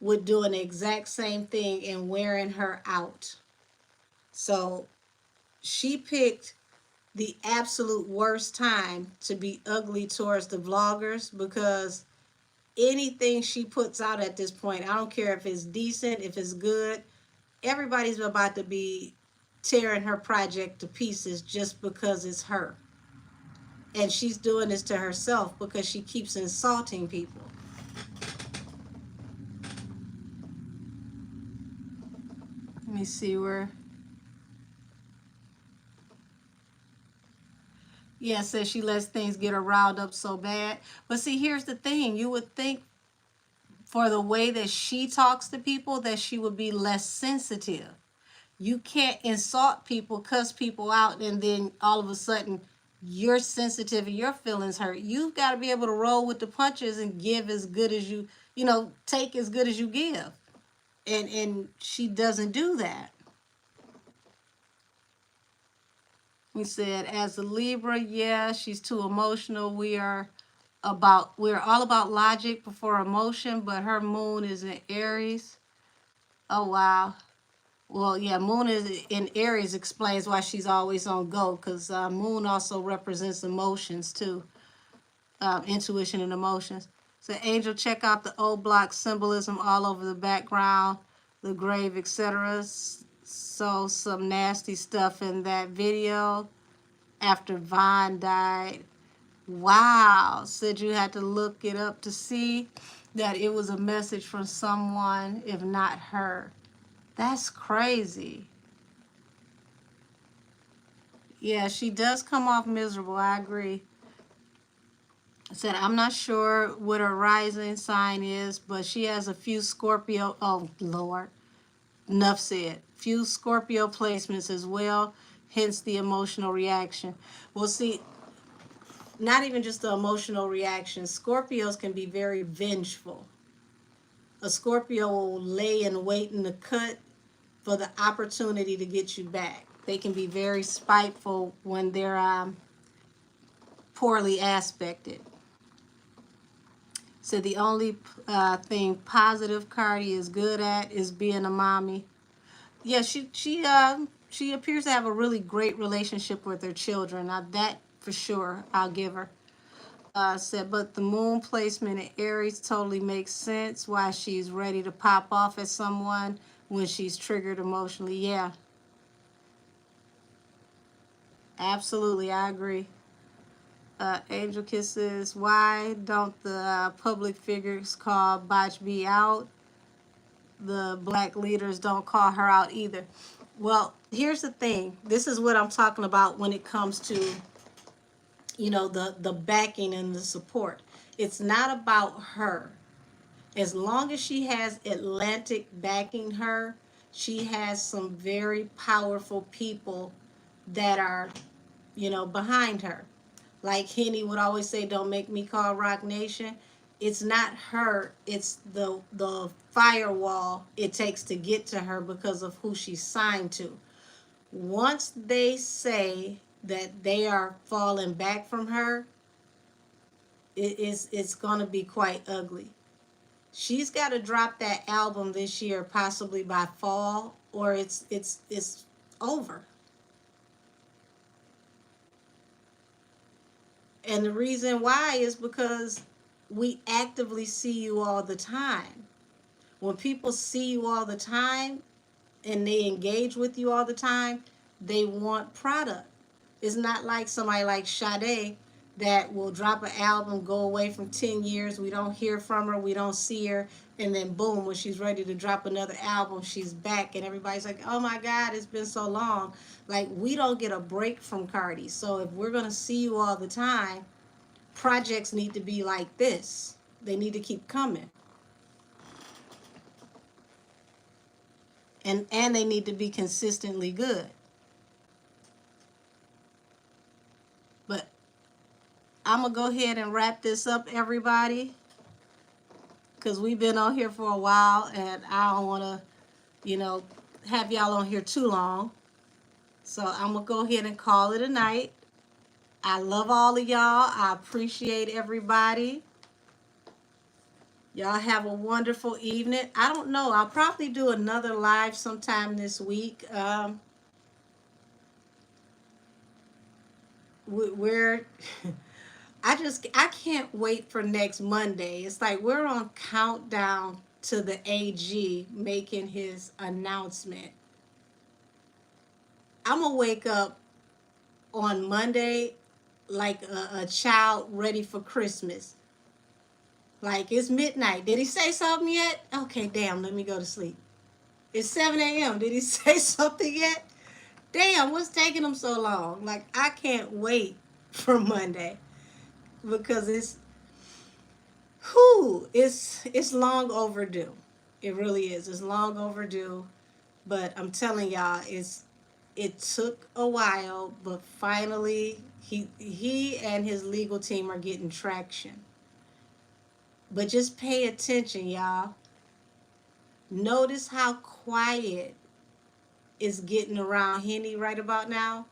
with doing the exact same thing and wearing her out. So she picked the absolute worst time to be ugly towards the vloggers, because anything she puts out at this point, I don't care if it's decent, if it's good, everybody's about to be tearing her project to pieces just because it's her. And she's doing this to herself because she keeps insulting people. Let me see where. Yeah, it says she lets things get her riled up so bad. But see, here's the thing. You would think for the way that she talks to people that she would be less sensitive. You can't insult people, cuss people out, and then all of a sudden you're sensitive and your feelings hurt. You've got to be able to roll with the punches and give as good as take as good as you give. And she doesn't do that. We said, as a Libra, yeah, she's too emotional. We're all about logic before emotion, but her moon is in Aries. Oh wow. Well, yeah, moon is in Aries explains why she's always on go, because moon also represents emotions too, intuition and emotions. So angel, check out the old block symbolism all over the background, the grave, etc. So some nasty stuff in that video after Vaughn died. Wow, said you had to look it up to see that it was a message from someone, if not her. That's crazy. Yeah, she does come off miserable. I agree. Said, I'm not sure what her rising sign is, but she has a few Scorpio. Oh, Lord. Enough said. Few Scorpio placements as well, hence the emotional reaction. Well, see, not even just the emotional reaction. Scorpios can be very vengeful. A Scorpio will lay in wait in the cut for the opportunity to get you back. They can be very spiteful when they're poorly aspected. So the only thing positive Cardi is good at is being a mommy. Yeah, she appears to have a really great relationship with her children. Now that for sure I'll give her. Said, but the moon placement in Aries totally makes sense why she's ready to pop off at someone when she's triggered emotionally. Yeah, absolutely, I agree. Angel Kisses, why don't the public figures call Botch B out? The black leaders don't call her out either. Well, here's the thing. This is what I'm talking about when it comes to, the backing and the support. It's not about her. As long as she has Atlantic backing her, she has some very powerful people that are, behind her. Like Henny would always say, don't make me call Rock Nation. It's not her, it's the firewall it takes to get to her because of who she's signed to. Once they say that they are falling back from her, it's going to be quite ugly. She's got to drop that album this year, possibly by fall, or it's over. And the reason why is because we actively see you all the time. When people see you all the time and they engage with you all the time, they want product. It's not like somebody like Sade that will drop an album, go away from 10 years, we don't hear from her, we don't see her, and then boom, when she's ready to drop another album, she's back and everybody's like, oh my God, it's been so long. Like, we don't get a break from Cardi. So if we're going to see you all the time, projects need to be like this. They need to keep coming. And they need to be consistently good. But I'm going to go ahead and wrap this up, everybody, because we've been on here for a while and I don't want to, have y'all on here too long. So I'm going to go ahead and call it a night. I love all of y'all. I appreciate everybody. Y'all have a wonderful evening. I don't know. I'll probably do another live sometime this week. We're I can't wait for next Monday. It's like we're on countdown to the AG making his announcement. I'm gonna wake up on Monday like a child ready for Christmas. Like it's midnight. Did he say something yet? Okay, damn, let me go to sleep. It's 7 a.m. Did he say something yet? Damn, what's taking him so long? Like I can't wait for Monday because it's long overdue. It really is. It's long overdue. But I'm telling y'all, it took a while, but finally he and his legal team are getting traction. But just pay attention, y'all. Notice how quiet it's getting around Henny right about now.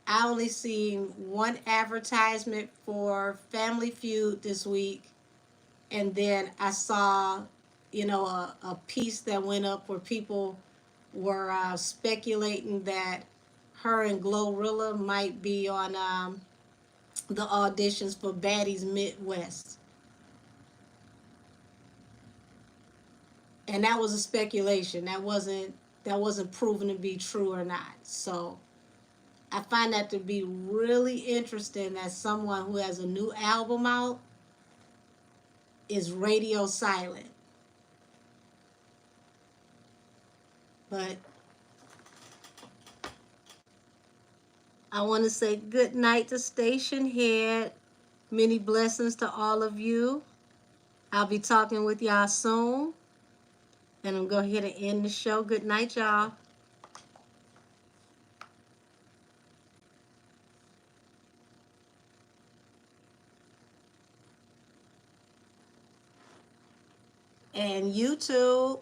I only seen one advertisement for Family Feud this week, and then I saw, a piece that went up where people were speculating that her and Glorilla might be on the auditions for Baddies Midwest, and that was a speculation. That wasn't proven to be true or not. So I find that to be really interesting that someone who has a new album out is radio silent. But I want to say good night to Station Head. Many blessings to all of you. I'll be talking with y'all soon. And I'm going to go ahead and end the show. Good night, y'all. And YouTube,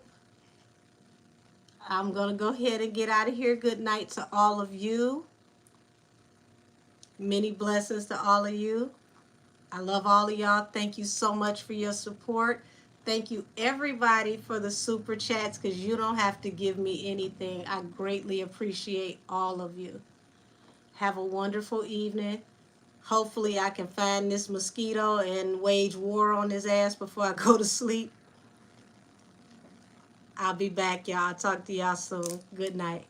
I'm going to go ahead and get out of here. Good night to all of you. Many blessings to all of you. I love all of y'all. Thank you so much for your support. Thank you, everybody, for the super chats because you don't have to give me anything. I greatly appreciate all of you. Have a wonderful evening. Hopefully, I can find this mosquito and wage war on his ass before I go to sleep. I'll be back, y'all. Talk to y'all soon. Good night.